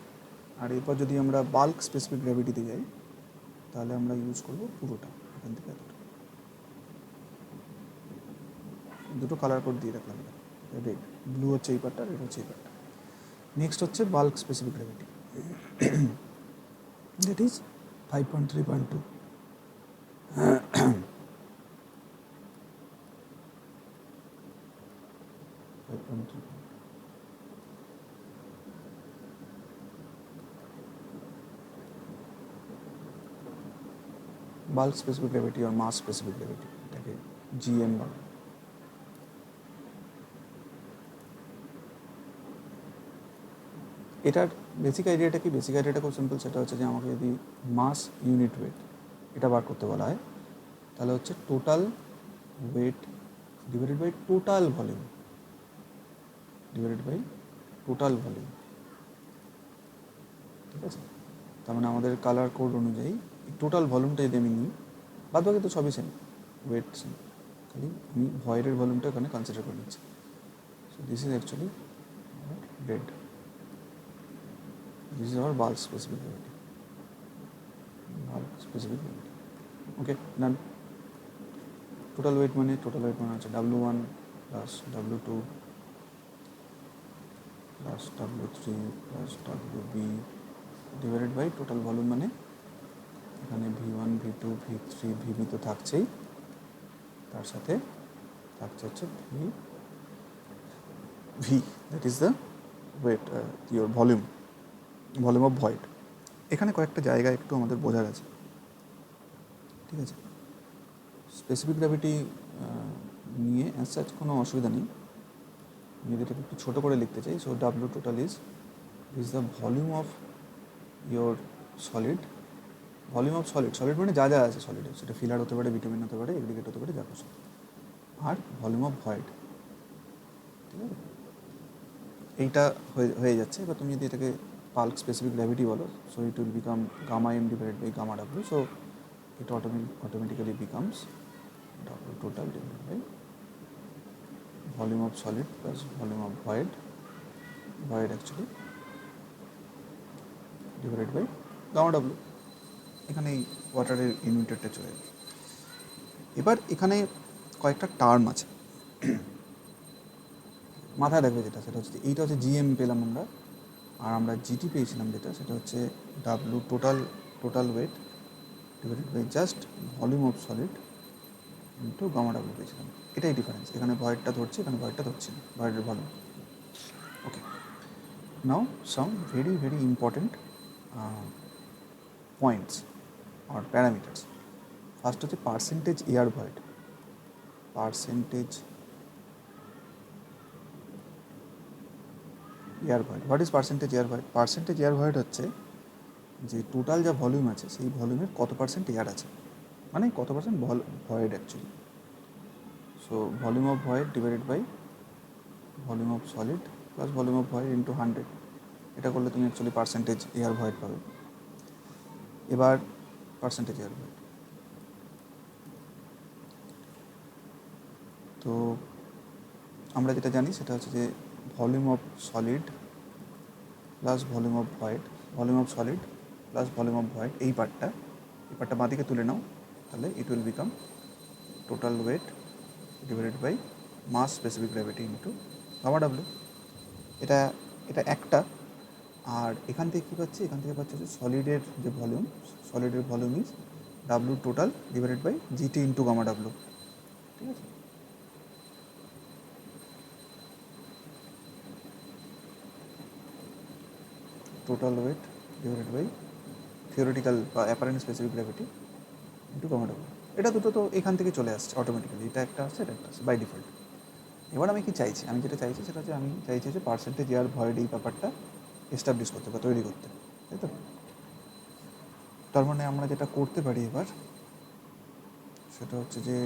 আর এরপর যদি আমরা বাল্ক স্পেসিফিক গ্র্যাভিটিতে যাই তাহলে আমরা ইউজ করব পুরোটা, এখান থেকে এতটা। দুটো কালার কোড দিয়ে রাখলাম, রেড ব্লু হচ্ছে এই পার্টটা, রেড হচ্ছে এই পার্টটা। নেক্সট হচ্ছে bulk specific gravity, that is 5.3.2। Bulk specific gravity আর মাস স্পেসিফিক গ্র্যাভিটি, এটাকে জিএম বলে। এটার বেসিক আইডিয়াটা কি? বেসিক আইডিয়াটা খুব সিম্পল, সেটা হচ্ছে যে আমাকে যদি মাস ইউনিট ওয়েট এটা বার করতে বলা হয় তাহলে হচ্ছে total weight divided by total volume divided by total volume. ঠিক আছে, তার মানে আমাদের কালার কোড অনুযায়ী টোটাল ভলিউমটা যদি আমি নিই, বাদ বাকি তো সবই সেম, ওয়েট সেম, খালি আমি ভয়েডের ভলিউমটা এখানে কনসিডার করে নিচ্ছি। So this is actually red, this is our bulk specific gravity. Bulk specific gravity. Okay, done. Total weight মানে হচ্ছে W1 plus W2 plus W3 plus WB divided by total volume মানে এখানে V1, V2, V3, VB তো থাকছেই, তার সাথে থাকছে হচ্ছে V, that is the weight, your volume of void. এখানে কয়েকটা জায়গা একটু আমাদের বোঝার আছে। ঠিক আছে, স্পেসিফিক গ্র্যাভিটি নিয়ে অ্যাজ সাচ কোনো অসুবিধা নেই, আমি যদি এটাকে একটু ছোটো করে লিখতে চাই। So W total is the volume of your solid, solid মানে যা যা আছে সলিডে, সেটা ফিলার হতে পারে, ভিটামিন হতে পারে, এগ্রিগেট হতে পারে, যা কিছু, আর ভলিউম অফ ভয়েড। ঠিক আছে, এইটা হয়ে যাচ্ছে। এবার তুমি যদি এটাকে bulk specific gravity বলো, so it will become gamma m divided by gamma w, so it automatically becomes w total divided by volume of solid plus volume of void actually divided by gamma w। এখানে এই ওয়াটারের ইউনিটটা চলে যাবে। এবার এখানে কয়েকটা term আছে, মাথায় রাখবে যেটা, সেটা হচ্ছে এইটা হচ্ছে জিএম পেলাম আমরা, আর আমরা জিটি পেয়েছিলাম যেটা, সেটা হচ্ছে W total weight divided by just volume of solid into gamma W পেয়েছিলাম। এটাই ডিফারেন্স, এখানে ভয়েডটা ধরছে, এখানে ভয়েডটা ধরছে না, ভয়েডের volume. Okay, now some very very important points আর প্যারামিটার্স। ফার্স্ট হচ্ছে percentage air void. Percentage air void, what is percentage air void? Percentage air void হচ্ছে যে টোটাল যা ভলিউম আছে সেই ভলিউমের কত পার্সেন্ট এয়ার আছে, মানে কত percent void actually. So volume of void divided by volume of solid plus volume of void into 100, এটা করলে তুমি অ্যাকচুয়ালি পার্সেন্টেজ এয়ার ভয়েড পাবে। এবার পার্সেন্টেজ এয়ার ভয়েড, তো আমরা যেটা জানি সেটা হচ্ছে যে volume of solid plus volume of void, volume of solid plus volume of void, এই পার্টটা বাঁদিকে তুলে নাও, তাহলে it will become total weight divided by mass specific gravity into gamma W. এটা এটা একটা। আর এখান থেকে কী পাচ্ছি, এখান থেকে পাচ্ছি হচ্ছে সলিডের যে ভলিউম, সলিডের volume is W total divided by GT into gamma W. ঠিক আছে, total weight divided by theoretical বা apparent specific gravity into gamma W. এটা দুটো তো এখান থেকে চলে আসছে অটোমেটিক্যালি, এটা একটা আসছে, এটা একটা আসছে বাই ডিফল্ট। এবার আমি কি চাইছি, আমি যেটা চাইছি সেটা হচ্ছে আমি চাইছি যে পার্সেন্টেজ এয়ার ভয়েড এই ব্যাপারটা এস্টাবলিশ করতে বা তৈরি করতে, তাই তো? তার মানে আমরা যেটা করতে পারি এবার সেটা হচ্ছে যে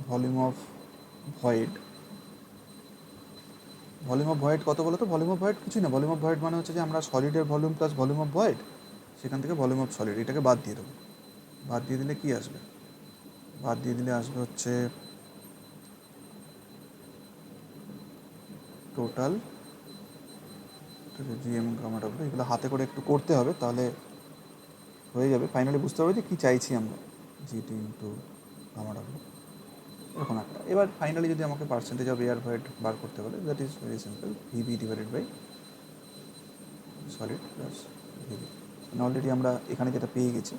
volume of void, volume of void কত বলো তো? ভলিউম অফ ভয়েড কিছুই না, ভলিউম অফ ভয়েড মানে হচ্ছে যে আমরা সলিডের volume plus volume of void, সেখান থেকে ভলিউম অফ সলিড এটাকে বাদ দিয়ে দেবো। বাদ দিয়ে দিলে কি আসবে? বাদ দিয়ে দিলে আসবে হচ্ছে টোটাল জিএম গামা ডাব্লু। এগুলো হাতে করে একটু করতে হবে, তাহলে হয়ে যাবে। ফাইনালি বুঝতে হবে যে কী চাইছি আমরা, জিটি ইন্টু গামা ডাব্লু, এরকম একটা। এবার ফাইনালি যদি আমাকে পার্সেন্টেজ অফ এয়ার ভয়েড বার করতে বলে, that is very simple, V B divided by solid plus V B. Already আমরা এখানে যেটা পেয়ে গেছি,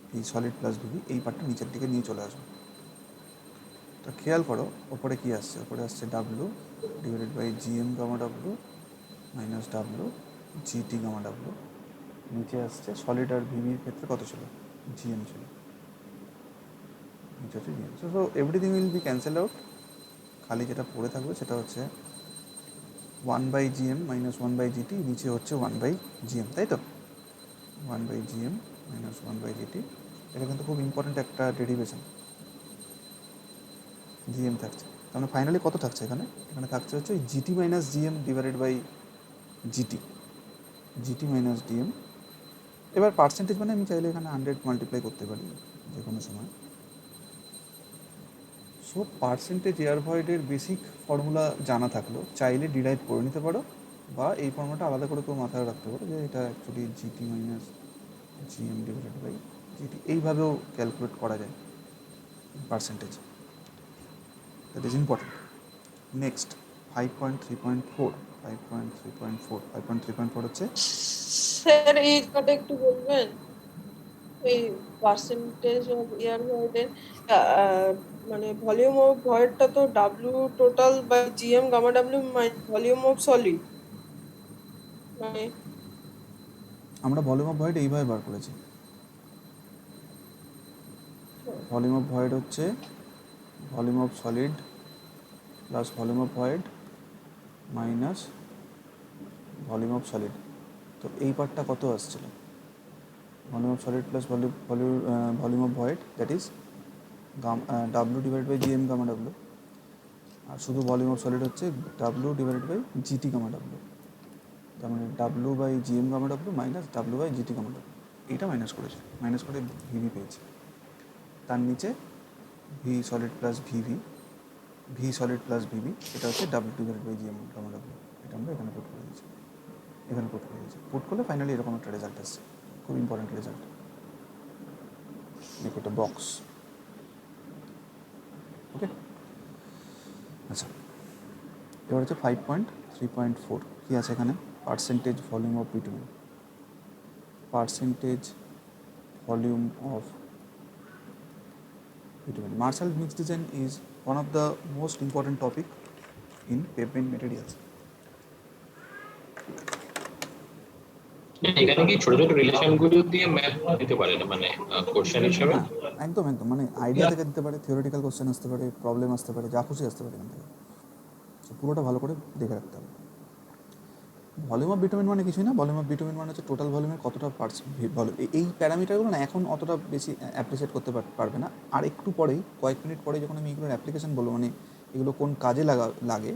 ভি সলিড প্লাস ভিবি, এই পার্টটা নিচের দিকে নিয়ে চলে আসবে। তো খেয়াল করো ওপরে কী আসছে, ওপরে আসছে W divided by GM gamma W minus W G T gamma W. নিচে আসছে সলিড আর ভিভির ক্ষেত্রে কত ছিল? জিএম ছিল, নিচে হচ্ছে GM. So everything will be cancel out, খালি যেটা পড়ে থাকবে সেটা হচ্ছে 1/GM মাইনাস 1/GT, নিচে হচ্ছে 1/GM, তাই তো? 1/GM মাইনাস 1/GT, এটা কিন্তু খুব ইম্পর্ট্যান্ট একটা ডেরিভেশন। জিএম থাকছে, তার মানে ফাইনালি কত থাকছে এখানে? এখানে থাকছে হচ্ছে G T minus G M divided by G T, G T minus D M. এবার পার্সেন্টেজ মানে আমি চাইলে এখানে 100 মাল্টিপ্লাই করতে পারি যে কোনো সময়। সো পার্সেন্টেজ এয়ার ভয়েডের বেসিক ফর্মুলা জানা থাকলো, চাইলে ডিরাইভ করে নিতে পারো, বা এই ফর্মুলাটা আলাদা করে কেউ মাথায় রাখতে পারো যে এটা actually G T minus G M divided by G T, এইভাবেও ক্যালকুলেট করা যায় percentage. That is important. Next 5.3.4, 5.3.4 হচ্ছে স্যার এই কথা একটু বলবেন, এই পার্সেন্টেজ অফ এয়ার ভয়েডের মানে ভলিউম অফ ভয়েডটা তো W total by GM gamma W volume of solid, মানে আমরা ভলিউম অফ ভয়েড এইভাবে বার করেছি। ভলিউম অফ ভয়েড হচ্ছে volume of solid plus volume of void minus volume of solid. তো এই পার্টটা কত আসছিল? Volume of solid plus volume of void, that is W divide by GM gamma W, আর শুধু ভলিউম অফ সলিড হচ্ছে W divided by GT gamma W. তার মানে W by GM gamma W minus W by GT gamma W, এইটা minus করেছে, minus করে V V পেয়েছে। তার নিচে V solid plus V V, V solid plus V V, এটা হচ্ছে W divided by GM gamma W. এটা আমরা এখানে পুট করে দিয়েছি, এখানে পুট করে দিয়েছি। পুট করলে ফাইনালি এরকম একটা রেজাল্ট আসছে, খুব ইম্পর্টেন্ট রেজাল্ট। একটা বক্স। ওকে, আচ্ছা এবার হচ্ছে 5.3.4 কী আছে এখানে? Percentage volume of bitumen. Percentage volume of bitumen. Marshall mix design is one of the most important topic in pavement materials. এখানে কি ছোট ছোট রিলেশন গুলো দিয়ে ম্যাথ দিতে পারে না, মানে কোশ্চেন হিসেবে? হ্যাঁ একদম একদম, মানে আইডিয়া থেকে দিতে পারে, থিওরিটিক্যাল কোশ্চেন আসতে পারে, প্রবলেম আসতে পারে, যা খুশি আসতে পারে এখান থেকে। সো পুরোটা ভালো করে দেখে রাখতে হবে। ভলিউম অফ বিটুমেন মানে কিছুই না, ভলিউম অফ বিটুমেন মানে হচ্ছে টোটাল ভলিউমের কতটা ভলিউম। এই প্যারামিটারগুলো না এখন অতটা বেশি অ্যাপ্রিসিয়েট করতে পারবে না, আর একটু পরেই কয়েক মিনিট পরে যখন আমি এগুলোর অ্যাপ্লিকেশন বলবো, মানে এগুলো কোন কাজে লাগে,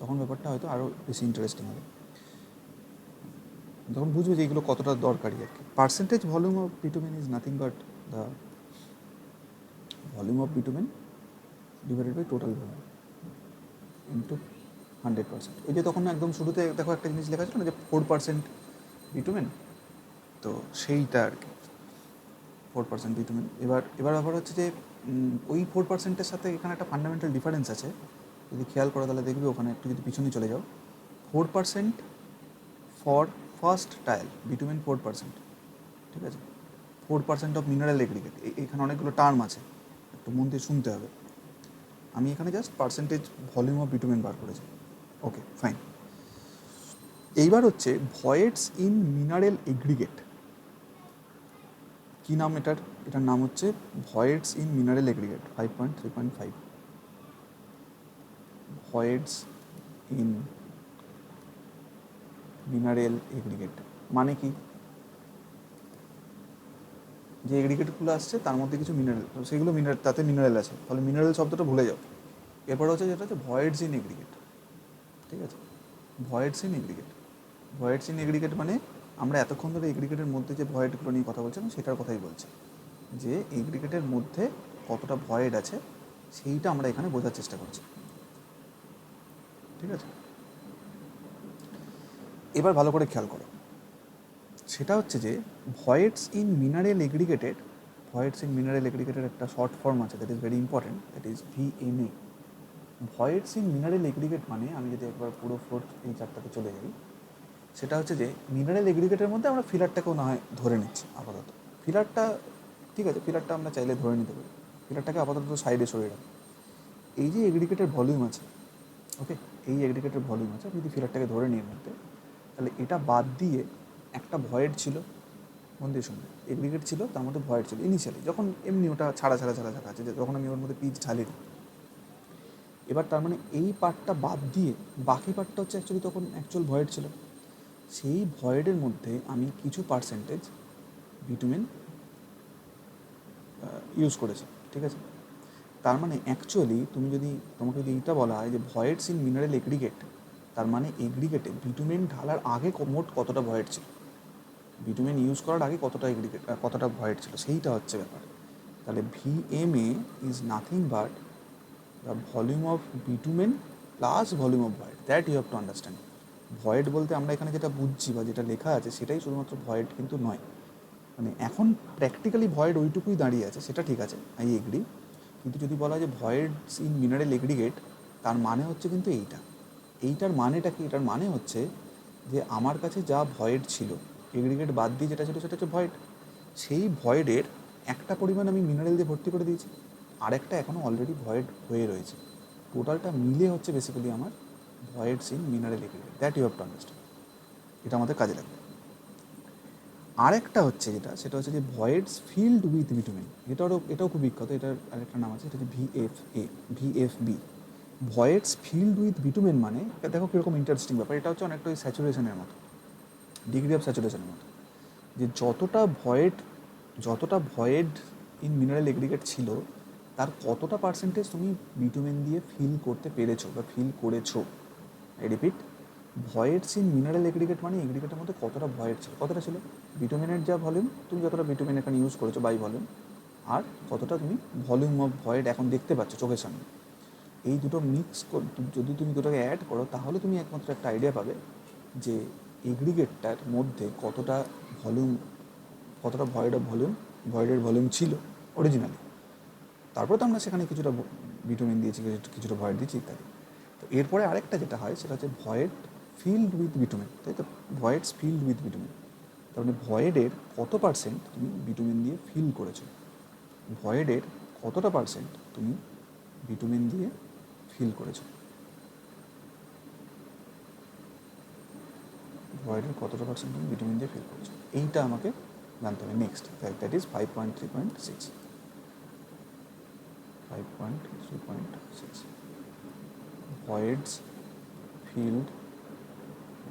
তখন ব্যাপারটা হয়তো আরও বেশি ইন্টারেস্টিং হবে, তখন বুঝবে যে এগুলো কতটা দরকারি আর কি। Percentage volume of bitumen is nothing but the volume of bitumen divided by total volume into 100%। ওই যে তখন একদম শুরুতে দেখো একটা জিনিস লেখা ছিল না যে 4% বিটুমেন, তো সেইটা আর কি 4% বিটুমেন। এবার ব্যাপার হচ্ছে যে ওই 4%-এর সাথে এখানে একটা ফান্ডামেন্টাল ডিফারেন্স আছে, যদি খেয়াল করো তাহলে দেখবে ওখানে একটু যদি পিছনে চলে যাও। 4% ফর ফার্স্ট টাইল বিটুমেন 4%, ঠিক আছে? 4% অফ মিনারেল এগ্রিগেট, এখানে অনেকগুলো টার্ম আছে, একটু মন দিয়ে শুনতে হবে। আমি এখানে just percentage volume of bitumen বার করেছি। Okay fine. এইবার হচ্ছে ভয়েডস ইন মিনারেল এগ্রিগেট। কী নাম এটার নাম হচ্ছে voids in mineral aggregate 5.3.5। Voids in mineral aggregate মানে কি? যে এগ্রিগেটগুলো আসছে তার মধ্যে কিছু মিনারেল, সেগুলো মিনারেল, তাতে মিনারেল আছে, ফলে মিনারেল শব্দটা ভুলে যাও। এরপর হচ্ছে যেটা হচ্ছে ভয়েডস ইন এগ্রিগেট, ঠিক আছে? ভয়েডস ইন এগ্রিগেট, ভয়েডস ইন এগ্রিগেট মানে আমরা এতক্ষণ ধরে এগ্রিগেটের মধ্যে যে ভয়েডগুলো নিয়ে কথা বলছিলাম সেটার কথাই বলছি, যে এগ্রিগেটের মধ্যে কতটা ভয়েড আছে সেইটা আমরা এখানে বোঝার চেষ্টা করছি, ঠিক আছে? এবার ভালো করে খেয়াল করো, সেটা হচ্ছে যে voids in mineral aggregated, voids in mineral aggregated একটা শর্ট ফর্ম আছে, that is very important, that is VMA। Voids in mineral aggregate মানে, আমি যদি একবার পুরো ফোর্থ এই চারটাতে চলে যাই, সেটা হচ্ছে যে মিনারেল এগ্রিগেটের মধ্যে আমরা ফিলারটাকেও না হয় ধরে নিচ্ছি আপাতত। ফিলারটা ঠিক আছে, ফিলারটা আমরা চাইলে ধরে নিতে পারি, ফিলারটাকে আপাতত সাইডে সরিয়ে রাখি। এই যে এগ্রিগেটের ভলিউম আছে, ওকে, এই এগ্রিগেটের ভলিউম আছে, যদি ফিলারটাকে ধরে নিয়ে মধ্যে, তাহলে এটা বাদ দিয়ে একটা ভয়েড ছিল, মন দিয়ে শুনবে, এগ্রিগেট ছিল তার মধ্যে ভয়েড ছিল ইনিশিয়ালি, যখন এমনি ওটা ছাড়া আছে, যখন আমি ওর মধ্যে পিচ ঢালিনি। এবার তার মানে এই পার্টটা বাদ দিয়ে বাকি পার্টটা হচ্ছে অ্যাকচুয়ালি তখন অ্যাকচুয়াল ভয়েড ছিল। সেই ভয়েডের মধ্যে আমি কিছু পার্সেন্টেজ বিটুমেন ইউজ করেছি, ঠিক আছে? তার মানে অ্যাকচুয়ালি তোমাকে যদি এইটা বলা হয় যে ভয়েডস ইন মিনারেল এগ্রিগেট, তার মানে এগ্রিগেটে বিটুমেন ঢালার আগে মোট কতটা ভয়েড ছিল, বিটুমেন ইউজ করার আগে কতটা ভয়েড ছিল, সেইটা হচ্ছে ব্যাপার। তাহলে VMA is nothing but the volume of bitumen plus volume of void, that you have to understand. Void বলতে আমরা এখানে যেটা বুঝছি বা যেটা লেখা আছে সেটাই শুধুমাত্র ভয়েড কিন্তু নয়, মানে এখন প্র্যাকটিক্যালি ভয়েড ওইটুকুই দাঁড়িয়ে আছে, সেটা ঠিক আছে, আই এগ্রি। কিন্তু যদি বলা হয় যে ভয়েডস ইন মিনারেল এগ্রিগেট, তার মানে হচ্ছে কিন্তু এইটার মানেটা কি? এটার মানে হচ্ছে যে আমার কাছে যা ভয়েড ছিল, এগ্রিগেট বাদ দিয়ে যেটা ছিল সেটা হচ্ছে ভয়েড, সেই ভয়েডের একটা পরিমাণ আমি মিনারেল দিয়ে ভর্তি করে দিয়েছি, আরেকটা এখনও অলরেডি ভয়েড হয়ে রয়েছে, টোটালটা মিলে হচ্ছে বেসিক্যালি আমার voids in mineral aggregate, that you have to understand. এটা আমাদের কাজে লাগবে। আরেকটা হচ্ছে সেটা হচ্ছে যে ভয়েডস ফিল্ড উইথ বিটুমেন, এটাও খুব বিখ্যাত, এটার আরেকটা নাম আছে, এটা হচ্ছে VFB। ভয়েডস ফিল্ড উইথ বিটুমেন মানে দেখো কীরকম ইন্টারেস্টিং ব্যাপার, এটা হচ্ছে অনেকটা ওই স্যাচুরেশনের মতো, ডিগ্রি অফ স্যাচুরেশনের মতো, যে যতটা ভয়েড ইন মিনারেল এগ্রিগেট ছিল তার কতটা পার্সেন্টেজ তুমি বিটুমেন দিয়ে ফিল করতে পেরেছো বা ফিল করেছো। I repeat, voids in mineral aggregate মানে এগ্রিগেটের মধ্যে কতটা ভয়েড ছিল, কতটা ছিল বিটুমেনের যা ভলিউম, তুমি যতটা বিটুমেন এখানে ইউজ করেছো বাই ভলিউম, আর কতটা তুমি ভলিউম অফ ভয়েড এখন দেখতে পাচ্ছ চোখের সামনে। এই দুটো মিক্স যদি তুমি দুটোকে অ্যাড করো তাহলে তুমি একমাত্র একটা আইডিয়া পাবে যে এগ্রিগেটটার মধ্যে কতটা ভলিউম, কতটা ভয়েডের ভলিউম ছিল অরিজিনালি। তারপরে তো আমরা সেখানে কিছুটা ভিটামিন দিয়েছি, কিছুটা ভয়েড দিয়েছি ইত্যাদি। তো এরপরে আরেকটা যেটা হয় সেটা হচ্ছে ভয়েড ফিল্ড উইথ ভিটামিন, তাই তো? ভয়েডস ফিল্ড উইথ ভিটামিন, তার মানে ভয়েডের কত পার্সেন্ট তুমি ভিটামিন দিয়ে ফিল করেছো, ভয়েডের কতটা পার্সেন্ট তুমি ভিটামিন দিয়ে ফিল করেছো, ভয়েডের কতটা পার্সেন্ট তুমি ভিটামিন দিয়ে ফিল করেছো, এইটা আমাকে জানতে হবে next. That is 5.3.6, 5.3.6 voids filled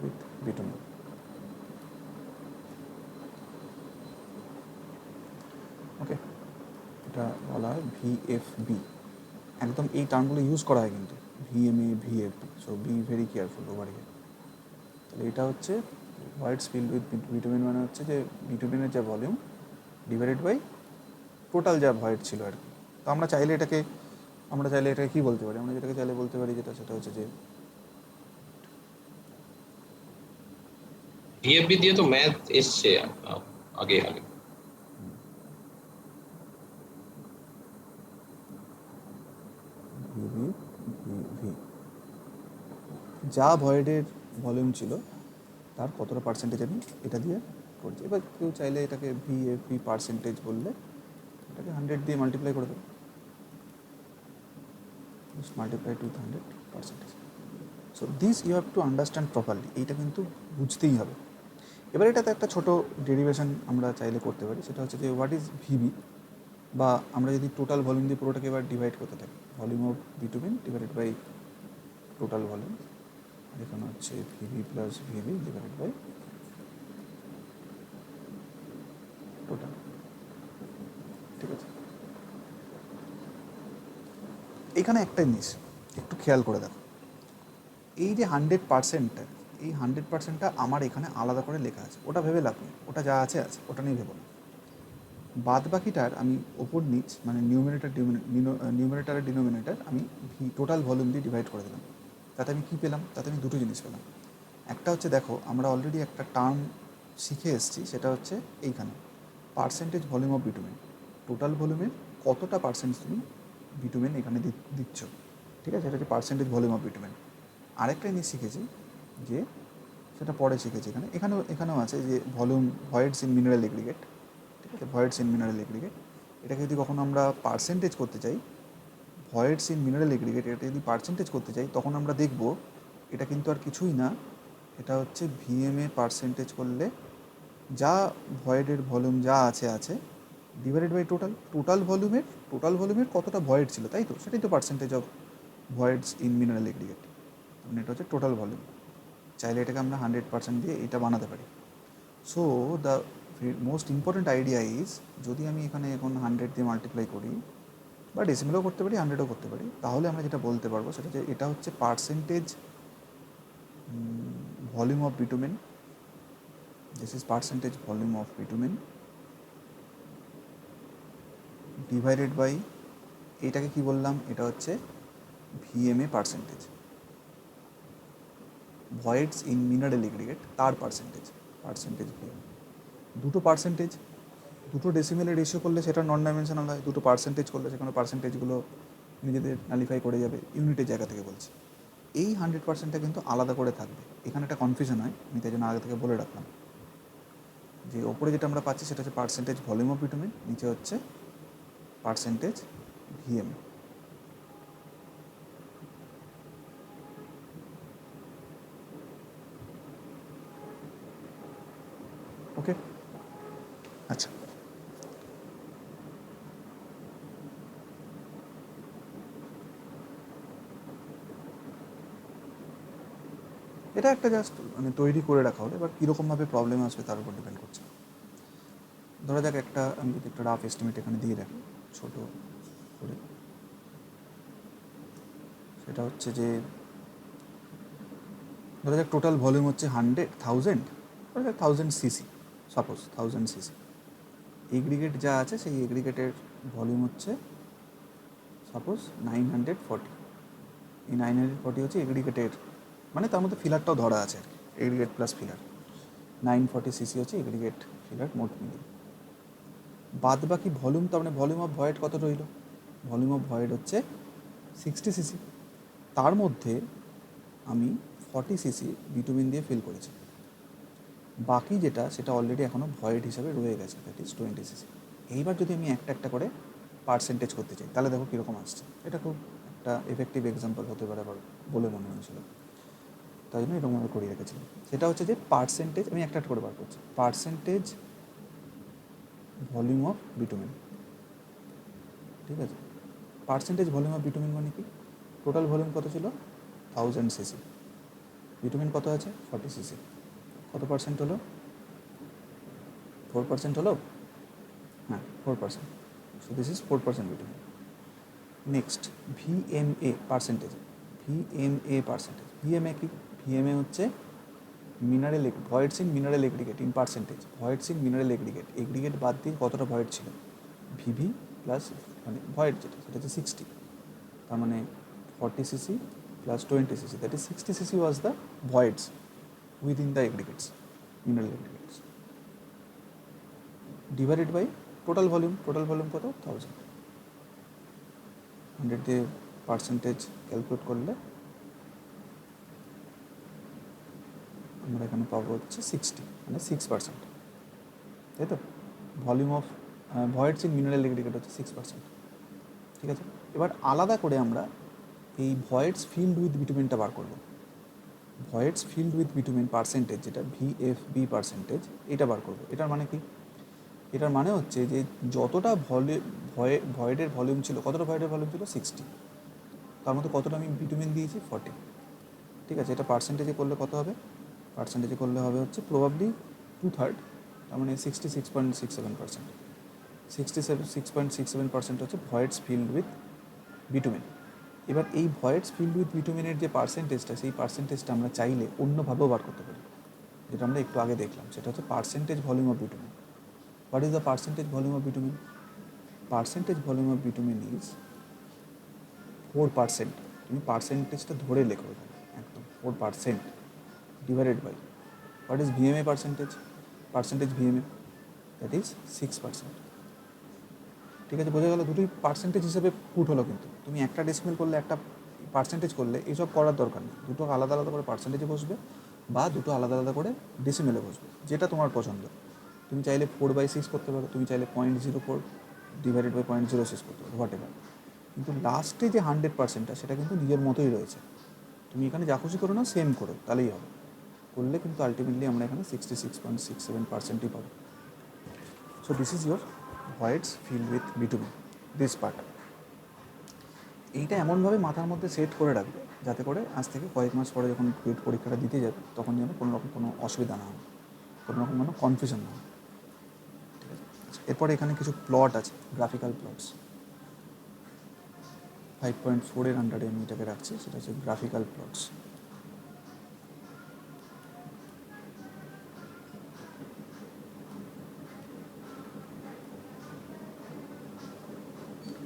with bitumen. ওকে, এটা বলা হয় ভিএফবি, একদম এই টার্মগুলো ইউজ করা হয় কিন্তু, VMA VFB, so be very careful over here. তাহলে এটা হচ্ছে ভয়েডস ফিল্ড উইথ ভিটামিন, মানে হচ্ছে যে ভিটামিনের যা ভলিউম ডিভাইডেড বাই টোটাল যা ভয়েড ছিল আর কি। তো আমরা চাইলে এটাকে কী বলতে পারি, আমরা যেটাকে চাইলে বলতে পারি সেটা হচ্ছে যে ডিএফবি দিয়ে তো ম্যাথ এসছে আগে আগে। ভিভি ভিভি যা ভয়েডের ভলিউম ছিল তার কতটা পার্সেন্টেজ আমি এটা দিয়ে করছি। এবার কেউ চাইলে এটাকে ভিএফবি পার্সেন্টেজ বললে এটাকে 100 দিয়ে মাল্টিপ্লাই করে দেবো, multiplied with 100%। So this you have to understand properly, এইটা কিন্তু বুঝতেই হবে। এবার এটাতে একটা ছোটো ডেরিভেশন আমরা চাইলে করতে পারি, সেটা হচ্ছে যে হোয়াট ইজ ভিবি, বা আমরা যদি টোটাল ভলিউম দিয়ে পুরোটাকে এবার ডিভাইড করতে থাকি, volume of vitamin divided by total volume, এখানে হচ্ছে V B plus V B divided by total, ঠিক আছে? এখানে একটা জিনিস একটু খেয়াল করে দেখো, এই যে 100%টা, এই 100%টা আমার এখানে আলাদা করে লেখা আছে, ওটা ভেবে লাভ নেই, ওটা যা আছে আছে, ওটা নিয়ে ভেবো না। বাদ বাকিটার আমি ওপর নিচ মানে নিউমারেটার আর ডিনোমিনেটার আমি টোটাল ভলিউম দিয়ে ডিভাইড করে দিলাম। তাতে আমি কী পেলাম? তাতে আমি দুটো জিনিস পেলাম। একটা হচ্ছে দেখো, আমরা অলরেডি একটা টার্ম শিখে এসেছি, সেটা হচ্ছে এইখানে percentage volume of vitamin, total ভলিউমের কতটা পার্সেন্ট তুমি ভিটামিন এখানে দিচ্ছ, ঠিক আছে? এটা হচ্ছে পার্সেন্টেজ ভলিউম অফ ভিটামিন। আরেকটা জিনিস শিখেছি, যে সেটা পরে শিখেছি, এখানেও আছে যে ভলিউম ভয়েডস ইন মিনারেল এগ্রিগেট, ঠিক আছে? ভয়েডস ইন মিনারেল এগ্রিগেট, এটাকে যদি কখনো আমরা পার্সেন্টেজ করতে চাই, ভয়েডস ইন মিনারেল এগ্রিগেট এটা যদি পার্সেন্টেজ করতে চাই, তখন আমরা দেখব এটা কিন্তু আর কিছুই না, এটা হচ্ছে ভিএমএ পার্সেন্টেজ করলে যা ভয়েডের ভলিউম যা আছে ডিভাইডেড বাই টোটাল ভলিউমের কতটা ভয়েড ছিল, তাই তো? সেটাই তো percentage of voids in mineral aggregate, মানে এটা হচ্ছে টোটাল ভলিউম। চাইলে এটাকে আমরা 100% দিয়ে এটা বানাতে পারি। So the most important idea is, যদি আমি এখানে এখন 100 দিয়ে মাল্টিপ্লাই করি, বা ডেসিমেলও করতে পারি, 100ও করতে পারি, তাহলে আমরা যেটা বলতে পারবো সেটা হচ্ছে এটা হচ্ছে percentage volume of vitamin, this is percentage volume of vitamin divided by, এটাকে কি বললাম, এটা হচ্ছে V M A percentage, voids in mineral aggregate তার পার্সেন্টেজ ভিএম। দুটো ডেসিমেলে রেশিও করলে সেটা নন ডাইমেনশনাল হয়, দুটো পার্সেন্টেজ করলে সেখানে পার্সেন্টেজগুলো নিজেদের নালিফাই করে যাবে, ইউনিটের জায়গা থেকে বলছি। এই 100%টা কিন্তু আলাদা করে থাকবে, এখানে একটা কনফিউশন হয়, আমি তাই জন্য আগে থেকে বলে রাখলাম যে ওপরে যেটা আমরা পাচ্ছি সেটা হচ্ছে পার্সেন্টেজ ভলিউম অফ ভিটামিন, নিচে হচ্ছে পার্সেন্টেজ ভিএম। ওকে, আচ্ছা, এটা একটা জাস্ট মানে তৈরি করে রাখা হলো। এবার কীরকমভাবে প্রবলেম আসবে তার উপর ডিপেন্ড করছে। ধরা যাক আমি যদি একটা রাফ এস্টিমেট এখানে দিয়ে রাখি ছোটো করে, সেটা হচ্ছে যে ধরা যাক টোটাল ভলিউম হচ্ছে 1000 সিসি, সাপোজ 1000 সিসি। এগ্রিগেট যা আছে সেই এগ্রিগেটের ভলিউম হচ্ছে সাপোজ 940। এই 940 হচ্ছে এগ্রিগেটের, মানে তার মধ্যে ফিলারটাও ধরা আছে আর কি, এগ্রিগেট প্লাস ফিলার। 940 সিসি হচ্ছে এগ্রিগেট ফিলার মোট মিলিয়ে। বাদ বাকি ভলিউম, তার মানে ভলিউম অফ ভয়েড কত রইল? ভলিউম অফ ভয়েড হচ্ছে 60 সিসি, তার মধ্যে আমি 40 সিসি বিটুমিন দিয়ে ফিল করেছি, বাকি যেটা সেটা অলরেডি এখনও ভয়েড হিসাবে রয়ে গেছে, দ্যাট ইজ 20 সিসি। এইবার যদি আমি একটা একটা করে পার্সেন্টেজ করতে চাই তাহলে দেখো কীরকম আসছে। এটা খুব একটা এফেক্টিভ এক্সাম্পল হতে পারে আবার বলে মনে হয়েছিল, তাই জন্য এরকমভাবে করিয়ে রেখেছিলাম। সেটা হচ্ছে যে পার্সেন্টেজ, আমি একটা একটা করে বার করছি, পার্সেন্টেজ ভলিউম অফ বিটুমিন। ঠিক আছে, পার্সেন্টেজ ভলিউম অফ বিটুমিন মানে কি? টোটাল ভলিউম কত ছিল? 1000 সিসি, বিটুমিন কত আছে? 40 সিসি, কত পার্সেন্ট হলো? 4% হলো, হ্যাঁ 4%, so this is 4% bitumen. Next VMA percentage, VMA percentage, VMA কি? ভিএমএ হচ্ছে mineral voids in mineral aggregate in percentage, voids in mineral aggregate, aggregate বাদ দিয়ে কতটা ভয়েড ছিল, ভিভি প্লাস মানে ভয়েড যেটা সেটা হচ্ছে 60, তার মানে 40 cc plus 20 cc, that is 60 cc was the voids within the aggregates, mineral aggregates, divided by total volume, total volume কত? 1000, 100 দিয়ে পার্সেন্টেজ ক্যালকুলেট করলে আমরা এখানে পাবো হচ্ছে 60, মানে 6%, তাই তো? Volume of voids in mineral aggregate হচ্ছে 6%। ঠিক আছে, এবার আলাদা করে আমরা এই ভয়েডস ফিল্ড উইথ বিটুমিনটা বার করব। ভয়েডস ফিল্ড উইথ বিটুমিন পার্সেন্টেজ, যেটা ভিএফবি পার্সেন্টেজ, এটা বার করব। এটার মানে কি? এটার মানে হচ্ছে যে যতটা ভয়েডের ভলিউম ছিল, কতটা ভয়েডের ভলিউম ছিল? 60, তার মধ্যে কতটা আমি বিটুমিন দিয়েছি? 40। ঠিক আছে, এটা পার্সেন্টেজে করলে কত হবে? পার্সেন্টেজে করলে হবে হচ্ছে প্রবাবলি 2/3, তার মানে 66.67%, 66.67% হচ্ছে ভয়েডস ফিল্ড উইথ বিটুমিন। এবার এই ভয়েডস ফিল্ড উইথ বিটুমিনের যে পার্সেন্টেজটা, সেই পার্সেন্টেজটা আমরা চাইলে অন্যভাবেও বার করতে পারি, যেটা আমরা একটু আগে দেখলাম, সেটা হচ্ছে percentage volume of bitumen. What is the percentage volume of bitumen? Percentage volume of bitumen is 4%, তুমি পার্সেন্টেজটা ধরে লেখো একদম, 4% divided by what is VMA percentage, percentage VMA, that is 6%। ঠিক আছে, বোঝা গেল? দুটোই পার্সেন্টেজ হিসেবে পুট হলো, কিন্তু তুমি একটা ডেসিমেল করলে, একটা পার্সেন্টেজ করলে এইসব করার দরকার নেই, দুটো আলাদা আলাদা করে পার্সেন্টেজে বসবে বা দুটো আলাদা আলাদা করে ডেসিমেলে বসবে, যেটা তোমার পছন্দ। তুমি চাইলে 4/6 করতে পারো, তুমি চাইলে 0.04 ডিভাইডেড বাই 0.06 করতে পারো, হোয়াট এভার, কিন্তু লাস্টে যে 100%টা সেটা কিন্তু নিজের মতোই রয়েছে। তুমি এখানে যা খুশি করো না, সেম করো, তাহলেই হবে। করলে কিন্তু আলটিমেটলি আমরা এখানে 66.67%ই পাবো। So this is your voids filled with bitumen, this part. এইটা এমনভাবে মাথার মধ্যে সেট করে রাখবে যাতে করে আজ থেকে কয়েক মাস পরে যখন কুইট পরীক্ষাটা দিতে যাবে তখন যেন কোনো রকম কোনো অসুবিধা না হয়, কোনো রকম কোনো কনফিউশন না হয়। ঠিক আছে, এরপরে এখানে কিছু প্লট আছে, গ্রাফিক্যাল প্লটস। 5.4 আন্ডারে আমি এটাকে রাখছি, সেটা হচ্ছে গ্রাফিক্যাল প্লটস।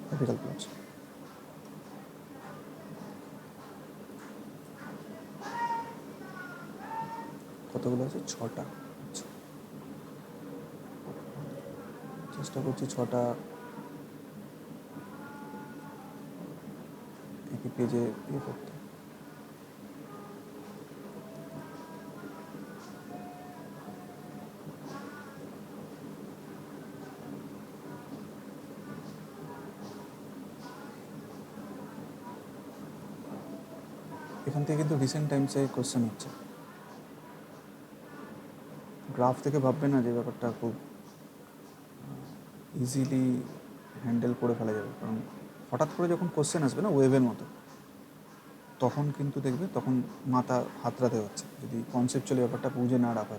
গ্রাফিক্যাল প্লটস কতগুলো আছে? 6টা। আচ্ছা, চেষ্টা করছি 6টা একই পেজে ইয়ে করতে। এখান থেকে কিন্তু রিসেন্ট টাইমসে কোশ্চেন হচ্ছে, গ্রাফ থেকে ভাববে না যে ব্যাপারটা খুব ইজিলি হ্যান্ডেল করে ফেলা যাবে, কারণ হঠাৎ করে যখন কোশ্চেন আসবে না ওয়েভের মতো, তখন কিন্তু দেখবে তখন মাথা হাতড়াতে হচ্ছে, যদি কনসেপচুয়ালি ব্যাপারটা বুঝে না রাখো।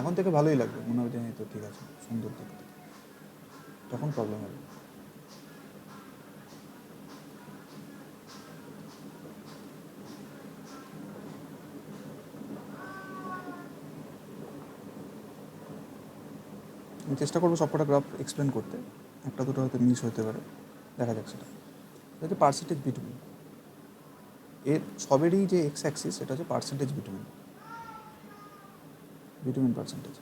এখন থেকে ভালোই লাগবে, মনে হবে যে হ্যাঁ তো ঠিক আছে, সুন্দর দেখতে, তখন প্রবলেম হবে। আমি চেষ্টা করবো সবকটা গ্রাফ এক্সপ্লেন করতে, একটা দুটো হয়তো মিস হতে পারে, দেখা যাক সেটা। এটা হচ্ছে পার্সেন্টেজ বিটুমিন, এর সবেরই যে এক্স অ্যাক্সিস সেটা হচ্ছে percentage bitumen, bitumen percentage.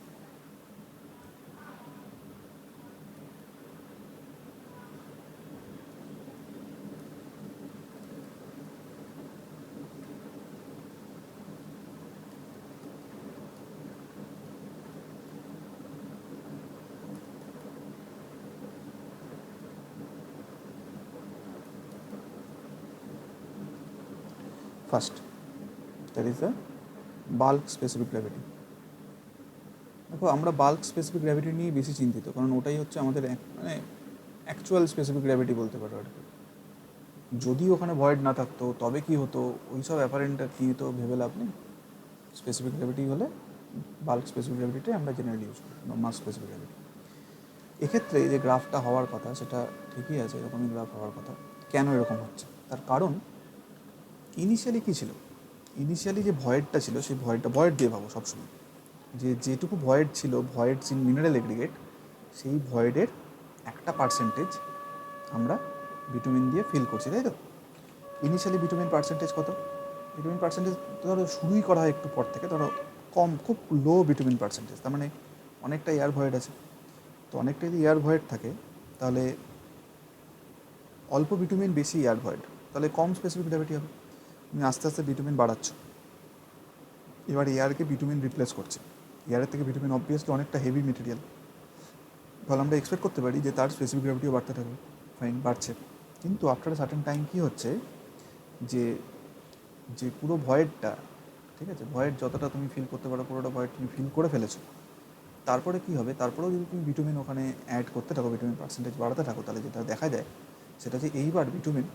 First, that is the bulk specific gravity. দেখো আমরা বাল্ক স্পেসিফিক গ্র্যাভিটি নিয়ে বেশি চিন্তিত, কারণ ওটাই হচ্ছে আমাদের মানে অ্যাকচুয়াল স্পেসিফিক গ্র্যাভিটি বলতে পারো আর কি। যদি ওখানে ভয়েড না থাকতো তবে কি হতো, ওই সব অ্যাপারেন্ট কি তো ভেবে লাভ নেই। স্পেসিফিক গ্র্যাভিটি হলে বাল্ক স্পেসিফিক গ্র্যাভিটিটাই আমরা জেনারেলি ইউজ করি, মাস স্পেসিফিক গ্র্যাভিটি। এক্ষেত্রে যে গ্রাফটা হওয়ার কথা সেটা ঠিকই আছে, এরকমই গ্রাফ হওয়ার কথা। কেন এরকম হচ্ছে তার কারণ, ইনিশিয়ালি কী ছিল, ইনিশিয়ালি যে ভয়েডটা ছিল সেই ভয়েড দিয়ে ভাবো সবসময়, যে যেটুকু ভয়েড ছিল, ভয়েডস ইন মিনারেল এগ্রিগেট, সেই ভয়েডের একটা পার্সেন্টেজ আমরা ভিটামিন দিয়ে ফিল করছি, তাই তো? ইনিশিয়ালি ভিটামিন পার্সেন্টেজ কত? ভিটামিন পার্সেন্টেজ ধরো শুরুই করা হয় একটু পর থেকে, ধরো কম, খুব লো ভিটামিন পার্সেন্টেজ, তার মানে অনেকটা এয়ার ভয়েড আছে। তো অনেকটা যদি এয়ার ভয়েড থাকে তাহলে অল্প ভিটামিন বেশি এয়ার ভয়েড, তাহলে কম স্পেসিফিক গ্র্যাভিটি হবে। তুমি আস্তে আস্তে ভিটামিন বাড়াচ্ছ, এবার এয়ারকে ভিটামিন রিপ্লেস করছে। এয়ারের থেকে ভিটামিন অবভিয়াসলি অনেকটা হেভি মেটেরিয়াল, তাহলে আমরা এক্সপেক্ট করতে পারি যে তার স্পেসিফিক গ্র্যাভিটিও বাড়তে থাকবে। ফাইন, বাড়ছে। কিন্তু আফটার এ সার্টেন টাইম কী হচ্ছে, যে যে পুরো ভয়েডটা, ঠিক আছে, ভয়েড যতটা তুমি ফিল করতে পারো পুরোটা ভয়েড তুমি ফিল করে ফেলেছো। তারপরে কী হবে, তারপরেও যদি তুমি ভিটামিন ওখানে অ্যাড করতে থাকো, ভিটামিন পার্সেন্টেজ বাড়াতে থাকো, তাহলে যেটা দেখা যায় সেটা হচ্ছে এইবার ভিটামিন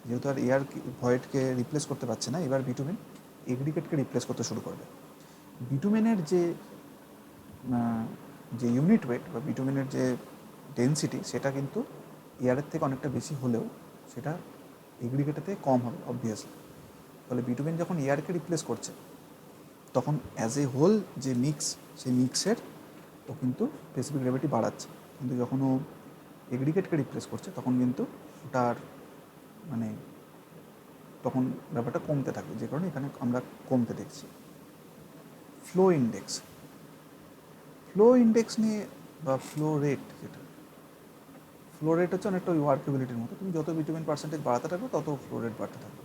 যেহেতু আর এয়ার ভয়েডকে রিপ্লেস করতে পারছে না, এবার ভিটামিন এগ্রিগেটকে রিপ্লেস করতে শুরু করবে। ভিটামিনের যে ইউনিট ওয়েট বা ভিটামিনের যে ডেনসিটি, সেটা কিন্তু এয়ারের থেকে অনেকটা বেশি হলেও সেটা এগ্রিগেটেতে কম হবে অবভিয়াসলি। ফলে ভিটামিন যখন এয়ারকে রিপ্লেস করছে তখন অ্যাজ এ হোল যে মিক্স, সেই মিক্সের ও কিন্তু স্পেসিফিক গ্র্যাভিটি বাড়াচ্ছে। কিন্তু যখন ও এগ্রিগেটকে রিপ্লেস করছে তখন কিন্তু ওটার মানে তখন ব্যাপারটা কমতে থাকবে, যে কারণে এখানে আমরা কমতে দেখছি। ফ্লো ইন্ডেক্স, ফ্লো ইন্ডেক্স নিয়ে বা ফ্লো রেট, যেটা ফ্লো রেট হচ্ছে অনেকটা ওই ওয়ার্কেবিলিটির মতো, তুমি যত ভিটামিন পার্সেন্টেজ বাড়াতে থাকবে তত ফ্লো রেট বাড়তে থাকবে,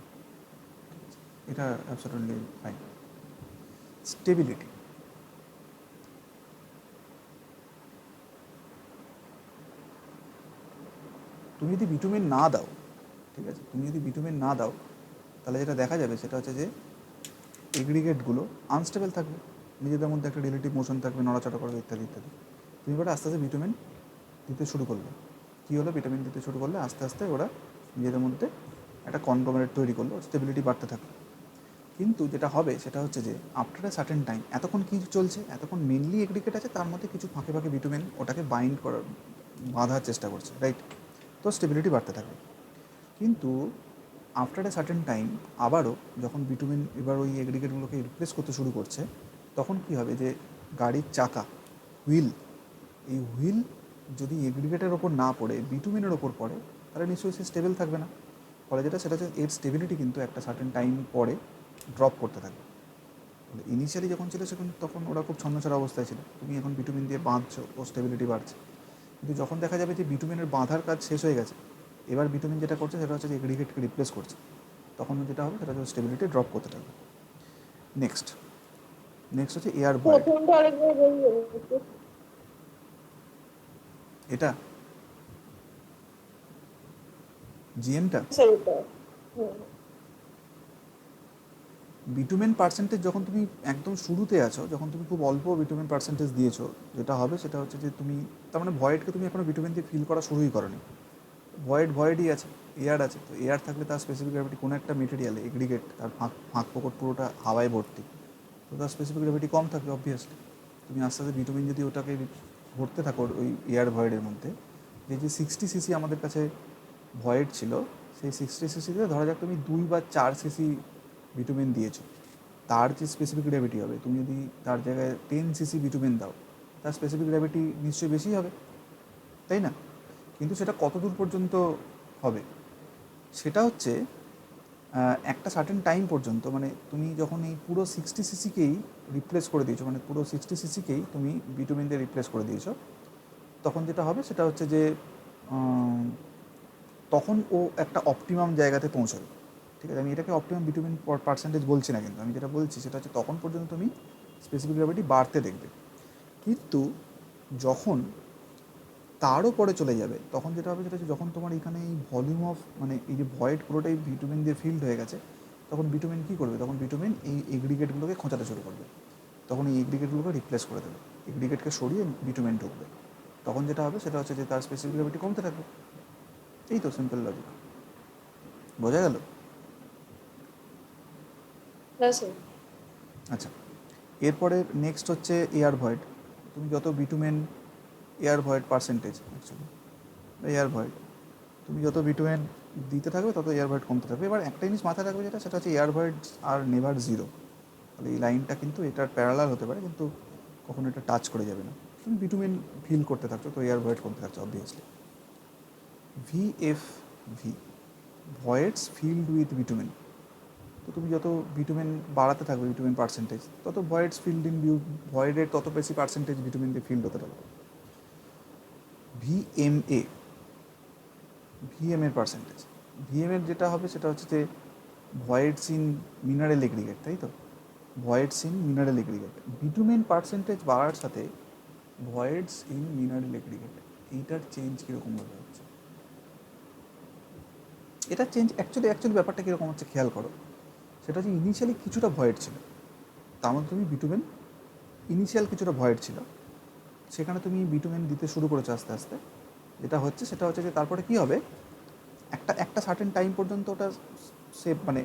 এটা অ্যাবসলিউটলি ফাইন। স্টেবিলিটি, তুমি যদি ভিটামিন না দাও, ঠিক আছে, তুমি যদি ভিটামিন না দাও তাহলে যেটা দেখা যাবে সেটা হচ্ছে যে এগ্রিগেটগুলো আনস্টেবল থাকবে, নিজেদের মধ্যে একটা রিলেটিভ মোশন থাকবে, নড়াচড়া করবে ইত্যাদি ইত্যাদি। তুমি এবার আস্তে আস্তে ভিটামিন দিতে শুরু করবে, কী হলো, ভিটামিন দিতে শুরু করলে আস্তে আস্তে ওরা নিজেদের মধ্যে একটা কনগ্লোমেরেট তৈরি করলো, স্টেবিলিটি বাড়তে থাকবে। কিন্তু যেটা হবে সেটা হচ্ছে যে আফটার এ সার্টেন টাইম, এতক্ষণ কী চলছে, এতক্ষণ মেনলি এগ্রিগেট আছে, তার মধ্যে কিছু ফাঁকে ফাঁকে ভিটামিন ওটাকে বাইন্ড করার, বাঁধার চেষ্টা করছে, রাইট? তো স্টেবিলিটি বাড়তে থাকবে। কিন্তু আফটার এ সার্টেন টাইম আবারও যখন ভিটামিন এবার ওই এগ্রিগেটগুলোকে রিপ্লেস করতে শুরু করছে, তখন কী হবে, যে গাড়ির চাকা, হুইল, এই হুইল যদি এগ্রিগেটের ওপর না পড়ে ভিটামিনের ওপর পড়ে তাহলে নিশ্চয়ই সে স্টেবল থাকবে না। ফলে যেটা সেটা হচ্ছে এর স্টেবিলিটি কিন্তু একটা সার্টেন টাইম পরে ড্রপ করতে থাকবে। ইনিশিয়ালি যখন ছিল সেখানে তখন ওরা খুব ছন্নছাড়া অবস্থায় ছিল, তুমি এখন ভিটামিন দিয়ে বাঁধছো, ও স্টেবিলিটি বাড়ছে। কিন্তু যখন দেখা যাবে যে ভিটামিনের বাঁধার কাজ শেষ হয়ে গেছে, এবার ভিটামিন যেটা করছে সেটা হচ্ছে যে এগ্রিগেটকে রিপ্লেস করছে, তখন যেটা হবে সেটা হচ্ছে স্টেবিলিটি ড্রপ করতে থাকবে। নেক্সট হচ্ছে এয়ার ভয়েড। প্রথমটা আরেকবার বলবেন একটু? এটা জিএমটা স্যার ওটা হুম। ভিটামিন পার্সেন্টেজ যখন তুমি একদম শুরুতে আছো, যখন তুমি খুব অল্প ভিটামিন পার্সেন্টেজ দিয়েছো, যেটা হবে সেটা হচ্ছে যে তুমি তার মানে ভয়েডকে তুমি এখনো ভিটামিন দিয়ে ফিল করা শুরুই করোনি। ভয়েডই আছে, এয়ার আছে, তো এয়ার থাকলে তার স্পেসিফিক গ্র্যাভিটি কোনো একটা মেটেরিয়ালে এগ্রিগেট, তার ফাঁক ফোকর পুরোটা হাওয়ায় ভর্তি, তো তার স্পেসিফিক গ্র্যাভিটি কম থাকবে অবভিয়াসলি। তুমি আস্তে আস্তে ভিটামিন যদি ওটাকে ভরতে থাকো ওই এয়ার ভয়েডের মধ্যে, যে 60 সিসি আমাদের কাছে ভয়েড ছিল, সেই 60 সিসিতে ধরা যাক তুমি 2 বা 4 সিসি ভিটামিন দিয়েছো, তার যে স্পেসিফিক গ্র্যাভিটি হবে, তুমি যদি তার জায়গায় 10 সিসি ভিটামিন দাও, তার স্পেসিফিক গ্র্যাভিটি নিশ্চয়ই বেশি হবে, তাই না? কিন্তু সেটা কত দূর পর্যন্ত হবে সেটা হচ্ছে একটা সার্টেন টাইম পর্যন্ত, মানে তুমি যখন এই পুরো 60 সিসিকেই রিপ্লেস করে দিয়েছো, মানে পুরো 60 সিসিকেই তুমি ভিটামিন দিয়ে রিপ্লেস করে দিয়েছো, তখন যেটা হবে সেটা হচ্ছে যে তখন ও একটা অপটিমাম জায়গাতে পৌঁছাবে, ঠিক আছে? আমি এটাকে অপটিমাম ভিটামিন পার্সেন্টেজ বলছি না, কিন্তু আমি যেটা বলছি সেটা হচ্ছে তখন পর্যন্ত তুমি স্পেসিফিক গ্র্যাভিটি বাড়তে দেখবে। কিন্তু যখন তারও পরে চলে যাবে তখন যেটা হবে সেটা হচ্ছে যখন তোমার এখানে এই ভলিউম অফ, মানে এই যে ভয়েড পুরোটাই ভিটামিন দিয়ে ফিল্ড হয়ে গেছে, তখন বিটুমেন কী করবে? তখন বিটুমেন এই এগ্রিগেটগুলোকে খোঁচাতে শুরু করবে, তখন এই এগ্রিগেটগুলোকে রিপ্লেস করে দেবে, এগ্রিগেটকে সরিয়ে বিটুমেন ঢুকবে। তখন যেটা হবে সেটা হচ্ছে যে তার স্পেসিফিক গ্র্যাভিটি কমতে থাকবে। এই তো সিম্পল লজিক, বোঝা গেল? হ্যাঁ স্যার। আচ্ছা, এরপরে নেক্সট হচ্ছে এয়ার ভয়েড। তুমি যত bitumen air void percentage, actually air void, তুমি যত বিটুমেন দিতে থাকবে তত এয়ার ভয়েড কমতে থাকবে। এবার একটা জিনিস মাথায় রাখবে যেটা, সেটা হচ্ছে এয়ার ভয়েড আর নেভার জিরো। তাহলে এই লাইনটা কিন্তু এটার প্যারালাল হতে পারে, কিন্তু কখনো এটা টাচ করে যাবে না। তুমি বিটুমেন ফিল করতে থাকছো তো এয়ার ভয়েড কমতে থাকছে obviously. VFV, voids filled with bitumen. তো তুমি যত বিটুমেন বাড়াতে থাকবে, বিটুমেন পার্সেন্টেজ, তত ভয়েডস ফিল্ড ইন ভয়েডের তত বেশি পার্সেন্টেজ বিটুমেন দিয়ে ফিল্ড হতে থাকবে। VMA, ভিএমের পার্সেন্টেজ, ভিএমের যেটা হবে সেটা হচ্ছে যে ভয়েডস ইন মিনারেল এগ্রিগেট, তাই তো? Voids in mineral aggregate, bitumen percentage বাড়ার সাথে ভয়েডস ইন মিনারেল এগ্রিগেট, এইটার চেঞ্জ কীরকমভাবে হচ্ছে? এটা চেঞ্জ অ্যাকচুয়ালি ব্যাপারটা কীরকম হচ্ছে খেয়াল করো। সেটা হচ্ছে ইনিশিয়ালি কিছুটা ভয়েড ছিল, তার মধ্যে তুমি বিটুমেন, ইনিশিয়াল কিছুটা ভয়েড ছিল, সেখানে তুমি বিটুমেন দিতে শুরু করেছো আস্তে আস্তে। যেটা হচ্ছে সেটা হচ্ছে যে তারপরে কী হবে, একটা সার্টেন টাইম পর্যন্ত ওটা সেম, মানে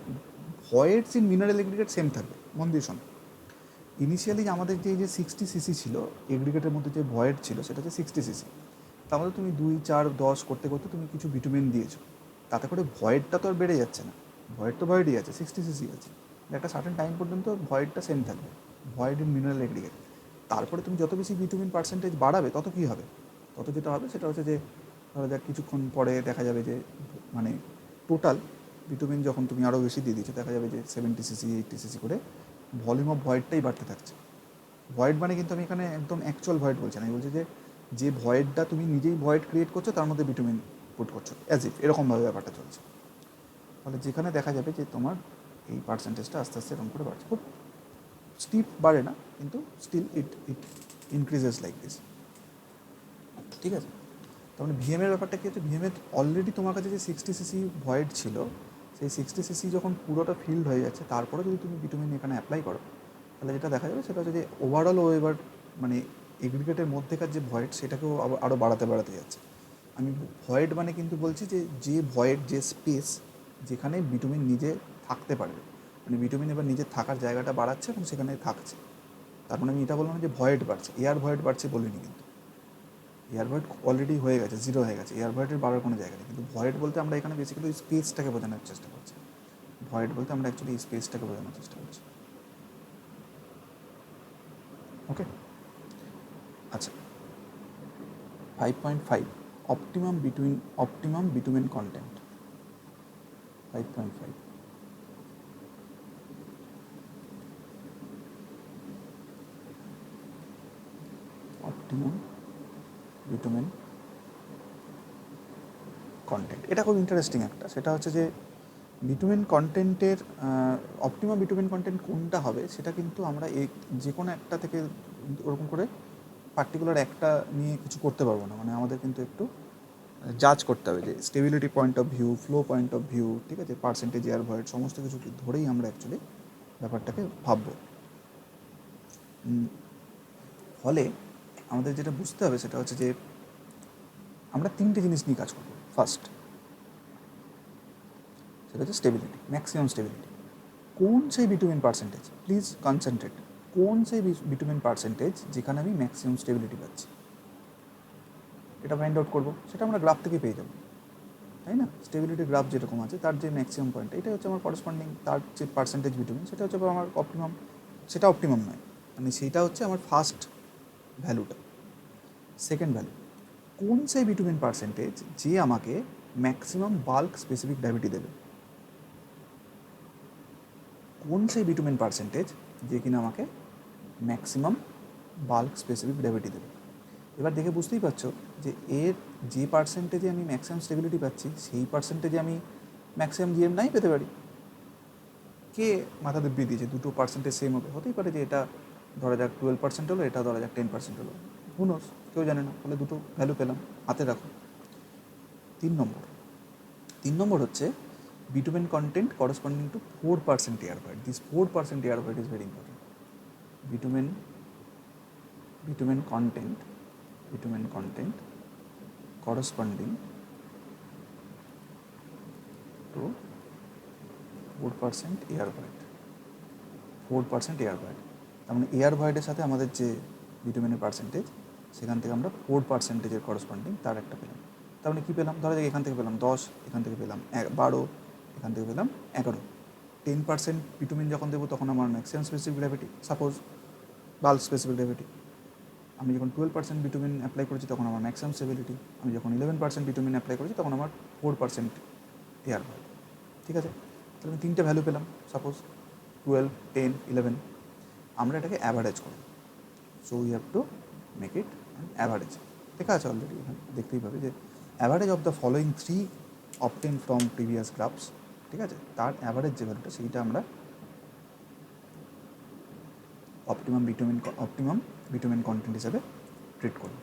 ভয়েডস ইন মিনারেল এগ্রিগেট সেম থাকবে। মন দিয়ে শোনো, ইনিশিয়ালি আমাদের যে 60 সিসি ছিল এগ্রিগেটের মধ্যে, যে ভয়েড ছিল সেটা হচ্ছে 60 সিসি। তার মধ্যে তুমি 2, 4, 10 করতে করতে তুমি কিছু বিটুমেন দিয়েছো, তাতে করে ভয়েডটা তো আর বেড়ে যাচ্ছে না, ভয়েড তো ভয়েডই আছে, 60 সিসি আছে। একটা সার্টেন টাইম পর্যন্ত ভয়েডটা সেম থাকবে, ভয়েড ইন মিনারেল এগ্রিগেট। তারপরে তুমি যত বেশি বিটুমেন পার্সেন্টেজ বাড়াবে তত কী হবে, তত যেটা হবে সেটা হচ্ছে যে ধরো যাক কিছুক্ষণ পরে দেখা যাবে যে মানে টোটাল বিটুমেন যখন তুমি আরও বেশি দিয়ে দিচ্ছ, দেখা যাবে যে 70 সিসি 80 সিসি করে ভলিউম অফ ভয়েডটাই বাড়তে থাকছে। ভয়েড মানে কিন্তু আমি এখানে একদম অ্যাকচুয়াল ভয়েড বলছি না, আমি বলছি যে ভয়েডটা তুমি নিজেই ভয়েড ক্রিয়েট করছো তার মধ্যে বিটুমেন পুট করছো, অ্যাজ ইফ এরকমভাবে ব্যাপারটা চলছে। ফলে যেখানে দেখা যাবে যে তোমার এই পার্সেন্টেজটা আস্তে আস্তে এরকম করে বাড়ছে, খুব স্টিপ বাড়ে না, কিন্তু still it increases like this. ঠিক আছে? তার মানে ভিএমের ব্যাপারটা কী হচ্ছে, ভিএমের অলরেডি তোমার কাছে যে 60 সিসি ভয়েড ছিল, সেই 60 সিসি যখন পুরোটা ফিল্ড হয়ে যাচ্ছে, তারপরে যদি তুমি বিটুমেন এখানে অ্যাপ্লাই করো, তাহলে যেটা দেখা যাবে সেটা হচ্ছে যে ওভারঅল ও এবার মানে এগ্রিগেটের মধ্যেকার যে ভয়েড সেটাকেও আরও বাড়াতে যাচ্ছে। আমি ভয়েড মানে কিন্তু বলছি যে ভয়েড, যে স্পেস যেখানে বিটুমিন নিজে থাকতে পারবে, মানে বিটুমিন এবার নিজের থাকার জায়গাটা বাড়াচ্ছে এবং সেখানে থাকছে। তার মানে আমি এটা বললাম না যে ভয়েড বাড়ছে, এয়ার ভয়েড বাড়ছে বলিনি, কিন্তু এয়ার ভয়েড অলরেডি হয়ে গেছে, জিরো হয়ে গেছে, এয়ার ভয়েডের বাড়ার কোনো জায়গা নেই। কিন্তু ভয়েড বলতে আমরা এখানে বেসিক্যালি স্পেসটাকে বোঝানোর চেষ্টা করছি, ভয়েড বলতে আমরা অ্যাকচুয়ালি স্পেসটাকে বোঝানোর চেষ্টা করছি। ওকে, আচ্ছা, 5.5 optimum bitumen content. 5.5 optimum bitumen content, এটা খুব ইন্টারেস্টিং একটা। সেটা হচ্ছে যে বিটুমেন কন্টেন্টের অপটিমাম বিটুমেন কন্টেন্ট কোনটা হবে সেটা কিন্তু আমরা যে কোনো একটা থেকে ওরকম করে পার্টিকুলার একটা নিয়ে কিছু করতে পারবো না, মানে আমাদের কিন্তু একটু জাজ করতে হবে যে stability point of view, flow point of view, ঠিক আছে, পার্সেন্টেজ এয়ার ভয়েড, সমস্ত কিছু ধরেই আমরা অ্যাকচুয়ালি ব্যাপারটাকে ভাববো। ফলে আমাদের যেটা বুঝতে হবে সেটা হচ্ছে যে আমরা 3টে জিনিস নিয়ে কাজ করবো। ফার্স্ট সেটা হচ্ছে স্টেবিলিটি, ম্যাক্সিমাম স্টেবিলিটি। কোন সেই বিটুমেন পার্সেন্টেজ, প্লিজ কনসেন্ট্রেট, কোন সেই বিটুমেন পার্সেন্টেজ যেখানে আমি ম্যাক্সিমাম স্টেবিলিটি পাচ্ছি, এটা ফাইন্ড আউট করবো। সেটা আমরা গ্রাফ থেকে পেয়ে যাবো, তাই না? স্টেবিলিটি গ্রাফ যেরকম আছে তার যে ম্যাক্সিমাম পয়েন্ট, এটা হচ্ছে আমার করসপন্ডিং, তার যে পার্সেন্টেজ বিটুমেন সেটা হচ্ছে আমার অপটিমাম। সেটা অপটিমাম নয়, মানে সেইটা হচ্ছে আমার ফার্স্ট ভ্যালুটা। সেকেন্ড ভ্যালু, কোন সেই বিটুমেন পার্সেন্টেজ যে আমাকে ম্যাক্সিমাম বাল্ক স্পেসিফিক গ্র্যাভিটি দেবে, কোন সেই বিটুমেন পার্সেন্টেজ যে কিনা আমাকে ম্যাক্সিমাম বাল্ক স্পেসিফিক গ্র্যাভিটি দেবে। এবার দেখে বুঝতেই পারছো যে এর যে পার্সেন্টেজে আমি ম্যাক্সিমাম স্টেবিলিটি পাচ্ছি সেই পার্সেন্টেজে আমি ম্যাক্সিমাম জিএম নাই পেতে পারি। কে মাথা দিব্যি দিয়েছে দুটো পার্সেন্টেজ সেম হবে? হতেই পারে যে এটা ধরা যাক 12% হলো, এটা ধরা যাক 10% হলো, হুনোস, কেউ জানে না। ফলে দুটো ভ্যালু পেলাম, হাতে রাখো। 3 নম্বর হচ্ছে bitumen content corresponding to 4% air void. This 4% air void is very important. Bitumen content corresponding to 4% air void. 4% air void. তার মানে এয়ার ভয়েডের সাথে আমাদের যে বিটুমেনের পার্সেন্টেজ সেখান থেকে আমরা 4%-এর করসপন্ডিং তার একটা পেলাম। তার মানে কী পেলাম, ধরা যাক এখান থেকে পেলাম 10, এখান থেকে পেলাম 12, এখান থেকে পেলাম 11। 10% বিটুমিন যখন দেবো তখন আমার maximum specific gravity, suppose bulk specific gravity. আমি যখন 12% বিটুমিন অ্যাপ্লাই করেছি তখন আমার ম্যাক্সিমাম স্টেবিলিটি। আমি যখন 11% বিটুমিন অ্যাপ্লাই করেছি তখন আমার 4% এয়ার ভয়েড। ঠিক আছে, তাহলে আমি 3টে ভ্যালু পেলাম, সাপোজ 12, 10, 11। আমরা এটাকে অ্যাভারেজ করব। So we have to make it average. দেখা আছে অলরেডি, এখানে দেখতেই পাবে যে average of the following 3 obtained from previous graphs. ঠিক আছে, তার অ্যাভারেজ যে ভ্যালুটা সেইটা আমরা অপটিমাম বিটুমিন কন্টেন্ট হিসাবে ট্রিট করব।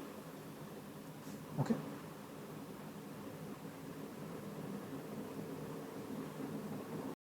ওকে।